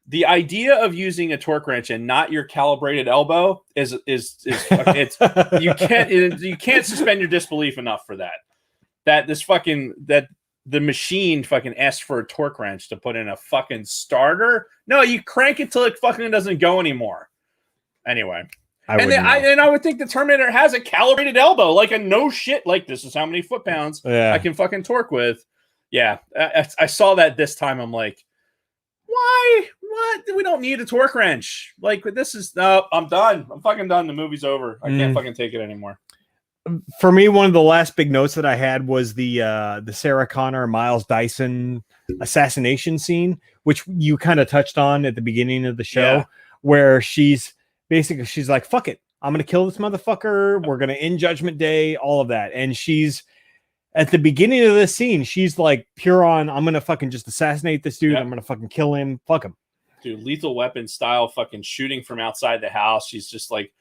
The idea of using a torque wrench and not your calibrated elbow is you can't suspend your disbelief enough for that. That the machine fucking asked for a torque wrench to put in a fucking starter. No, you crank it till it fucking doesn't go anymore. Anyway, I would think the Terminator has a calibrated elbow, like a no shit, like this is how many foot-pounds I can fucking torque with. Yeah, I saw that this time. I'm like, why? What? We don't need a torque wrench. Like, this is no. I'm done. I'm fucking done. The movie's over. I can't fucking take it anymore. For me, one of the last big notes that I had was the Sarah Connor Miles Dyson assassination scene, which you kind of touched on at the beginning of the show, where she's like, "Fuck it, I'm gonna kill this motherfucker. We're gonna end Judgment Day." All of that, and she's. At the beginning of this scene, she's like pure on, I'm going to fucking just assassinate this dude. I'm going to fucking kill him. Fuck him. Dude, Lethal Weapon style fucking shooting from outside the house. She's just like,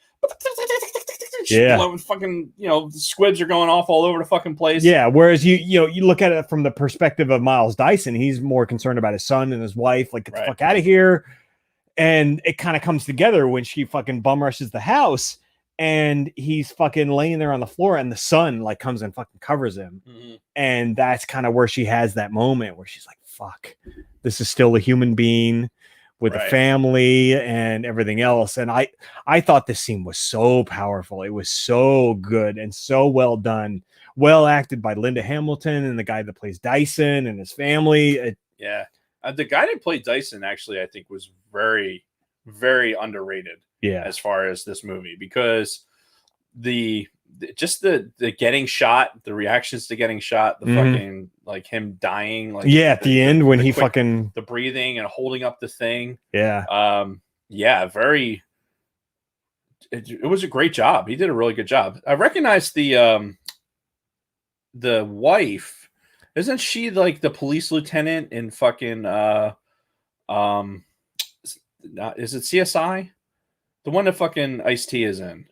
fucking, the squibs are going off all over the fucking place. Yeah. Whereas you look at it from the perspective of Miles Dyson, he's more concerned about his son and his wife. Like, get the fuck out of here. And it kind of comes together when she fucking bum rushes the house. And he's fucking laying there on the floor, and the sun like comes and fucking covers him. And that's kind of where she has that moment where she's like, fuck, this is still a human being with a family and everything else. And I thought this scene was so powerful. It was so good and so well done. Well acted by Linda Hamilton and the guy that plays Dyson and his family. The guy that played Dyson actually, I think, was very, very underrated. As far as this movie, because the getting shot, the reactions to getting shot, the fucking like him dying, like at the end when he fucking the breathing and holding up the thing, very. It was a great job. He did a really good job. I recognize the wife. Isn't she like the police lieutenant in fucking is it CSI? The one that fucking Ice-T is in.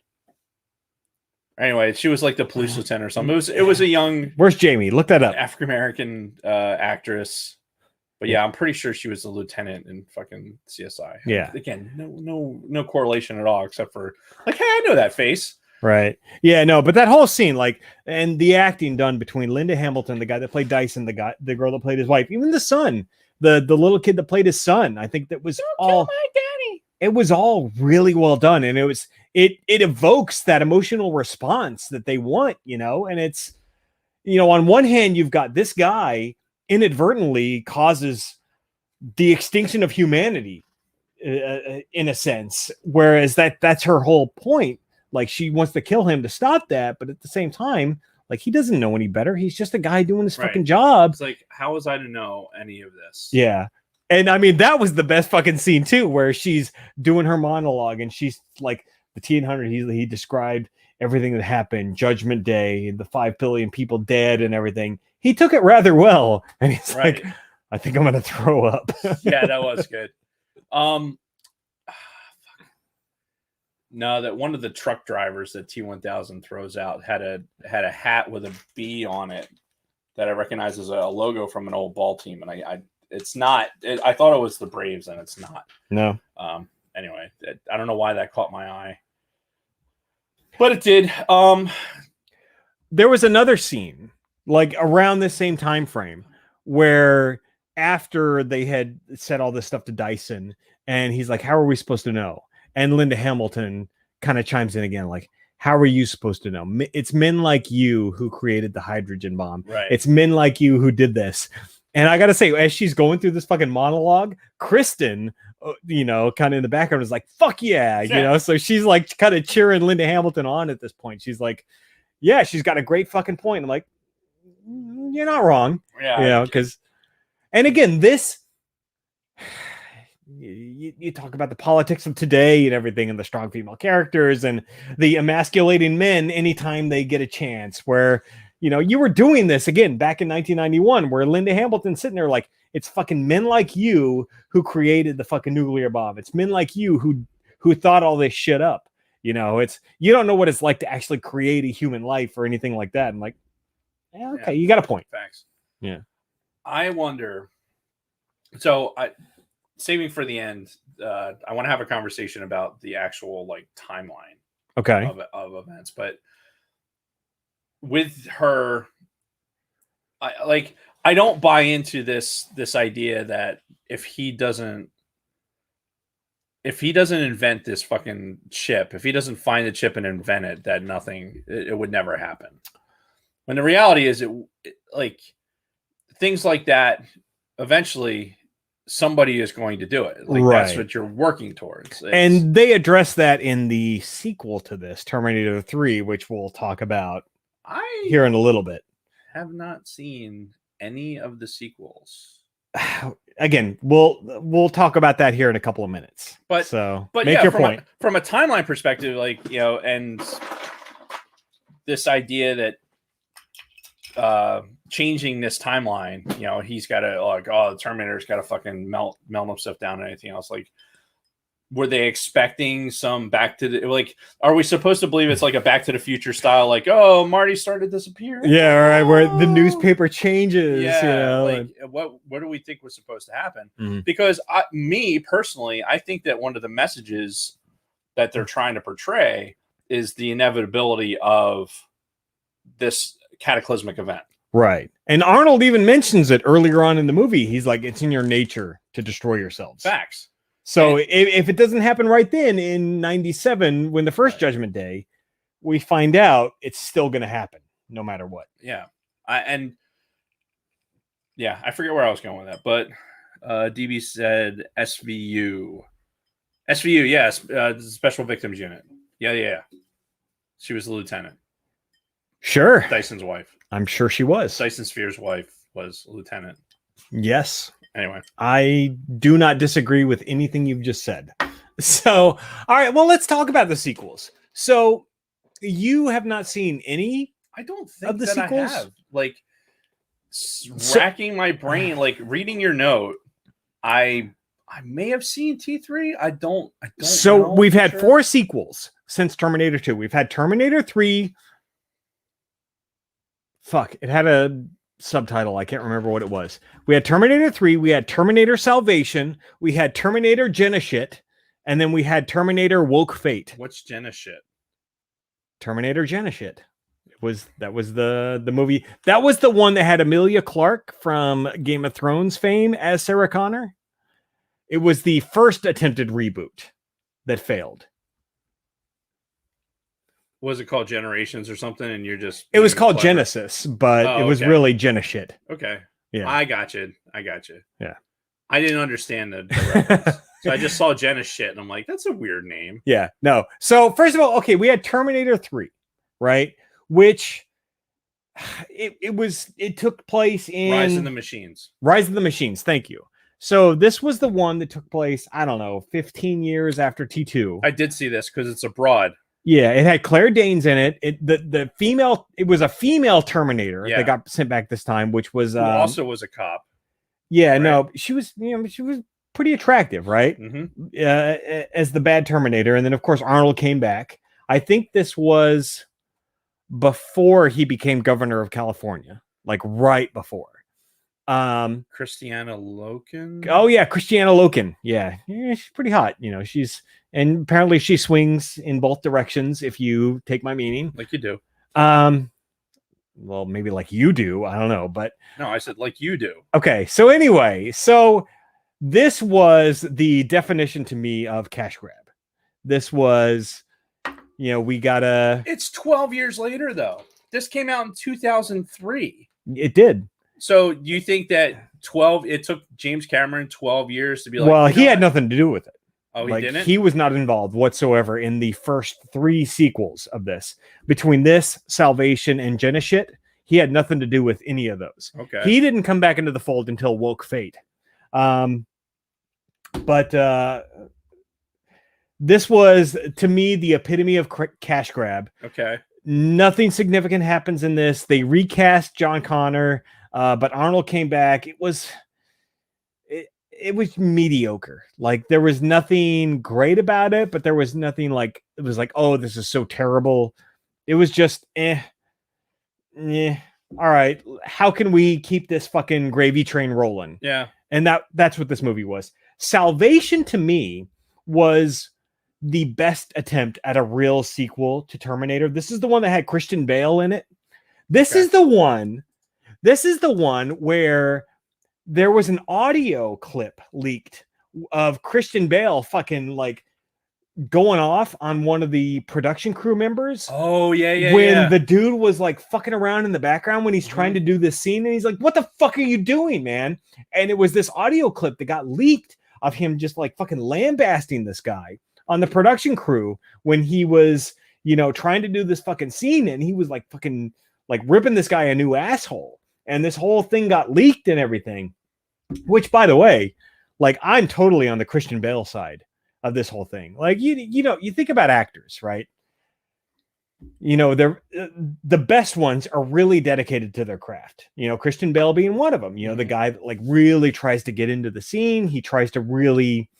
Anyway, she was like the police lieutenant or something. It was a young. Where's Jamie? Look that up. African American actress. But yeah, I'm pretty sure she was the lieutenant in fucking CSI. Yeah. Again, no correlation at all, except for like, hey, I know that face. Right. Yeah. No. But that whole scene, like, and the acting done between Linda Hamilton, the guy that played Dyson, the girl that played his wife, even the son, the little kid that played his son. I think that was Don't kill my daddy. It was all really well done, and it evokes that emotional response that they want, and it's, on one hand, you've got this guy inadvertently causes the extinction of humanity in a sense, whereas that's her whole point. Like, she wants to kill him to stop that, but at the same time, like, he doesn't know any better. He's just a guy doing his fucking job. It's like, how was I to know any of this? Yeah. And I mean, that was the best fucking scene too, where she's doing her monologue and she's like, the T-800, he described everything that happened, Judgment Day, the 5 billion people dead and everything. He took it rather well. And he's like, I think I'm gonna throw up. Yeah, that was good. No, that one of the truck drivers that T1000 throws out had a hat with a B on it that I recognize as a logo from an old ball team, and it's not. I thought it was the Braves, and it's not. No. Anyway, I don't know why that caught my eye, but it did. There was another scene like around the same time frame where after they had said all this stuff to Dyson, and he's like, "How are we supposed to know?" And Linda Hamilton kind of chimes in again, like, "How are you supposed to know? It's men like you who created the hydrogen bomb. Right. It's men like you who did this." And I got to say, as she's going through this fucking monologue, Kristen, kind of in the background is like, "Fuck yeah." So she's like kind of cheering Linda Hamilton on at this point. She's like, yeah, she's got a great fucking point. I'm like, you're not wrong. Yeah. Because, and again, this, you talk about the politics of today and everything and the strong female characters and the emasculating men anytime they get a chance where, you were doing this again back in 1991 where Linda Hamilton's sitting there like, it's fucking men like you who created the fucking nuclear bomb. It's men like you who thought all this shit up. It's, you don't know what it's like to actually create a human life or anything like that. I'm like, yeah, okay, you got a point. Facts. Yeah. I wonder. So saving for the end, I want to have a conversation about the actual timeline. Okay. Of events, but with her, I don't buy into this idea that if he doesn't invent this fucking chip, if he doesn't find the chip and invent it, that it would never happen. When the reality is things like that, eventually somebody is going to do it. Right. That's what you're working towards. And they address that in the sequel to this, Terminator 3, which we'll talk about here in a little bit. Have not seen any of the sequels. Again, we'll talk about that here in a couple of minutes. But make your point. From a timeline perspective, and this idea that changing this timeline, he's got to the Terminator's got to fucking melt himself down and anything else. Were they expecting some back to the are we supposed to believe it's like a Back to the Future style, Marty started to disappear? Yeah, right, where the newspaper changes. Yeah, what do we think was supposed to happen? Mm-hmm. Because me personally, I think that one of the messages that they're trying to portray is the inevitability of this cataclysmic event. Right. And Arnold even mentions it earlier on in the movie. He's like, it's in your nature to destroy yourselves. Facts. So if it doesn't happen right then in 97, when the first Judgment Day, we find out it's still going to happen no matter what. Yeah. I forget where I was going with that, but DB said SVU. SVU, yes. Special Victims Unit. Yeah. She was the lieutenant. Sure. Dyson's wife. I'm sure she was. Dyson Sphere's wife was a lieutenant. Yes. Anyway, I do not disagree with anything you've just said. So, all right, well, let's talk about the sequels. So, you have not seen any? I don't think of the that sequels? I have. Racking my brain, reading your note, I may have seen T3. I don't. So we've had 4 sequels since Terminator 2. We've had Terminator 3. Fuck, it had a subtitle. I can't remember what it was. We had Terminator 3, we had Terminator Salvation, we had Terminator Genesis, and then we had Terminator Woke Fate. What's Genesis? Terminator Genesis. That was the movie. That was the one that had Emilia Clarke from Game of Thrones fame as Sarah Connor. It was the first attempted reboot that failed. Was it called Generations or something? And you're just... It was called Genesis, but it was really Genesis. Okay. Yeah. I got you. Yeah. I didn't understand the reference. So I just saw Genesis and I'm like, that's a weird name. Yeah. No. So first of all, okay, we had Terminator 3, right? Which it took place in... Rise of the Machines. Rise of the Machines. Thank you. So this was the one that took place, I don't know, 15 years after T2. I did see this because it's abroad. Yeah, it had Claire Danes in it. The female, it was a female Terminator that got sent back this time, which was who also was a cop. Yeah, right? no, she was, she was pretty attractive, right? As the bad Terminator, and then of course Arnold came back. I think this was before he became governor of California, like right before. Christiana Loken. Oh yeah, Christiana Loken. Yeah, she's pretty hot. And apparently she swings in both directions. If you take my meaning, like you do. Well, maybe like you do. I don't know, but no, I said like you do. Okay, so anyway, this was the definition to me of cash grab. This was, we gotta. It's 12 years later though. This came out in 2003. It did. So do you think that it took James Cameron 12 years to be like, well, he had nothing to do with it. Oh, he didn't? He was not involved whatsoever in the first 3 sequels of this. Between this, Salvation, and Jenna Shit, he had nothing to do with any of those. Okay. He didn't come back into the fold until Woke Fate. But this was, to me, the epitome of cash grab. Okay. Nothing significant happens in this. They recast John Connor, but Arnold came back. It was mediocre. Like, there was nothing great about it, but there was nothing like, it was like, oh, this is so terrible. It was just all right, how can we keep this fucking gravy train rolling? Yeah. And that's what this movie was. Salvation, to me, was the best attempt at a real sequel to Terminator. This is the one that had Christian Bale in it. This is the one where there was an audio clip leaked of Christian Bale fucking like going off on one of the production crew members. Oh, yeah. When the dude was like fucking around in the background when he's trying to do this scene, and he's like, what the fuck are you doing, man? And it was this audio clip that got leaked of him just like fucking lambasting this guy on the production crew when he was, trying to do this fucking scene, and he was like fucking like ripping this guy a new asshole. And this whole thing got leaked and everything, which, by the way, like, I'm totally on the Christian Bale side of this whole thing. Like, you think about actors, right? They're the best ones are really dedicated to their craft. Christian Bale being one of them. The guy that like really tries to get into the scene. He tries to really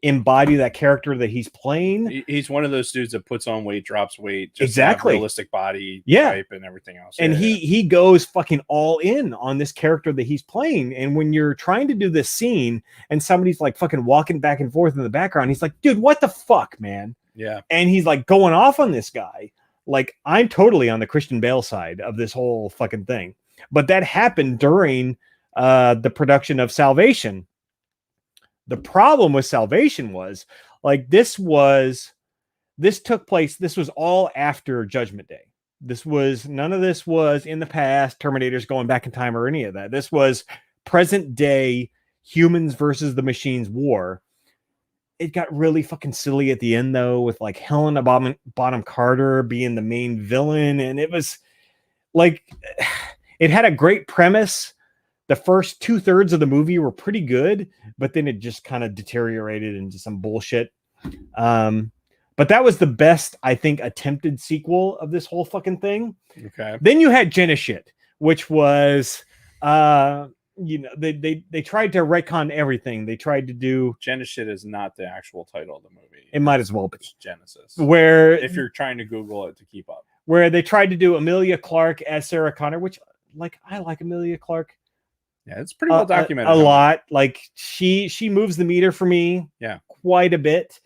embody that character that he's playing. He's one of those dudes that puts on weight, drops weight, just exactly, realistic body type and everything else. And he goes fucking all in on this character that he's playing. And when you're trying to do this scene and somebody's like fucking walking back and forth in the background, he's like, dude, what the fuck, man? Yeah. And he's like going off on this guy. Like, I'm totally on the Christian Bale side of this whole fucking thing. But that happened during the production of Salvation. The problem with Salvation was like, this took place. This was all after Judgment Day. None of this was in the past, Terminator's going back in time or any of that. This was present day humans versus the machines war. It got really fucking silly at the end, though, with like Helena Bonham Carter being the main villain. And it was like, it had a great premise. The first 2/3 of the movie were pretty good, but then it just kind of deteriorated into some bullshit. But that was the best, I think, attempted sequel of this whole fucking thing. Okay. Then you had Jenna Shit, which was, they tried to retcon everything. They tried to do. Jenna Shit is not the actual title of the movie. It might as well be. It's Genesis. Where, if you're trying to Google it to keep up. Where they tried to do Emilia Clarke as Sarah Connor, which, like, I like Emilia Clarke. Yeah, it's pretty well documented. A lot. Like, she moves the meter for me. Yeah, quite a bit.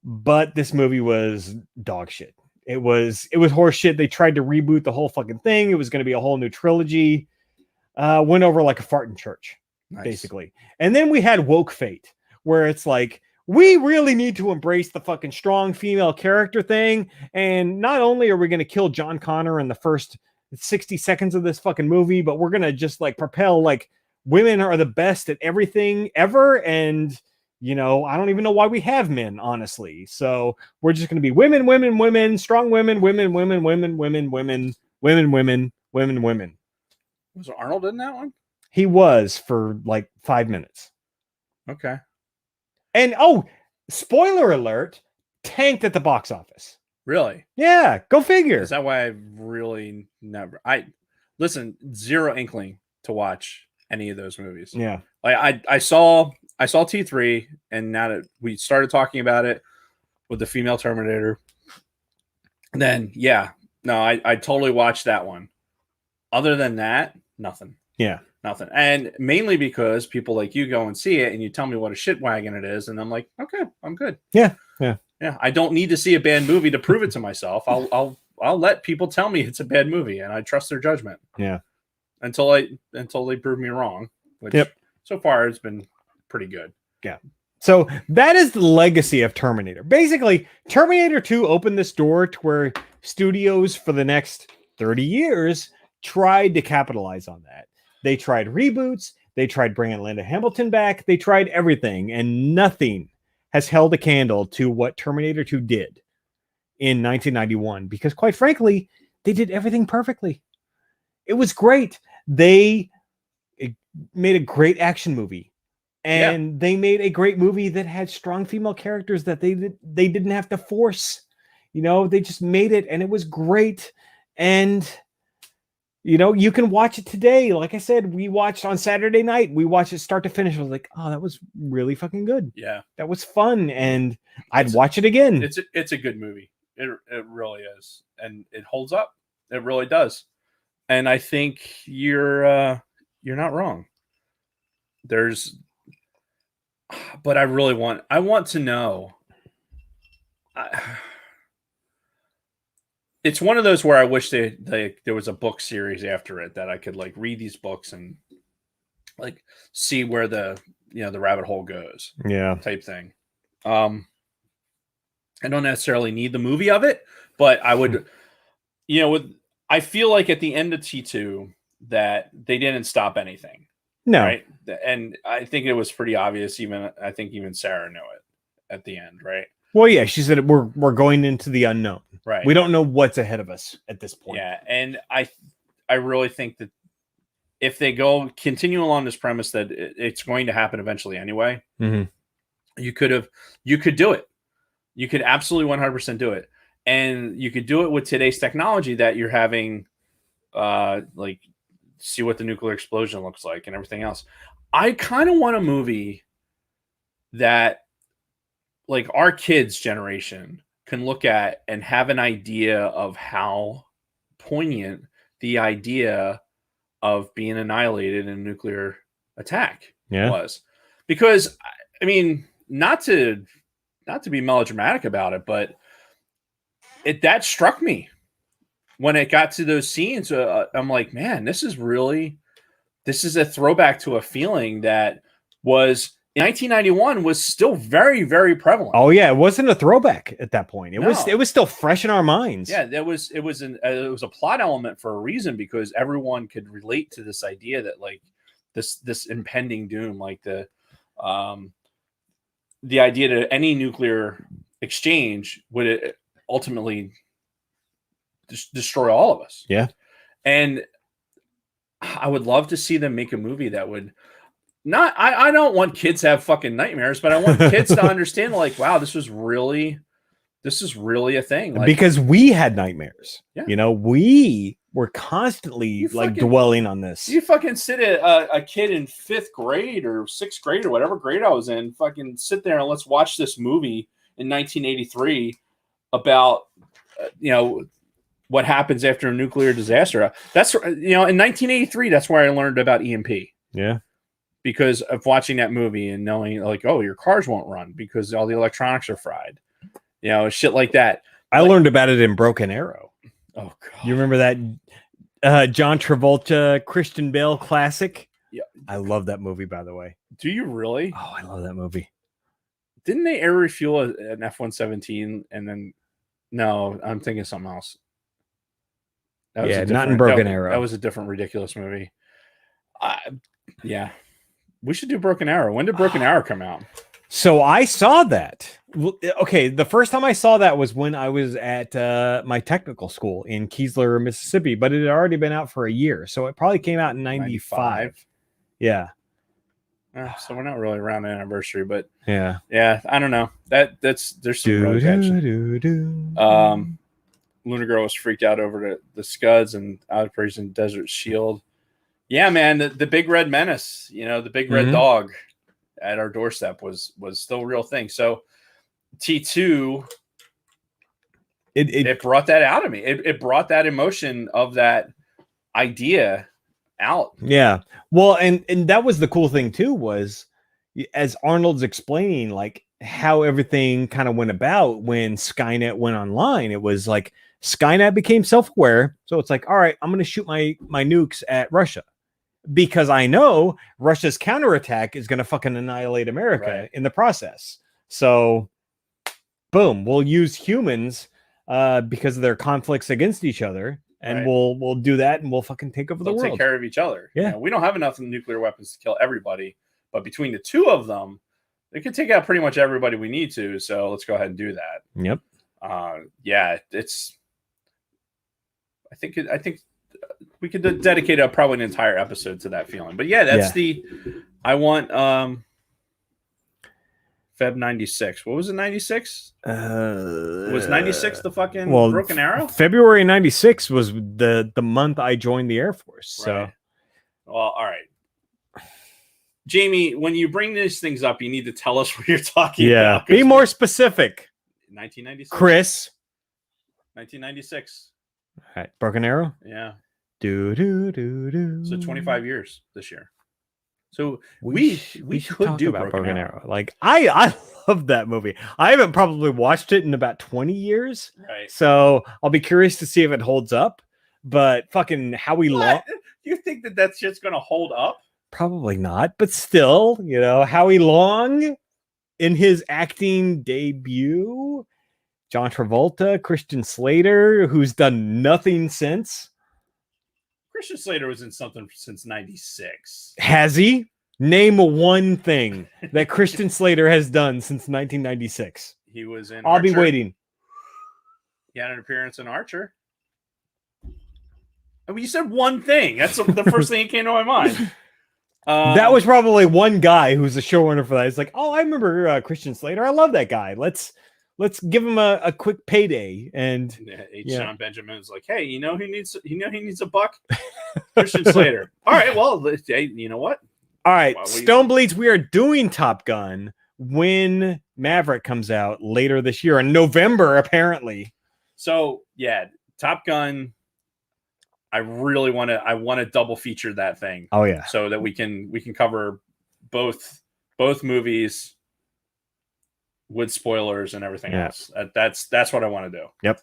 But this movie was dog shit. It was horse shit. They tried to reboot the whole fucking thing. It was going to be a whole new trilogy. Went over like a fart in church, basically. And then we had Woke Fate, where it's like, we really need to embrace the fucking strong female character thing. And not only are we going to kill John Connor in the first 60 seconds of this fucking movie, but we're gonna just like propel like women are the best at everything ever. And I don't even know why we have men, honestly. So we're just gonna be women, strong women. Was Arnold in that one? He was for like 5 minutes. Okay. And spoiler alert, tanked at the box office. Really? Yeah, go figure. Is that why I really never... zero inkling to watch any of those movies. Yeah. Like I saw T3, and now that we started talking about it with the female Terminator, then I totally watched that one. Other than that, nothing. Yeah. Nothing. And mainly because people like you go and see it and you tell me what a shit wagon it is, and I'm like, okay, I'm good. Yeah. I don't need to see a bad movie to prove it to myself. I'll let people tell me it's a bad movie, and I trust their judgment. Yeah. Until they prove me wrong. Which so far it's been pretty good. Yeah. So that is the legacy of Terminator. Basically, Terminator 2 opened this door to where studios for the next 30 years tried to capitalize on that. They tried reboots. They tried bringing Linda Hamilton back. They tried everything, and nothing has held a candle to what Terminator 2 did in 1991, because quite frankly, they did everything perfectly. It was great. They made a great action movie, and they made a great movie that had strong female characters that they didn't have to force. They just made it, and it was great. And you can watch it today. Like I said, we watched on Saturday night. We watched it start to finish. I was like, oh, that was really fucking good. Yeah. That was fun. And I'd watch it again. It's a good movie. It really is. And it holds up. It really does. And I think you're not wrong. But I want to know. It's one of those where I wish there was a book series after it that I could like read these books and like see where the rabbit hole goes. Yeah. Type thing. I don't necessarily need the movie of it, but I would, I feel like at the end of T2 that they didn't stop anything. No. Right. And I think it was pretty obvious. I think even Sarah knew it at the end. Right. Well, yeah, she said we're going into the unknown. Right. We don't know what's ahead of us at this point. Yeah, and I really think that if they continue along this premise that it's going to happen eventually anyway, you could do it. You could absolutely 100% do it, and you could do it with today's technology that you're having, like see what the nuclear explosion looks like and everything else. I kind of want a movie that like our kids' generation can look at and have an idea of how poignant the idea of being annihilated in a nuclear attack was. Because I mean, not to be melodramatic about it, but that struck me when it got to those scenes. I'm like, man, this is a throwback to a feeling that was in 1991 was still very, very prevalent. Oh yeah, it wasn't a throwback at that point. It was still fresh in our minds. Yeah, it was a plot element for a reason, because everyone could relate to this idea that like this impending doom, like the idea that any nuclear exchange would ultimately destroy all of us. Yeah, and I would love to see them make a movie that would. I don't want kids to have fucking nightmares, but I want kids to understand, like, wow, this is really a thing. Like, because we had nightmares. Yeah. We were constantly dwelling on this. You fucking sit at a kid in 5th grade or 6th grade or whatever grade I was in, fucking sit there and let's watch this movie in 1983 about, what happens after a nuclear disaster. That's, in 1983, that's where I learned about EMP. Yeah. Because of watching that movie and knowing, like, oh, your cars won't run because all the electronics are fried, shit like that. I learned about it in Broken Arrow. Oh God, you remember that John Travolta, Christian Bale classic? Yeah, I love that movie. By the way, do you really? Oh, I love that movie. Didn't they air refuel an F-117 and then? No, I'm thinking something else. Not in Broken Arrow. That was a different ridiculous movie. Yeah. We should do Broken Arrow. When did Broken Arrow come out? So I saw that. Okay, the first time I saw that was when I was at my technical school in Keesler, Mississippi, but it had already been out for a year. So it probably came out in 95. Yeah. So we're not really around the anniversary, but yeah, I don't know. There's some road action. Luna Girl was freaked out over the Scuds and Operation Desert Shield. Yeah, man, the big red menace, the big red dog at our doorstep was still a real thing. So T2, it brought that out of me. It brought that emotion of that idea out. Yeah. Well, and that was the cool thing too, was as Arnold's explaining, like how everything kind of went about when Skynet went online. It was like Skynet became self-aware. So it's like, all right, I'm going to shoot my nukes at Russia because I know Russia's counterattack is going to fucking annihilate America in the process. So boom, we'll use humans because of their conflicts against each other. And we'll do that, and we'll fucking take over the world. Take care of each other. Yeah, we don't have enough nuclear weapons to kill everybody, but between the two of them, they can take out pretty much everybody we need to. So let's go ahead and do that. Yep. Yeah, it's. I think we could dedicate probably an entire episode to that feeling. But yeah, that's I want Feb 96. What was it? 96? Was 96 the fucking Broken Arrow? February 96 was the month I joined the Air Force. So, well, all right. Jamie, when you bring these things up, you need to tell us what you're talking about. Be more specific. 1996. Chris. 1996. All right. Broken Arrow? Yeah. Do. So 25 years this year. So we could talk do about Broken Arrow. Like I love that movie. I haven't probably watched it in about 20 years. Right. So I'll be curious to see if it holds up. But fucking Howie Long. You think that shit's gonna hold up? Probably not, but still, Howie Long in his acting debut, John Travolta, Christian Slater, who's done nothing since. Christian Slater was in something since 96. Has he? Name one thing that Christian Slater has done since 1996. He was in I'll Archer. be waiting. He had an appearance in Archer. I mean, you said one thing. That's the first thing that came to my mind. That was probably one guy who's a showrunner for that. It's like, oh, I remember Christian Slater. I love that guy. Let's give him a quick payday. And John Benjamin is like, hey, he needs a buck? Christian Slater. All right, well, hey, you know what? All right, Stone Bleeds, we are doing Top Gun when Maverick comes out later this year in November, apparently. So yeah, Top Gun. I really want to double feature that thing. Oh yeah, so that we can cover both movies with spoilers and everything else. That's what I want to do. Yep.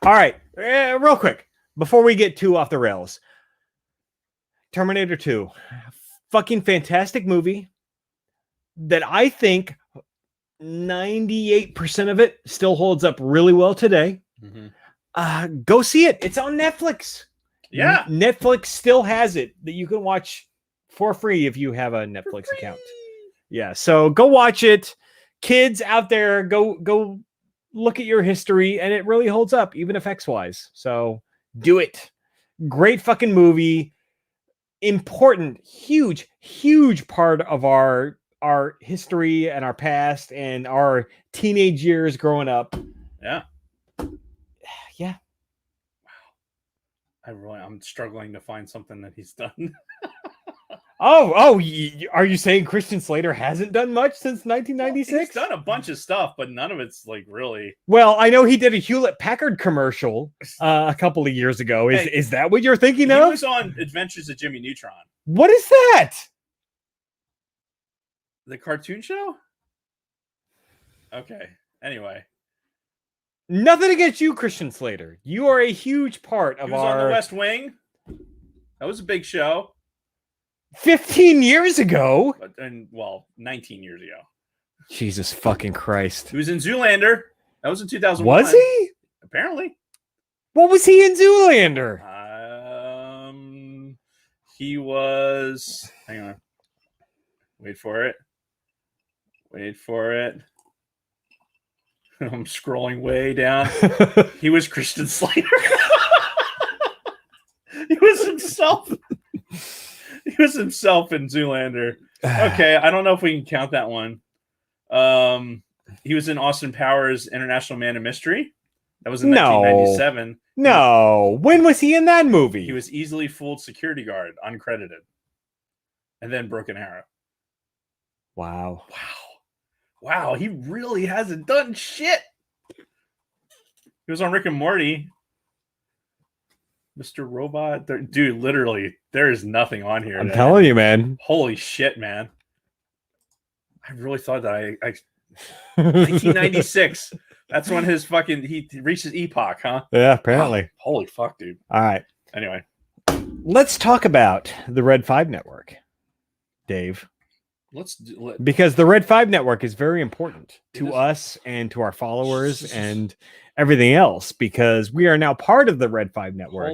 All right, real quick before we get too off the rails. Terminator 2, fucking fantastic movie that I think 98% of it still holds up really well today. Mm-hmm. Go see it. It's on Netflix. Yeah. Netflix still has it that you can watch for free if you have a Netflix account. Yeah. So go watch it. Kids out there, go look at your history, and it really holds up, even effects wise. So do it. Great fucking movie. Important, huge part of our history and our past and our teenage years growing up. Yeah. Yeah. I'm struggling to find something that he's done. Are you saying Christian Slater hasn't done much since 1996? Well, he's done a bunch of stuff, but none of it's like really. Well, I know he did a Hewlett-Packard commercial a couple of years ago. Is that what you're thinking of? He was on Adventures of Jimmy Neutron. What is that? The cartoon show? Okay. Anyway. Nothing against you, Christian Slater. You are a huge part of he was on the West Wing. That was a big show. 15 years ago? 19 years ago. Jesus fucking Christ. He was in Zoolander. That was in 2001. Was he? Apparently. What was he in Zoolander? He was... Hang on. Wait for it. I'm scrolling way down. He was Christian Slater. He was himself. He was himself in Zoolander. Okay, I don't know if we can count that one. He was in Austin Powers' International Man of Mystery. That was in 1997. No. When was he in that movie? He was easily fooled security guard, uncredited. And then Broken Arrow. Wow. Wow, he really hasn't done shit. He was on Rick and Morty. Mr. Robot. Dude, literally, there is nothing on here. I'm telling you, man. Holy shit, man. I really thought that 1996. That's when he reached his epoch, huh? Yeah, apparently. Wow. Holy fuck, dude. All right. Anyway. Let's talk about the Red 5 network, Dave. Because the Red 5 network is very important to us and to our followers and everything else, because we are now part of the Red 5 network.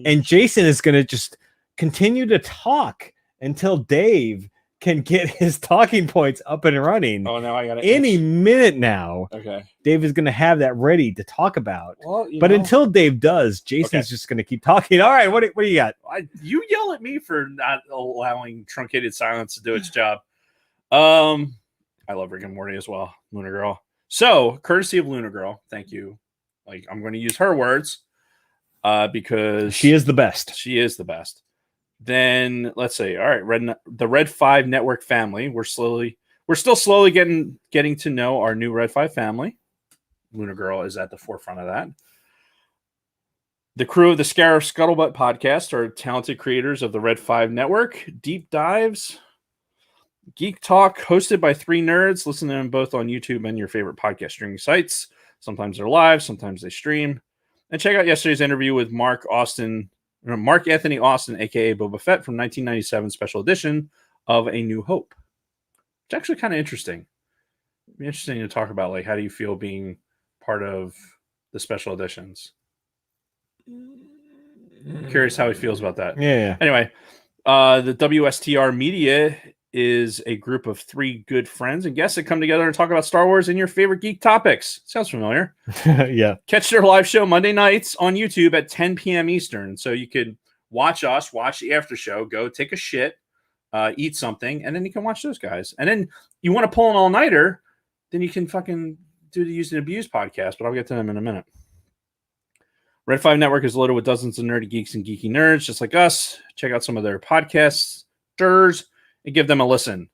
And Jason is going to just continue to talk until Dave can get his talking points up and running. Oh, now I got any minute now. Okay. Dave is going to have that ready to talk about. Well, but until Dave does, Jason's just going to keep talking. All right, what do you got? You yell at me for not allowing truncated silence to do its job. I love Rick and Morty as well. Luna Girl. So, courtesy of Luna Girl, thank you. Like, I'm going to use her words because she is the best. She is the best. Then let's say, all right, the Red 5 network family. We're still slowly getting to know our new Red 5 family. Luna Girl is at the forefront of that. The crew of the Scarif Scuttlebutt podcast are talented creators of the Red 5 network. Deep dives, geek talk, hosted by 3 nerds. Listen to them both on YouTube and your favorite podcast streaming sites. Sometimes they're live, sometimes they stream. And check out yesterday's interview with Mark Anthony Austin, aka Boba Fett, from 1997 special edition of A New Hope. It's actually kind of interesting. It'd be interesting to talk about, like, how do you feel being part of the special editions? I'm curious how he feels about that. Yeah. Anyway, the WSTR Media is a group of 3 good friends and guests that come together and talk about Star Wars and your favorite geek topics. Sounds familiar. Yeah. Catch their live show Monday nights on YouTube at 10 p.m. Eastern. So you could watch the after show, go take a shit, eat something, and then you can watch those guys. And then you want to pull an all-nighter, then you can fucking do the Use and Abuse podcast, but I'll get to them in a minute. Red 5 Network is loaded with dozens of nerdy geeks and geeky nerds just like us. Check out some of their podcasts, and give them a listen.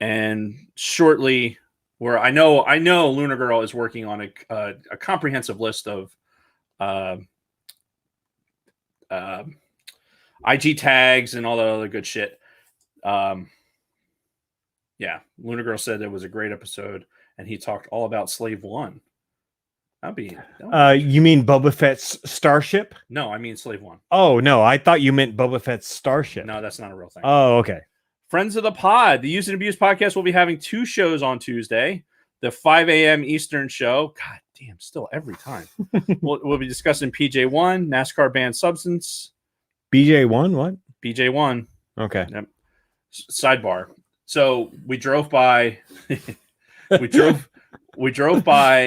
And shortly, where I know Luna Girl is working on a comprehensive list of IG tags and all that other good shit. Yeah, Luna Girl said it was a great episode, and he talked all about Slave One. You mean Boba Fett's starship? No, I mean Slave One. Oh, no, I thought you meant Boba Fett's starship. No, that's not a real thing. Oh, okay. Friends of the pod, the Use and Abuse podcast will be having 2 shows on Tuesday. The 5 a.m. Eastern show. God damn, still every time. we'll be discussing PJ1, NASCAR banned substance. BJ1, what? BJ1. Okay. Yep. Sidebar. So we drove by. we drove by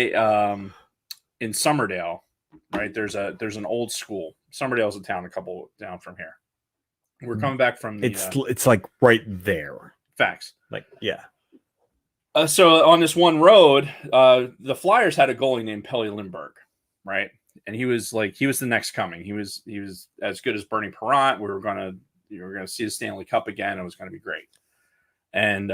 in Summerdale. Right, there's an old school. Summerdale's a town a couple down from here. We're coming back from the. It's like right there. Facts. Like, yeah. So on this one road, the Flyers had a goalie named Pelle Lindbergh, right? And he was the next coming. He was as good as Bernie Parent. You were gonna see the Stanley Cup again. It was gonna be great. And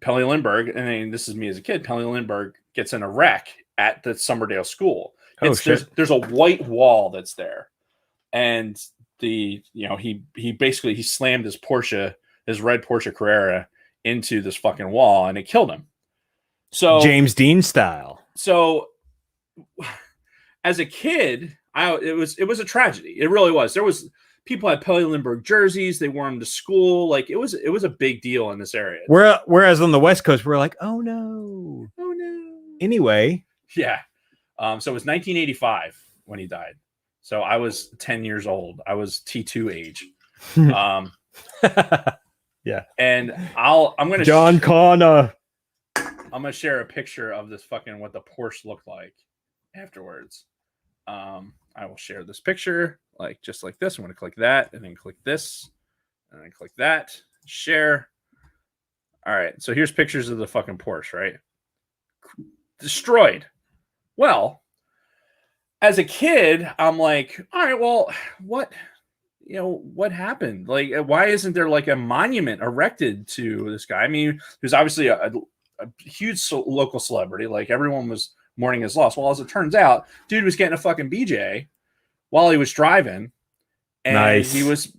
Pelle Lindbergh, and I mean, this is me as a kid. Pelle Lindbergh gets in a wreck at the Summerdale school. There's a white wall that's there, and he slammed his red Porsche Carrera into this fucking wall, and it killed him. So James Dean style. So as a kid, it was a tragedy. It really was. There was people had Pelle Lindbergh jerseys. They wore them to school. Like it was a big deal in this area. Whereas on the West Coast, we're like, oh no. Anyway. Yeah. So it was 1985 when he died. So I was 10 years old. I was T2 age. Yeah. And I'm gonna John Connor. I'm gonna share a picture of this fucking what the Porsche looked like afterwards. I will share this picture just like this. I'm gonna click that and then click this and then click that. Share. All right. So here's pictures of the fucking Porsche, right? Destroyed. Well, as a kid, I'm like, all right, well, what happened? Like, why isn't there like a monument erected to this guy? I mean, he was obviously a huge local celebrity. Like, everyone was mourning his loss. Well, as it turns out, dude was getting a fucking BJ while he was driving, and he was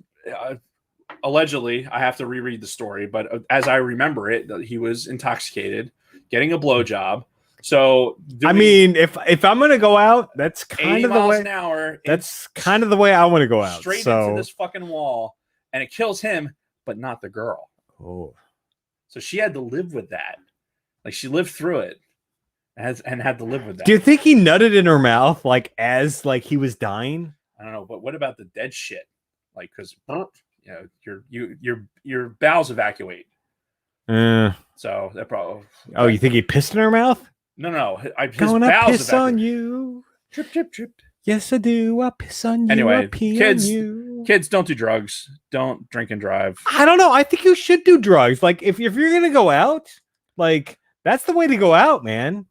allegedly, I have to reread the story, but as I remember it, he was intoxicated, getting a blowjob. So I mean, if I'm gonna go out, that's kind 80 of the miles way. an hour. That's kind of the way I want to go out. Straight so. into this fucking wall, and it kills him, but not the girl. Oh. So she had to live with that. Like, she lived through it, and had to live with that. Do you think he nutted in her mouth like as like he was dying? I don't know, but what about the dead shit? Like, because your bowels evacuate. So that probably. Oh, you think he pissed in her mouth? No. His Gonna bowels piss evacuate. on you. Drip, drip, drip. Yes, I do. I piss on you. Anyway, I pee kids, on you. Kids, don't do drugs. Don't drink and drive. I don't know. I think you should do drugs. Like, if you're gonna go out, like, that's the way to go out, man.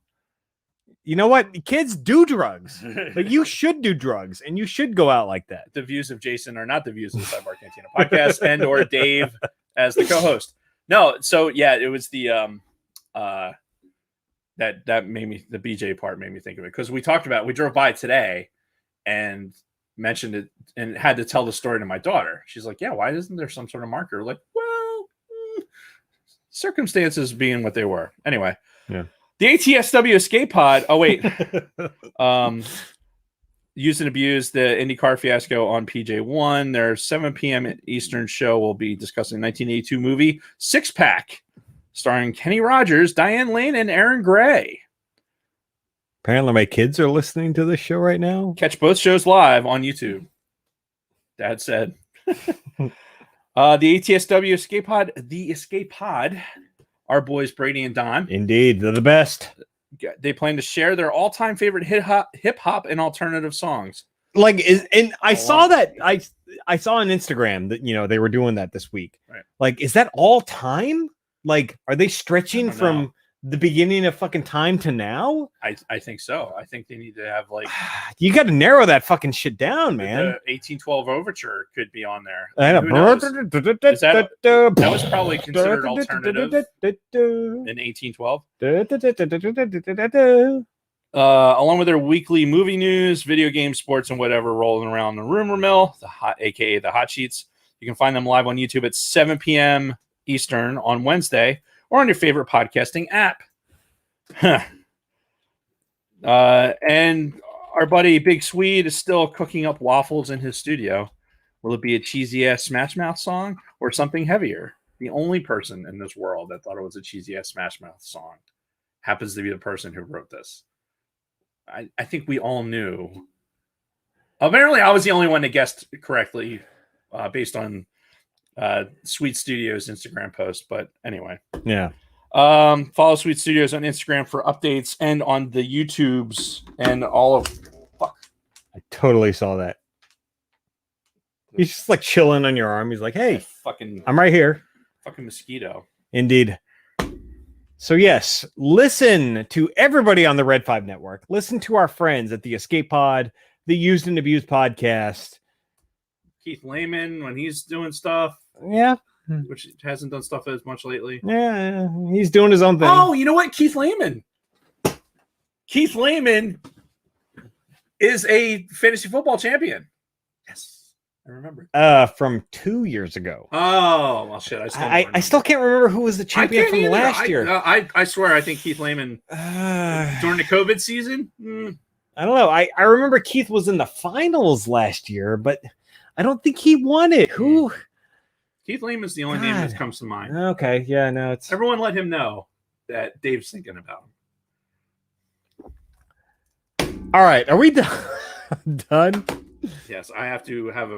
You know what? Kids do drugs. Like, you should do drugs, and you should go out like that. The views of Jason are not the views of the Sidebar Cantina podcast, and or Dave as the co-host. No, so yeah, it was the that made me, the BJ part made me think of it, because we drove by today and mentioned it and had to tell the story to my daughter. She's like, yeah, why isn't there some sort of marker? Like, well, circumstances being what they were. Anyway, yeah. The ATSW escape pod. Oh wait, used and abused the IndyCar fiasco on PJ1. Their 7 p.m. Eastern show will be discussing 1982 movie Six Pack, starring Kenny Rogers, Diane Lane, and Aaron Gray. Apparently, my kids are listening to this show right now. Catch both shows live on YouTube. Dad said. The ATSW escape pod, the escape pod. Our boys Brady and Don. Indeed, they're the best. They plan to share their all-time favorite hip hop and alternative songs. Like, I saw that I saw on Instagram that they were doing that this week. Right. Like, is that all time? Like, are they stretching from the beginning of fucking time to now? I think so. I think they need to have, like, you got to narrow that fucking shit down, man. The 1812 Overture could be on there. That was probably considered alternative in 1812. Along with their weekly movie news, video games, sports, and whatever rolling around the rumor mill, aka the hot sheets. You can find them live on YouTube at 7 p.m. Eastern on Wednesday, or on your favorite podcasting app. And our buddy Big Swede is still cooking up waffles in his studio. Will it be a cheesy ass Smash Mouth song or something heavier? The only person in this world that thought it was a cheesy ass Smash Mouth song happens to be the person who wrote this. I think we all knew. Apparently, I was the only one that guessed correctly based on Sweet Studios Instagram post. But anyway, yeah. Follow Sweet Studios on Instagram for updates, and on the YouTubes and all of. Fuck. I totally saw that. He's just like chilling on your arm. He's like, "Hey, I'm right here." Fucking mosquito. Indeed. So yes, listen to everybody on the Red 5 Network. Listen to our friends at the Escape Pod, the Used and Abused podcast. Keith Lehman, when he's doing stuff. Yeah. Which hasn't done stuff as much lately. Yeah, he's doing his own thing. Oh, you know what? Keith Lehman. Keith Lehman is a fantasy football champion. Yes. I remember. From 2 years ago. Oh, well, shit. I still can't remember who was the champion from last year. I swear, I think Keith Lehman during the COVID season. I don't know. I remember Keith was in the finals last year, but I don't think he won it. Who? Keith Lehman's the only name that comes to mind. Okay, yeah, no, it's everyone let him know that Dave's thinking about him. All right, are we done? Done? Yes, I have to have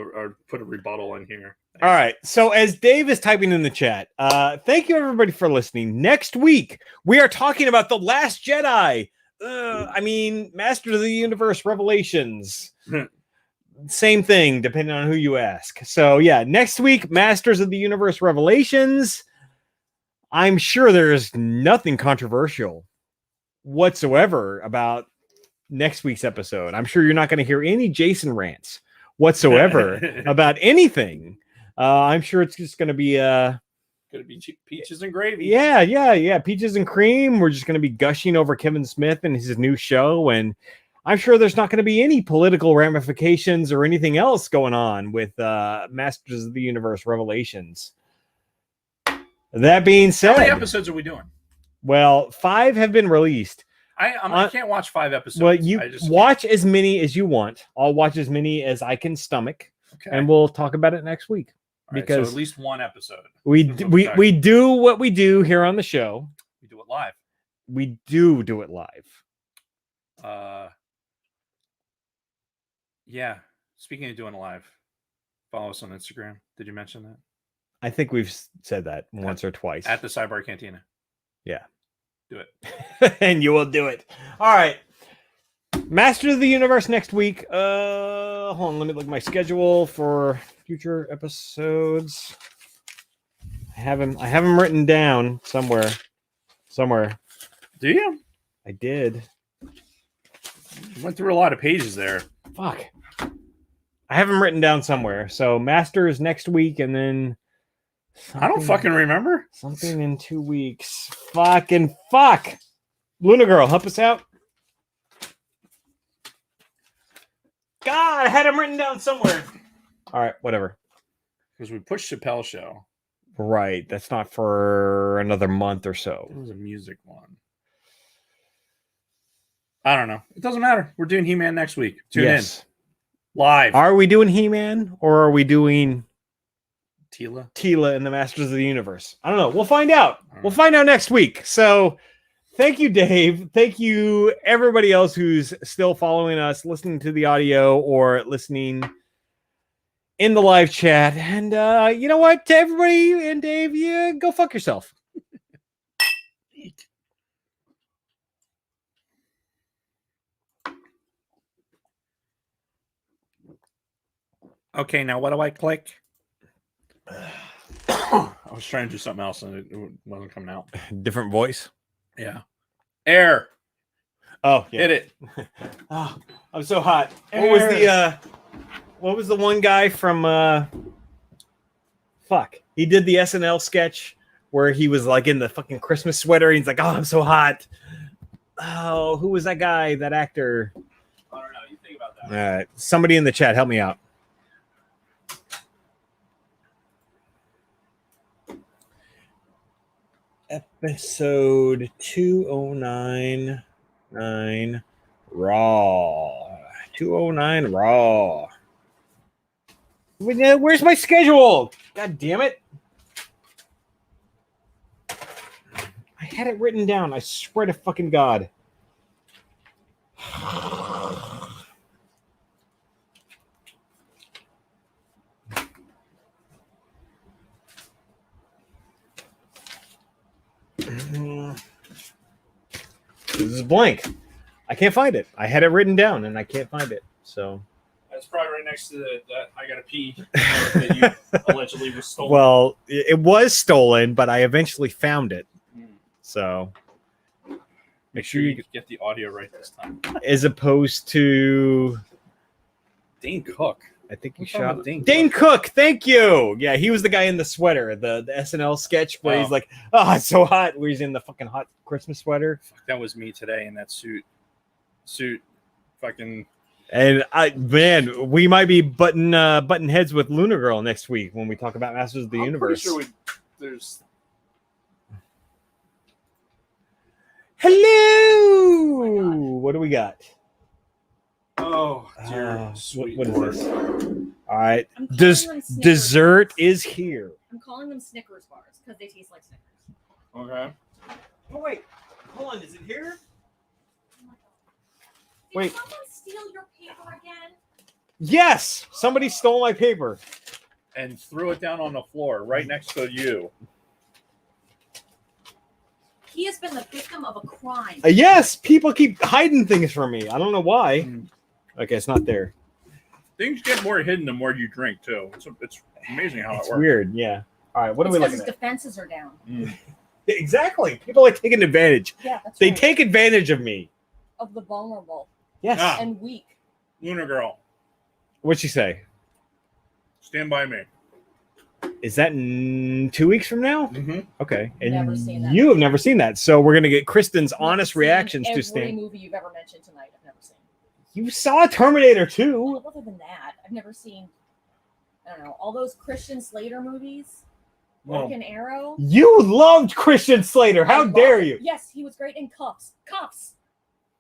put a rebuttal in here. All right. So as Dave is typing in the chat, thank you everybody for listening. Next week we are talking about The Last Jedi. Masters of the Universe Revelations. Same thing, depending on who you ask. So yeah, next week, Masters of the Universe Revelations. I'm sure there's nothing controversial whatsoever about next week's episode. I'm sure you're not going to hear any Jason rants whatsoever about anything. I'm sure it's just going to be peaches and gravy. Yeah. Peaches and cream. We're just going to be gushing over Kevin Smith and his new show. And I'm sure there's not going to be any political ramifications or anything else going on with Masters of the Universe Revelations. That being said, how many episodes are we doing? Well, 5 have been released. I can't watch 5 episodes. Well, you watch as many as you want. I'll watch as many as I can stomach. Okay. And we'll talk about it next week. Because so at least one episode. We do what we do here on the show. We do it live. We do it live. Yeah. Speaking of doing it live, follow us on Instagram. Did you mention that? I think we've said that once or twice. At the Sidebar Cantina. Yeah. Do it. And you will do it. All right. Masters of the Universe next week. Hold on, let me look at my schedule for future episodes. I have them written down somewhere. Do you? I did. You went through a lot of pages there. Fuck. I have them written down somewhere. So Masters next week, and then I don't fucking remember. Something in 2 weeks. Fucking fuck. Luna Girl, help us out. God, I had them written down somewhere. All right, whatever. Because we pushed Chappelle's show. Right. That's not for another month or so. It was a music one. I don't know. It doesn't matter. We're doing He-Man next week. Tune in. Live. Are we doing He-Man or are we doing Teela and the Masters of the Universe? I don't know. We'll find out. We'll find out next week. So thank you, Dave. Thank you, everybody else who's still following us, listening to the audio or listening in the live chat. And you know what? To everybody and Dave, you go fuck yourself. Okay, now what do I click? I was trying to do something else and it wasn't coming out. Different voice? Yeah. Air. Oh, yeah. Hit it. Oh, I'm so hot. What was the one guy from fuck? He did the SNL sketch where he was like in the fucking Christmas sweater. He's like, "Oh, I'm so hot." Oh, who was that guy? That actor? I don't know. You think about that. All right. Somebody in the chat, help me out. Episode 2099 Raw. 209 Raw. Where's my schedule? God damn it. I had it written down. I swear to fucking God. This is blank. I can't find it. I had it written down and I can't find it. So that's probably right next to that I gotta pee that you allegedly was stolen. Well, it was stolen, but I eventually found it. So make sure you get the audio right this time. As opposed to Dane Cook. I think you shot Dane Cook. Thank you. Yeah, he was the guy in the sweater, the SNL sketch where he's like, "Oh, it's so hot." Where he's in the fucking hot Christmas sweater. Fuck, that was me today in that suit, fucking. And we might be button heads with Luna Girl next week when we talk about Masters of the Universe. Pretty sure there's. Hello. Oh, what do we got? Oh, dear. What is this? All right. Dessert is here. I'm calling them Snickers bars because they taste like Snickers. Okay. Oh, wait. Hold on. Is it here? Did someone steal your paper again? Yes. Somebody stole my paper. And threw it down on the floor right next to you. He has been the victim of a crime. Yes. People keep hiding things from me. I don't know why. Okay, it's not there. Things get more hidden the more you drink, too. It's amazing how it works. Weird, yeah. All right, what are we looking at? Because his defenses are down. Exactly. People are taking advantage. Yeah, that's They take advantage of me. Of the vulnerable. Yes. Ah. and weak. Lunar Girl, What'd she say? Stand By Me. Is that in 2 weeks from now? Mm-hmm. Okay. And Never seen that. you have never seen that. So we're going to get Kristen's Never honest seen reactions to every Stand. movie you've ever mentioned tonight. I've never seen. You saw Terminator 2. Well, other than that, I've never seen. I don't know all those Christian Slater movies. Well, Broken Arrow. You loved Christian Slater. How I love dare it. you? Yes, he was great in Cuffs. Cuffs.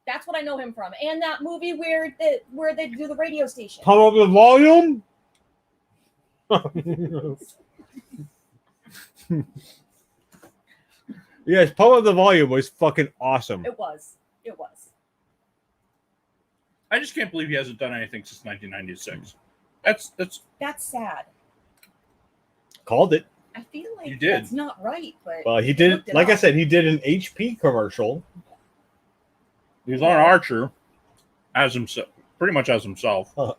That's what I know him from. And that movie where they do the radio station. Pump up the volume. Yes, Pump Up the Volume was fucking awesome. It was. It was. I just can't believe he hasn't done anything since 1996. That's sad. Called it. I feel like You did. that's not right, but Well, he did. looked it Like I up. said, he did an HP commercial. he's on Archer as himself, pretty much as himself. Huh.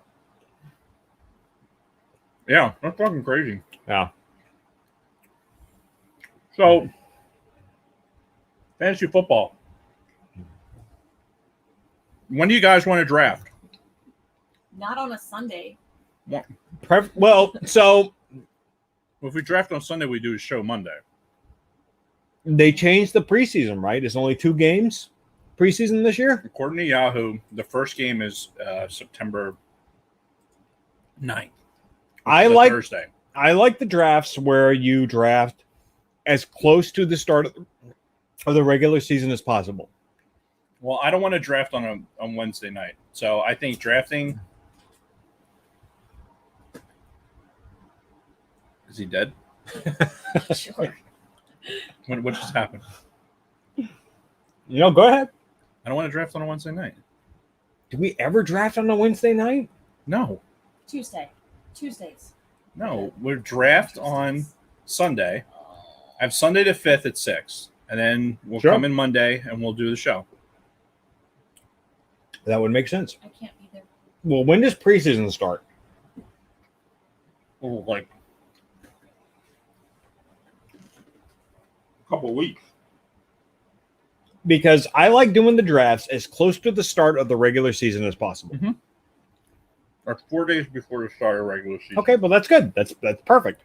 Yeah, that's fucking crazy. Yeah. So, fantasy football. When do you guys want to draft? not on a Sunday. Well, so Well, if we draft on Sunday, we do a show Monday. they changed the preseason, right? It's only 2 games preseason this year. According to Yahoo, the first game is September 9th. I It's a Thursday. I like the drafts where you draft as close to the start of the regular season as possible. Well, I don't want to draft on Wednesday night, so I think drafting. Is he dead? Sure. What just happened? Go ahead. I don't want to draft on a Wednesday night. Did we ever draft on a Wednesday night? No, Tuesdays. no. We're draft on Sunday. I have Sunday the 5th at 6, and then we'll Sure. come in Monday and we'll do the show. That would make sense. I can't be there. Well, when does preseason start? Oh, like a couple weeks. Because I like doing the drafts as close to the start of the regular season as possible. Mm-hmm. Or 4 days before the start of regular season. Okay, well that's good. That's perfect.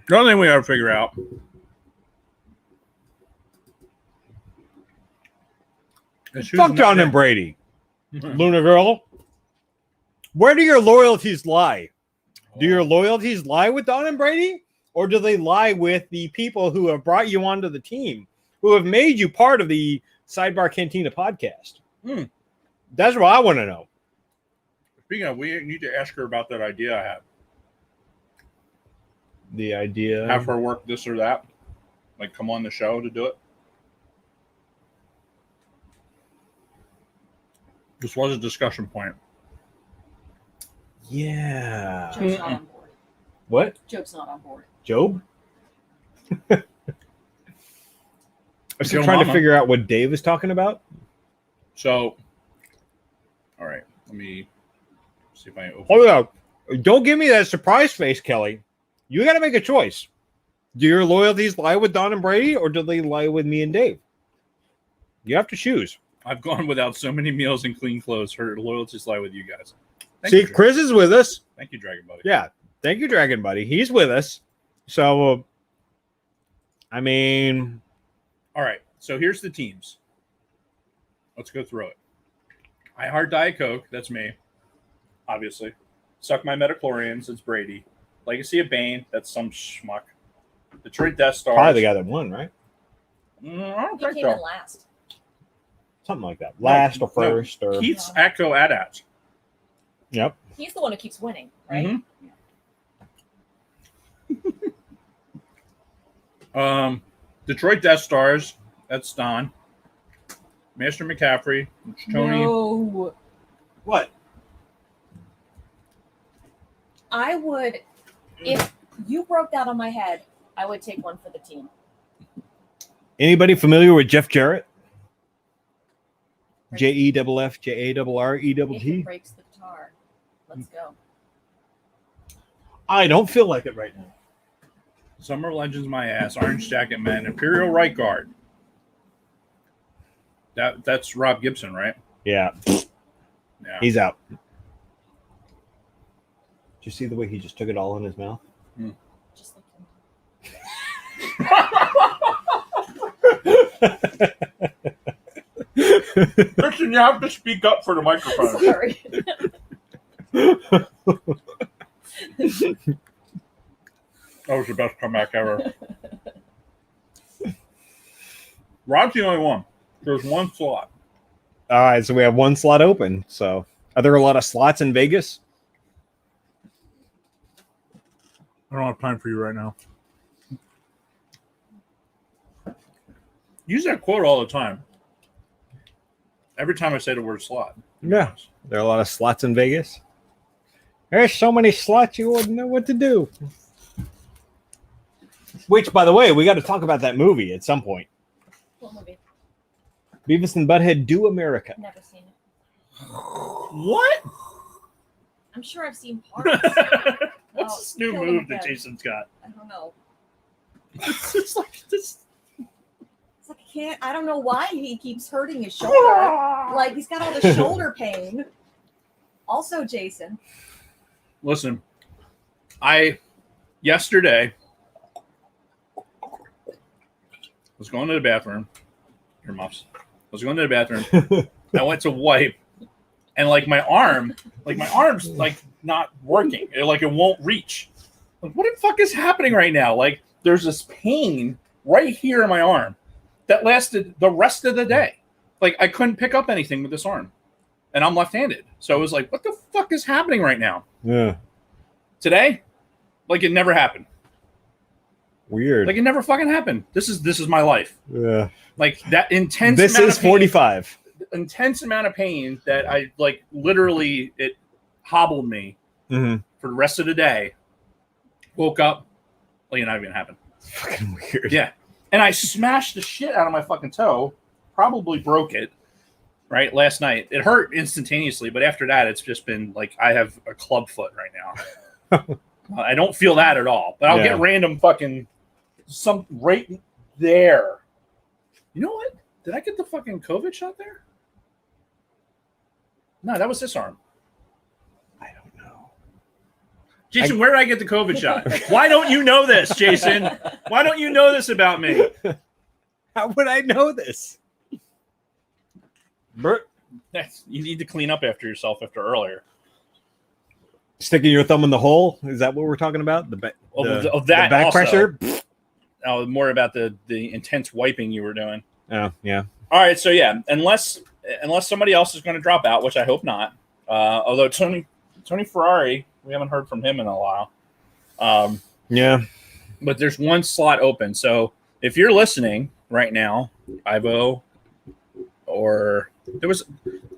The only thing we got to figure out. is who's Fuck John and not- Brady, Luna Girl. Where do your loyalties lie? Do your loyalties lie with Don and Brady, or do they lie with the people who have brought you onto the team, who have made you part of the Sidebar Cantina podcast? That's what I want to know. Speaking of, we need to ask her about that idea I have. The idea. Have her work this or that. Like come on the show to do it. This was a discussion point. Yeah. Joe's not on board. What? Joe's not on board. Job? I'm still Joe trying to Mama. figure out what Dave is talking about. So, all right, let me see if I open. Hold on. Don't give me that surprise face, Kelly. You got to make a choice. Do your loyalties lie with Don and Brady, or do they lie with me and Dave? You have to choose. I've gone without so many meals and clean clothes. Her loyalties lie with you guys. Thank See, you, Chris is with us. Thank you, Dragon Buddy. Yeah. Thank you, Dragon Buddy. He's with us. So, I mean, All right, so here's the teams. Let's go through it. I Heart Diet Coke, that's me, obviously. Suck My Metachlorians, it's Brady. Legacy of Bane, that's some schmuck. Detroit Death Stars. probably the guy that won, right? I don't He think came in so. last. Something like that. Last or first or Keith's Atco Adat. yep. He's the one who keeps winning, right? Detroit Death Stars, that's Don. Master McCaffrey, it's Tony. No. What? I would, if you broke that on my head, I would take one for the team. Anybody familiar with Jeff Jarrett? JEFF JARRETT. If it breaks the guitar, let's go. I don't feel like it right now. Summer Legends, my ass. Orange Jacket Men. Imperial Right Guard. That's Rob Gibson, right? Yeah. Yeah. He's out. Did you see the way he just took it all in his mouth? Just like Christian, you have to speak up for the microphone. sorry. That was the best comeback ever. Rob's the only one. There's one slot. All right, so we have one slot open. So, are there a lot of slots in Vegas? I don't have time for you right now. Use that quote all the time. Every time I say the word slot. Yeah. There are a lot of slots in Vegas. There's so many slots you wouldn't know what to do. Which, by the way, we got to talk about that movie at some point. What movie? Beavis and Butthead Do America. Never seen it. What? I'm sure I've seen parts. What's Oh, this new kill move them that again. Jason's got? I don't know. It's just like this. It's like I don't know why he keeps hurting his shoulder. Like he's got all the shoulder pain. Also, Jason. Listen, yesterday was going to the bathroom. Your muffs. I was going to the bathroom. I went to wipe, and my arm's like not working. It won't reach. Like, what the fuck is happening right now? Like, there's this pain right here in my arm that lasted the rest of the day. Like, I couldn't pick up anything with this arm, and I'm left-handed. So I was like, what the fuck is happening right now? Yeah. Today, like it never happened. Weird. Like it never fucking happened. This is my life. Yeah. Like that intense. This amount is of pain, 45. intense amount of pain that I literally it hobbled me Mm-hmm. for the rest of the day. Woke up, like it not even happened. Fucking weird. Yeah, and I smashed the shit out of my fucking toe. Probably broke it. Right last night, it hurt instantaneously, but after that, it's just been like I have a club foot right now. I don't feel that at all, but I'll get random fucking some right there. You know what? Did I get the fucking COVID shot there? No, that was this arm. I don't know. Jason, where did I get the COVID shot? Why don't you know this, Jason? Why don't you know this about me? How would I know this? You need to clean up after yourself after earlier. Sticking your thumb in the hole? Is that what we're talking about? The back that also. pressure? Oh, more about the intense wiping you were doing. Oh, yeah. All right, so yeah, unless somebody else is going to drop out, which I hope not. Although Tony Ferrari, we haven't heard from him in a while. Yeah. But there's one slot open. So if you're listening right now, Ivo, or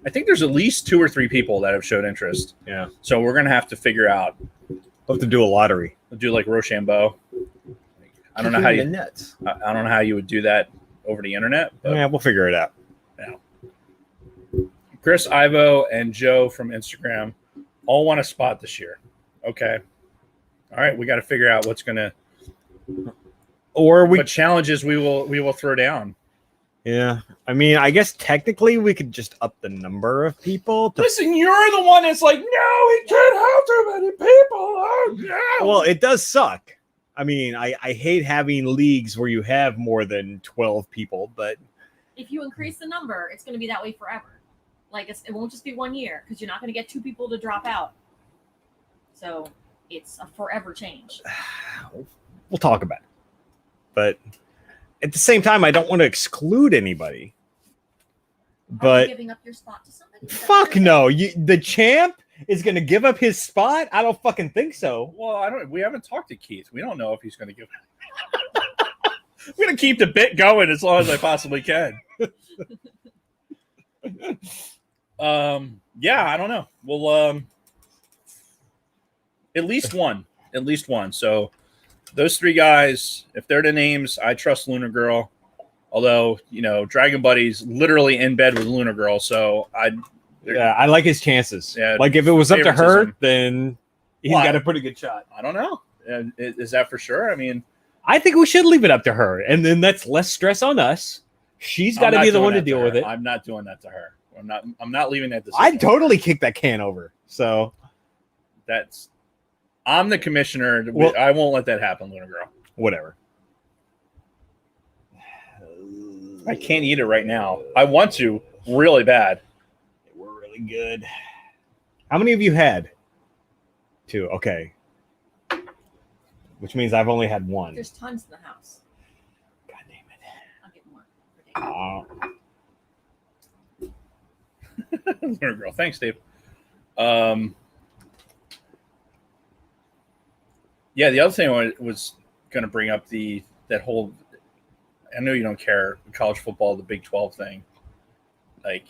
I think there's at least 2 or 3 people that have showed interest. Yeah. So we're gonna have to figure out. We'll have to do a lottery. We'll do like Rochambeau. I don't know how you. nuts. I don't know how you would do that over the internet. But Yeah, we'll figure it out. Chris, Ivo, and Joe from Instagram all want a spot this year. Okay. All right, we got to figure out what's gonna. Or what challenges we will throw down. Yeah. I mean, I guess technically we could just up the number of people. Listen, you're the one that's like, no, we can't have too many people. Oh, no. Well, it does suck. I mean, I hate having leagues where you have more than 12 people, but If you increase the number, it's going to be that way forever. Like it won't just be 1 year because you're not going to get 2 people to drop out. So it's a forever change. we'll talk about it. But at the same time, I don't want to exclude anybody. Are you But giving up your spot to somebody? Is that fuck what you're no. The champ is going to give up his spot? I don't fucking think so. Well, we haven't talked to Keith. We don't know if he's going to give. We're going to keep the bit going as long as I possibly can. Yeah, I don't know. Well, at least one. So those 3 guys, if they're the names, I trust Lunar Girl. Although, Dragon Buddy's literally in bed with Lunar Girl, so I like his chances. Yeah, like if it was up to her, favoritism. then he's got a pretty good shot. I don't know. Is that for sure? I mean, I think we should leave it up to her, and then that's less stress on us. She's got to be the one to deal with it. I'm not doing that to her. I'm not leaving that decision. I'd totally kick that can over. So I'm the commissioner. Well, I won't let that happen, Luna Girl. Whatever. I can't eat it right now. I want to really bad. We're really good. How many have you had? 2. Okay. Which means I've only had 1. There's tons in the house. God damn it. I'll get more. Luna Girl. Thanks, Dave. Yeah, the other thing I was going to bring up that whole. I know you don't care college football, the Big 12 thing, like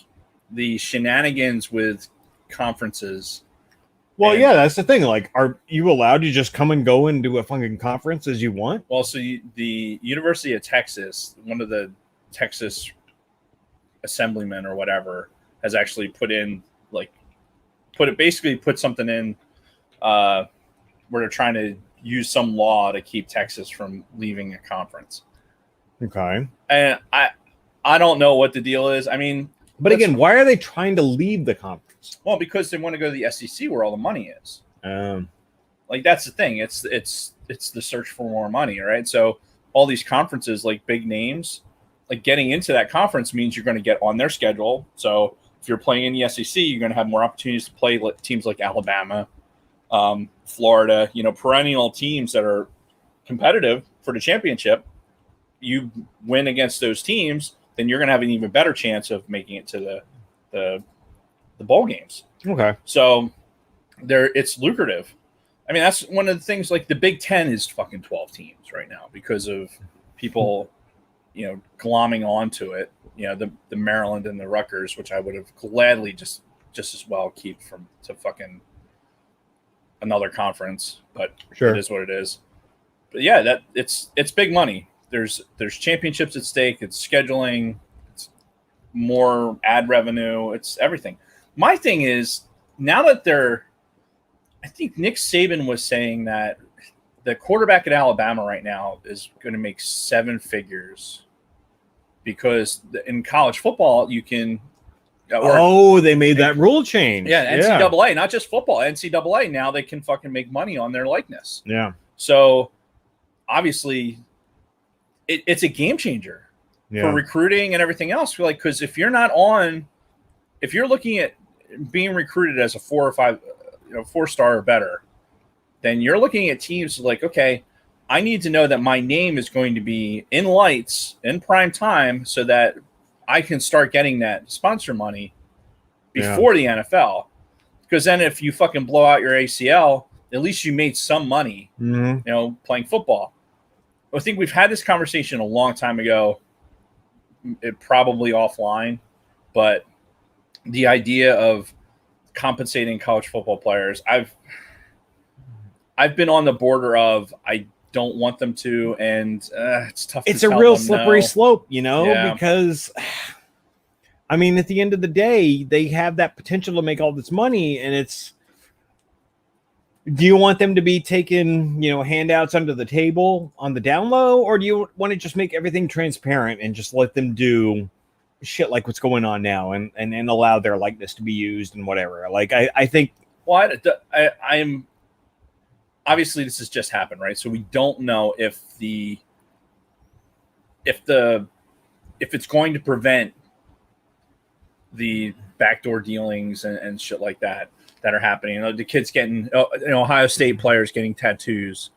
the shenanigans with conferences. Well, yeah, that's the thing. Like, are you allowed to just come and go and do a fucking conference as you want? Well, so the University of Texas, one of the Texas assemblymen or whatever, has actually put something in where they're trying to use some law to keep Texas from leaving a conference. Okay. And I don't know what the deal is. I mean, but again, why are they trying to leave the conference? Well, because they want to go to the SEC where all the money is. Like that's the thing. It's the search for more money, right? So all these conferences, like big names, like getting into that conference means you're going to get on their schedule. So if you're playing in the SEC, you're going to have more opportunities to play teams like Alabama, Florida, perennial teams that are competitive for the championship. You win against those teams, then you're going to have an even better chance of making it to the bowl games. Okay. So it's lucrative. I mean, that's one of the things, like the Big Ten is fucking 12 teams right now because of people, glomming onto it. The Maryland and the Rutgers, which I would have gladly just as well keep to fucking another conference, but sure. It is what it is. But yeah, it's big money. There's championships at stake. It's scheduling. It's more ad revenue. It's everything. My thing is, now that I think Nick Saban was saying that the quarterback at Alabama right now is going to make 7 figures because in college football you can. They made that rule change. Yeah, NCAA, not just football. NCAA now they can fucking make money on their likeness. Yeah. So obviously, it's a game changer for recruiting and everything else. Because if you're looking at being recruited as a 4 or 5, 4-star or better, then you're looking at teams like, okay, I need to know that my name is going to be in lights in prime time so that I can start getting that sponsor money before the NFL. Because then if you fucking blow out your ACL, at least you made some money, playing football. I think we've had this conversation a long time ago, probably offline, but the idea of compensating college football players, I've been on the border of I don't want them to, and it's tough. It's a real slippery slope, because I mean, at the end of the day, they have that potential to make all this money, and it's. Do you want them to be taking, handouts under the table on the down low, or do you want to just make everything transparent and just let them do shit like what's going on now and allow their likeness to be used and whatever? Like, I think. Well, I'm obviously this has just happened, right? So we don't know if it's going to prevent the backdoor dealings and shit like that are happening. The kids getting, Ohio State players getting tattoos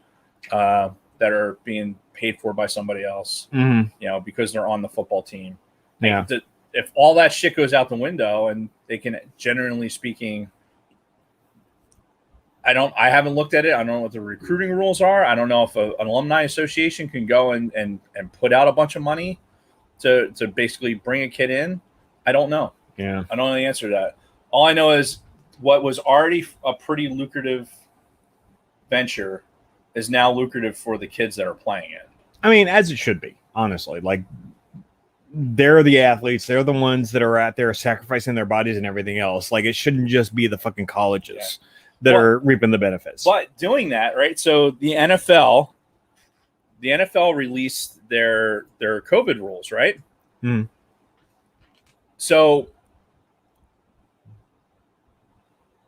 that are being paid for by somebody else, because they're on the football team. Yeah. If all that shit goes out the window and they can, generally speaking, I haven't looked at it. I don't know what the recruiting rules are. I don't know if an alumni association can go and put out a bunch of money to basically bring a kid in. I don't know. Yeah. I don't know the answer to that. All I know is what was already a pretty lucrative venture is now lucrative for the kids that are playing it. I mean, as it should be, honestly. Like, they're the athletes. They're the ones that are out there sacrificing their bodies and everything else. Like, it shouldn't just be the fucking colleges that are reaping the benefits. But doing that, right? So the NFL, the NFL released their COVID rules, right? Hmm. So,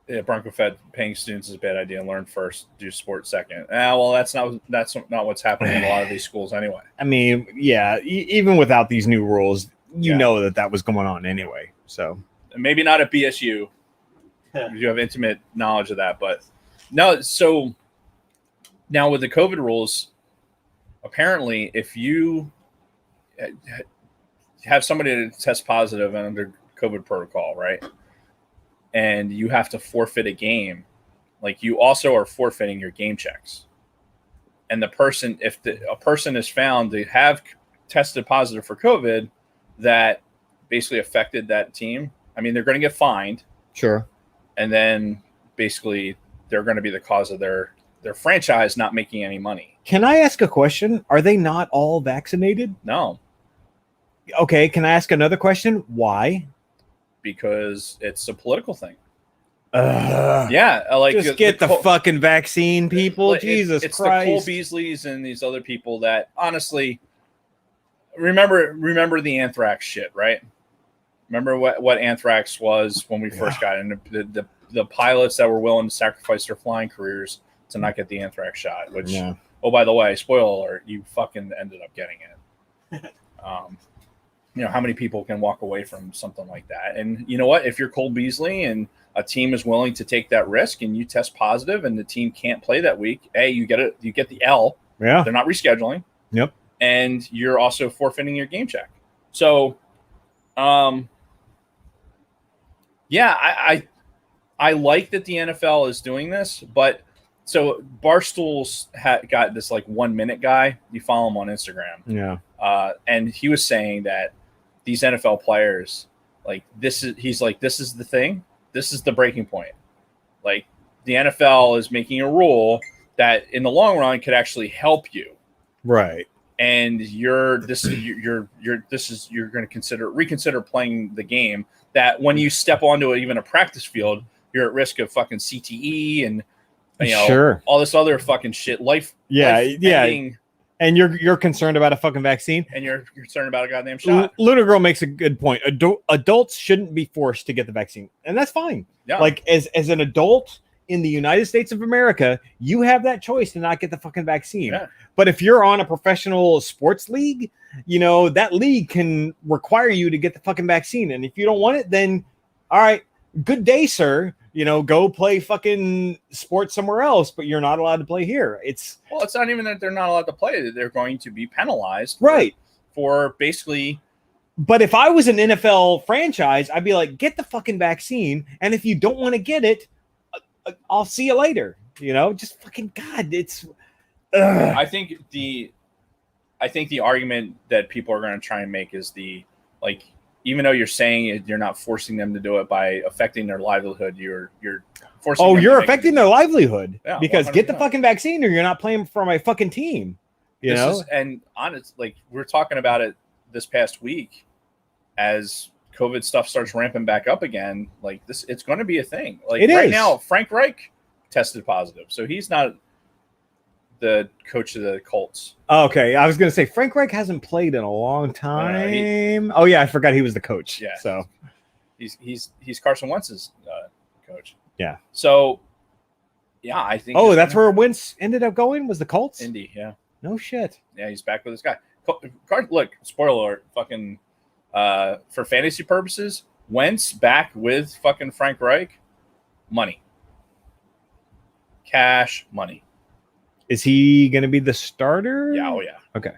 yeah, Bronco Fed paying students is a bad idea. Learn first, do sport second. Well, that's not what's happening in a lot of these schools anyway. I mean, yeah, even without these new rules, you Yeah. know that was going on anyway. So Maybe not at BSU. You have intimate knowledge of that, but no. So now with the COVID rules, apparently, if you have somebody that tests positive and under COVID protocol, right, and you have to forfeit a game, like you also are forfeiting your game checks. And the person, if a person is found to have tested positive for COVID, that basically affected that team. I mean, they're going to get fined. sure. And then basically they're going to be the cause of their franchise not making any money. Can I ask a question? Are they not all vaccinated? No, Okay, can I ask another question? Why? because it's a political thing. Yeah, Yeah, like just get the fucking vaccine, people. Jesus it's Christ! the Cole Beasleys and these other people that honestly remember the anthrax shit, right? Remember what anthrax was when we first got in, the pilots that were willing to sacrifice their flying careers to not get the anthrax shot. Which, oh, by the way, spoiler alert, you fucking ended up getting it. How many people can walk away from something like that? And you know what? If you're Cole Beasley and a team is willing to take that risk, and you test positive, and the team can't play that week, you get it. You get the L. Yeah, they're not rescheduling. Yep. And you're also forfeiting your game check. So, I like that the NFL is doing this, but so Barstool's got this like 1 minute guy. You follow him on Instagram. Yeah. And he was saying that these NFL players, like he's like, this is the thing. This is the breaking point. Like the NFL is making a rule that in the long run could actually help you. Right. And you're going to reconsider playing the game, that when you step onto even a practice field, you're at risk of fucking CTE and all this other fucking shit. Life ending, and you're concerned about a fucking vaccine, and you're concerned about a goddamn shot. Lunar Girl makes a good point. Adults shouldn't be forced to get the vaccine, and that's fine. Yeah. Like as an adult in the United States of America, you have that choice to not get the fucking vaccine. Yeah. But if you're on a professional sports league, that league can require you to get the fucking vaccine. And if you don't want it, then all right, good day, sir. Go play fucking sports somewhere else, but you're not allowed to play here. It's not even that they're not allowed to play. They're going to be penalized. Right. For basically. But if I was an NFL franchise, I'd be like, get the fucking vaccine. And if you don't want to get it, I'll see you later. Just fucking God. It's. I think the argument that people are going to try and make is even though you're saying you're not forcing them to do it by affecting their livelihood, you're forcing. Oh, you're affecting their livelihood because 100%. Get the fucking vaccine or you're not playing for my fucking team. And honest, we're talking about it this past week as COVID stuff starts ramping back up again. It's going to be a thing. Now, Frank Reich tested positive, so he's not the coach of the Colts. Okay, I was going to say Frank Reich hasn't played in a long time. I forgot he was the coach. Yeah, so he's Carson Wentz's coach. Yeah. So I think. Oh, that's where Wentz ended up going. Was the Colts? Indy. Yeah. No shit. Yeah, he's back with this guy. Look, spoiler alert. Fucking for fantasy purposes, Wentz back with fucking Frank Reich. Money. Cash money. Is he going to be the starter? Yeah, oh yeah. Okay.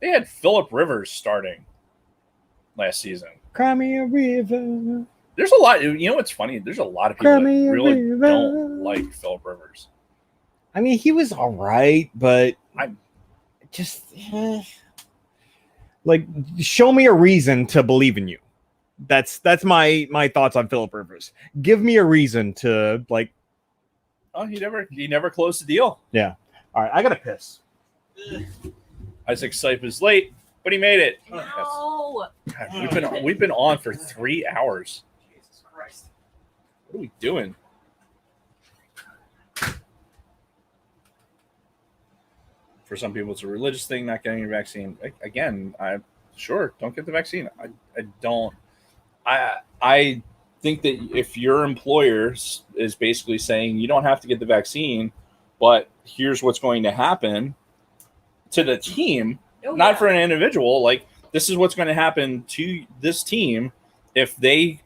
They had Phillip Rivers starting last season. Cry me a river. There's a lot. You know what's funny? There's a lot of people that really don't like Phillip Rivers. I mean, he was all right, but show me a reason to believe in you. That's my thoughts on Phillip Rivers. Give me a reason to Oh, he never closed the deal. Yeah. All right, I gotta piss. Isaac Sipe is late, but he made it. No. God, we've been on for 3 hours. Jesus Christ. What are we doing? For some people, it's a religious thing, not getting a vaccine. Again, don't get the vaccine. I don't. I think that if your employer is basically saying you don't have to get the vaccine, but here's what's going to happen to the team, not for an individual. Like, this is what's going to happen to this team if they.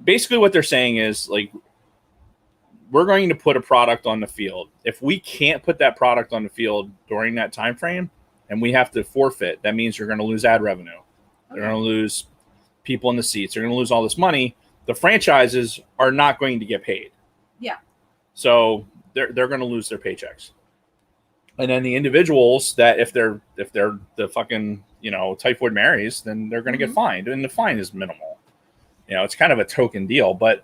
Basically, what they're saying is, like, we're going to put a product on the field. If we can't put that product on the field during that time frame and we have to forfeit, that means you're going to lose ad revenue. Okay. They're going to lose people in the seats. They're going to lose all this money. The franchises are not going to get paid. Yeah. So they're going to lose their paychecks. And then the individuals that if they're the fucking, Typhoid Marys, then they're going to get fined. And the fine is minimal. It's kind of a token deal, but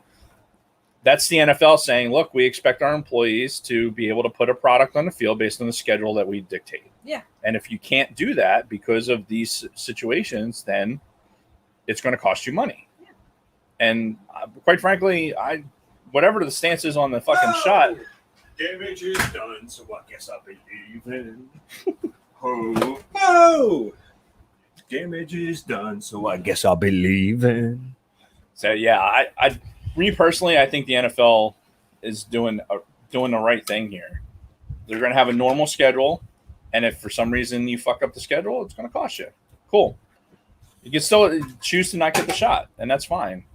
that's the NFL saying, look, we expect our employees to be able to put a product on the field based on the schedule that we dictate. Yeah. And if you can't do that because of these situations, then it's going to cost you money. Yeah. And quite frankly, whatever the stance is on the fucking shot. Damage is done, so I guess I believe in. Oh. Damage is done, so I guess I believe in. So, yeah, me personally, I think the NFL is doing the right thing here. They're going to have a normal schedule, and if for some reason you fuck up the schedule, it's going to cost you. Cool. You can still choose to not get the shot, and that's fine.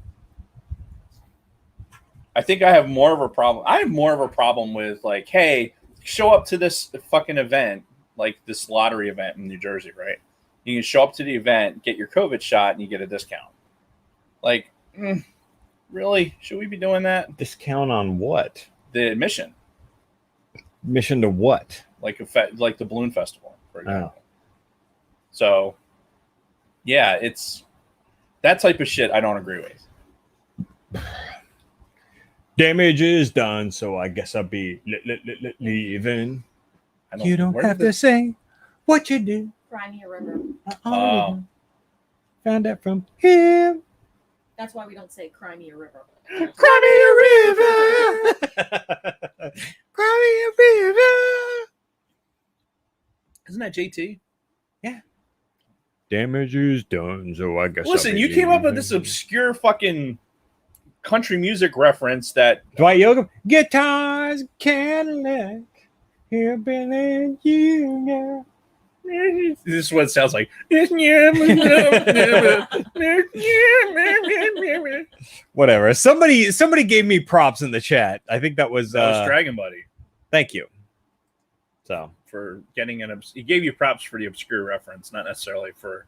I think I have more of a problem. I have more of a problem with, like, hey, show up to this fucking event, like this lottery event in New Jersey, right? You can show up to the event, get your COVID shot, and you get a discount. Like, really? Should we be doing that? Discount on what? The admission. Admission to what? Like the balloon festival, for example. Oh. So, yeah, it's that type of shit I don't agree with. Damage is done, so I guess I'll be leaving. You don't have to say what you do. Cry me a river. Found that from him. That's why we don't say cry me a river. Cry me a river. Cry me a river. Isn't that JT? Yeah. Damage is done, so I guess. Listen, you came up with this obscure fucking country music reference that Dwight Yoakam, guitars, Cadillac, here Billy, you know. This is what it sounds like. Whatever. Somebody gave me props in the chat. I think that was Dragon Buddy. Thank you. So for getting he gave you props for the obscure reference, not necessarily for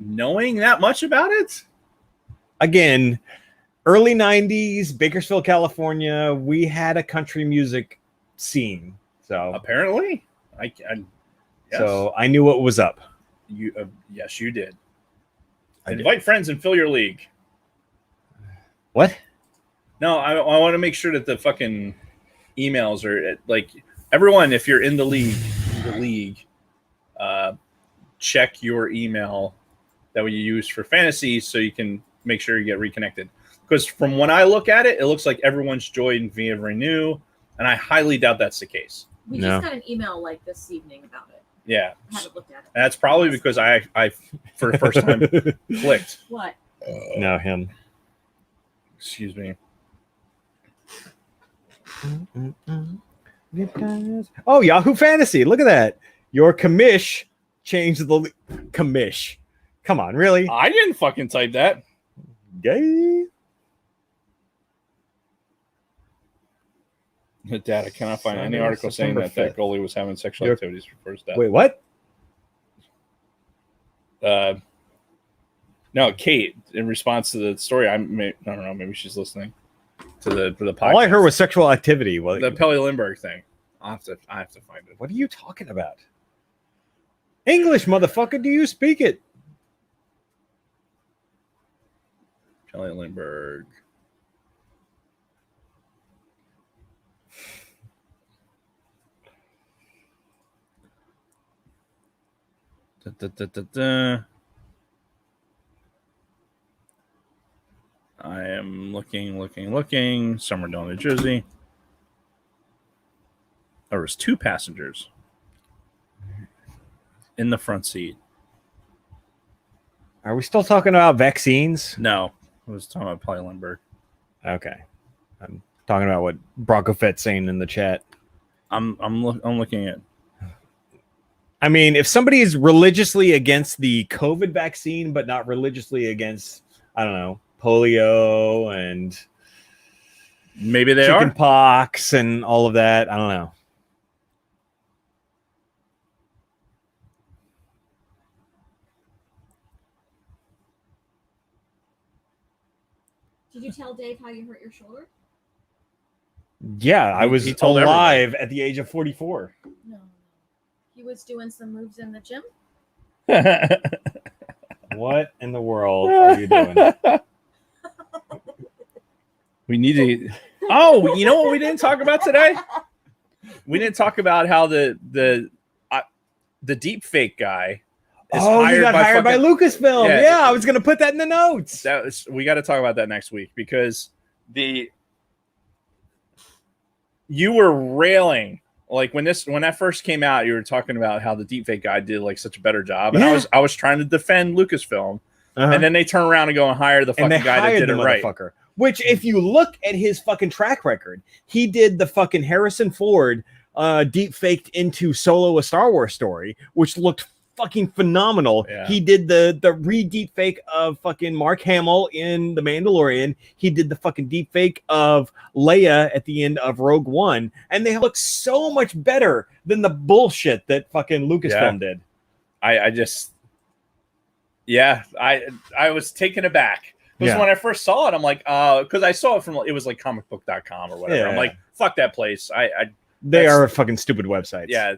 knowing that much about it. Again, early 90s, Bakersfield, California, we had a country music scene. So apparently, yes. So I knew what was up. Yes, you did. Invite friends and fill your league. What? No, I want to make sure that the fucking emails are like everyone. If you're in the league, check your email that we use for fantasy so you can make sure you get reconnected. Because from when I look at it, it looks like everyone's joined via Renew, and I highly doubt that's the case. We just got an email like this evening about it. Yeah. I haven't looked at it. And that's probably because I for the first time clicked. What? No, him. Excuse me. Oh, Yahoo Fantasy. Look at that. Your commish changed the commish. Come on, really? I didn't fucking type that. Gay. Dad, I cannot find any article saying that goalie was having sexual activities before his death. Wait, what? No, Kate, in response to the story, I don't know, maybe she's listening to the podcast. All I heard was sexual activity. Well, the Pelly Lindbergh thing. I have to find it. What are you talking about? English, motherfucker, do you speak it? Pelly Lindbergh. I am looking. Somerville, New Jersey. There was 2 passengers. in the front seat. Are we still talking about vaccines? No, I was talking about Polly Lindbergh. Okay. I'm talking about what Bronco Fett's saying in the chat. I'm looking at. I mean, if somebody is religiously against the COVID vaccine, but not religiously against, I don't know, polio and Maybe they chicken are. pox and all of that, I don't know. Did you tell Dave how you hurt your shoulder? Yeah, I was he told alive at the age of 44. No. He was doing some moves in the gym. What in the world are you doing? We need to. Oh, you know what we didn't talk about today? We didn't talk about how the deep fake guy. Is He got hired by Lucasfilm. Yeah, I was gonna put that in the notes. We got to talk about that next week because you were railing like when that first came out. You were talking about how the deepfake guy did like such a better job, and I was trying to defend Lucasfilm, and then they turn around and go and hire the fucking guy that did it right. Which, if you look at his fucking track record, he did the fucking Harrison Ford deepfaked into Solo: A Star Wars Story, which looked fucking phenomenal. Yeah. He did the re-deep fake of fucking Mark Hamill in The Mandalorian. He did the fucking deep fake of Leia at the end of Rogue One, and they look so much better than the bullshit that fucking Lucasfilm did. I was taken aback because when I first saw it, I'm like, because I saw it it was like comicbook.com or whatever. I'm like, fuck that place. They are a fucking stupid website. Yeah,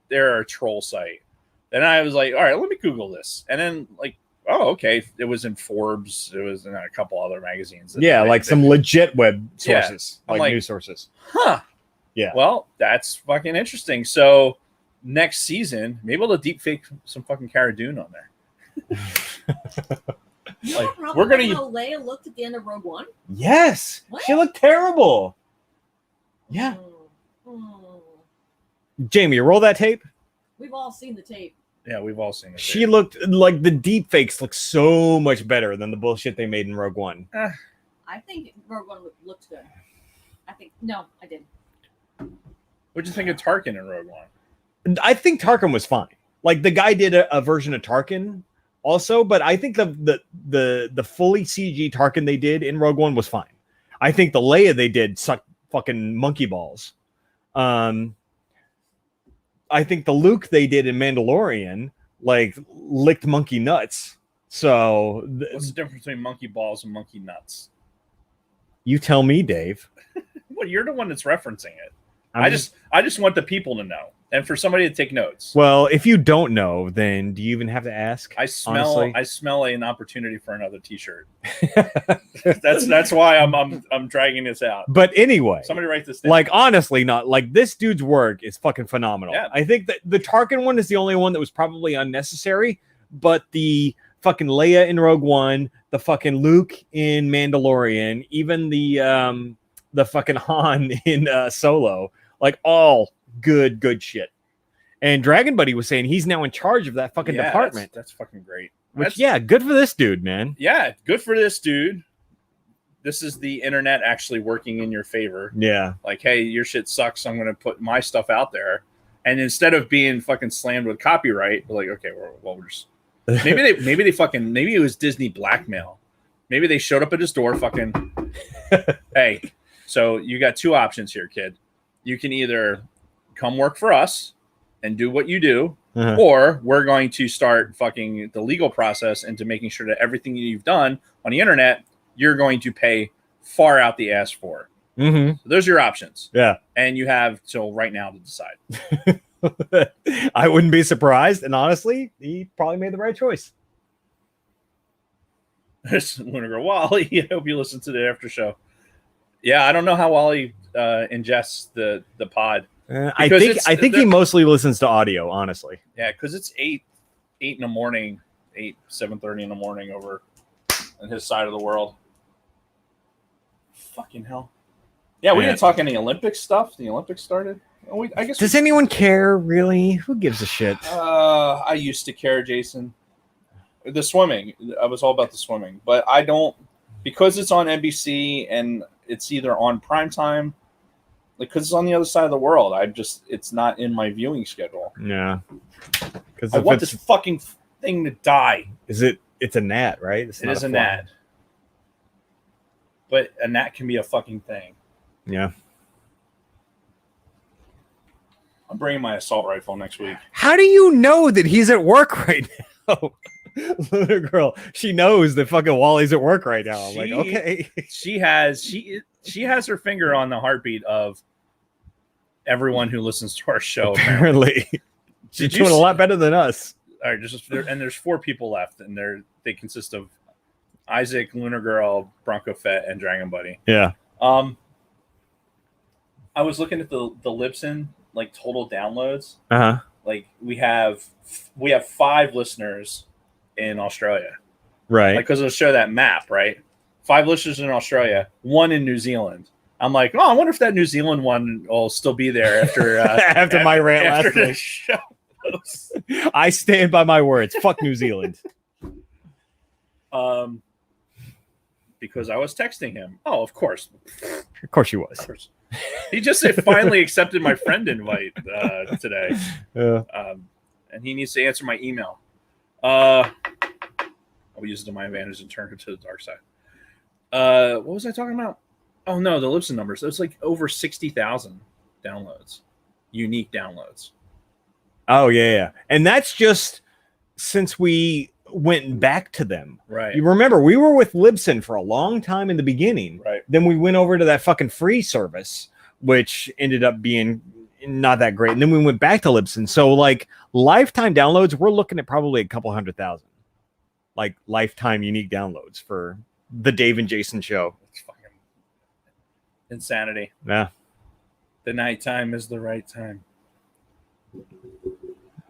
they're a troll site. And I was like, all right, let me Google this. And then like, oh, okay. It was in Forbes. It was in a couple other magazines. Some legit web sources, like news sources. Huh. Yeah. Well, that's fucking interesting. So next season, maybe we'll deep fake some fucking Cara Dune on there. We're gonna how Leia looked at the end of Rogue One. Yes. What? She looked terrible. Yeah. Jamie, roll that tape. We've all seen the tape. Yeah, we've all seen it. She looked like the deep fakes look so much better than the bullshit they made in Rogue One. I think Rogue One looked good. I did. What'd you think of Tarkin in Rogue One? I think Tarkin was fine. Like the guy did a version of Tarkin also, but I think the fully CG Tarkin they did in Rogue One was fine. I think the Leia they did sucked fucking monkey balls. I think the Luke they did in Mandalorian like licked monkey nuts. So what's the difference between monkey balls and monkey nuts? You tell me, Dave. Well, you're the one that's referencing it. I just want the people to know and for somebody to take notes. Well, if you don't know, then do you even have to ask? I smell an opportunity for another T-shirt. that's why I'm dragging this out. But anyway, somebody write this down. Like honestly, not like this dude's work is fucking phenomenal. Yeah. I think that the Tarkin one is the only one that was probably unnecessary, but the fucking Leia in Rogue One, the fucking Luke in Mandalorian, even the fucking Han in Solo, like all good shit. And Dragon Buddy was saying he's now in charge of that fucking department. That's fucking great. Good for this dude, man. Yeah, good for this dude. This is the internet actually working in your favor. Yeah. Like, hey, your shit sucks. I'm going to put my stuff out there. And instead of being fucking slammed with copyright, we're like, okay, well, we're just maybe it was Disney blackmail. Maybe they showed up at his door fucking, hey, so you got two options here, kid. You can either come work for us and do what you do, or we're going to start fucking the legal process into making sure that everything you've done on the internet, you're going to pay far out the ass for. Mm-hmm. So those are your options. Yeah. And you have till right now to decide. I wouldn't be surprised. And honestly, he probably made the right choice. Lunar Girl, Wally, I hope you listen to the after show. Yeah, I don't know how Wally ingests the pod. I think he mostly listens to audio, honestly. Yeah, because it's 8 in the morning, 7:30 in the morning over on his side of the world. Fucking hell. Yeah, we didn't talk any Olympic stuff. The Olympics started. I guess. Does anyone care, really? Who gives a shit? I used to care, Jason. The swimming, I was all about the swimming, but I don't, because it's on NBC and it's either on primetime, like because it's on the other side of the world. It's not in my viewing schedule. Yeah, because I want this fucking thing to die. It's a gnat, right? It is a gnat, but a gnat can be a fucking thing. Yeah. I'm bringing my assault rifle next week. How do you know that he's at work right now? Lunar girl, she knows that fucking Wally's at work right now. I'm like, okay. She has her finger on the heartbeat of everyone who listens to our show. Apparently, she's doing a lot better than us. All right, there's 4 people left, and they consist of Isaac, Lunar Girl, Bronco Fett, and Dragon Buddy. Yeah. I was looking at the Libsyn like total downloads. Uh-huh. Like we have 5 listeners in Australia, right? Like because it'll show that map, right? 5 listeners in Australia, 1 in New Zealand. I'm like, oh, I wonder if that New Zealand one will still be there after after my rant last the week. show. I stand by my words. Fuck New Zealand. Because I was texting him. Oh, of course. Of course you was. Of course. He just finally accepted my friend invite today. Yeah. And he needs to answer my email. I'll use it to my advantage and turn it to the dark side. What was I talking about? Oh no, the Libsyn numbers. It's like over 60,000 downloads, unique downloads. Oh yeah. And that's just since we went back to them. Right. You remember we were with Libsyn for a long time in the beginning. Right. Then we went over to that fucking free service, which ended up being not that great. And then we went back to Libsyn. So like lifetime downloads, we're looking at probably a couple 100,000. Like lifetime unique downloads for the Dave and Jason show. It's fucking insanity. Yeah. The nighttime is the right time.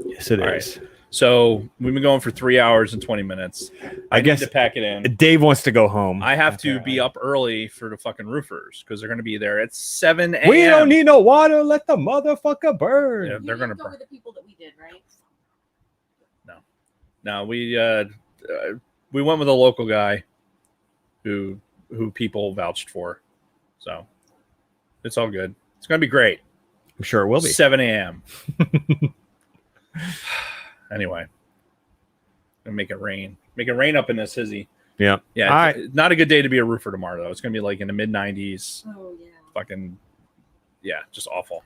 Yes, it is. Right. So we've been going for 3 hours and 20 minutes. I guess need to pack it in. Dave wants to go home. I have to be up early for the fucking roofers because they're going to be there at 7 a.m. We don't need no water. Let the motherfucker burn. Yeah, they're going to burn. Over the people that we did, right? No, we went with a local guy who people vouched for. So it's all good. It's going to be great. I'm sure it will be. 7 a.m. Anyway, gonna make it rain. Make it rain up in this hizzy. Yeah. Yeah. All right. Not a good day to be a roofer tomorrow, though. It's gonna be like in the mid 90s. Oh yeah. Fucking yeah, just awful.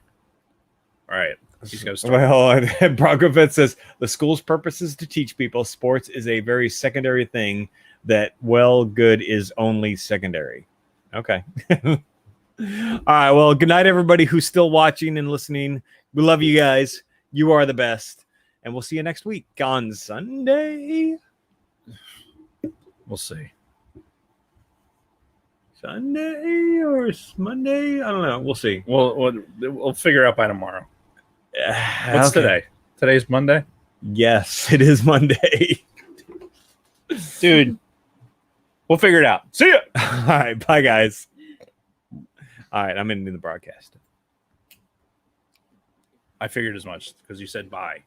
All right. He's gonna start. Well, Bronco Fett says the school's purpose is to teach people sports is a very secondary thing that good is only secondary. Okay. All right. Well, good night, everybody who's still watching and listening. We love you guys. You are the best. And we'll see you next week on Sunday. We'll see. Sunday or Monday? I don't know. We'll see. We'll figure out by tomorrow. What's today? Today's Monday? Yes, it is Monday. Dude, we'll figure it out. See ya. All right. Bye, guys. All right. I'm ending the broadcast. I figured as much because you said bye.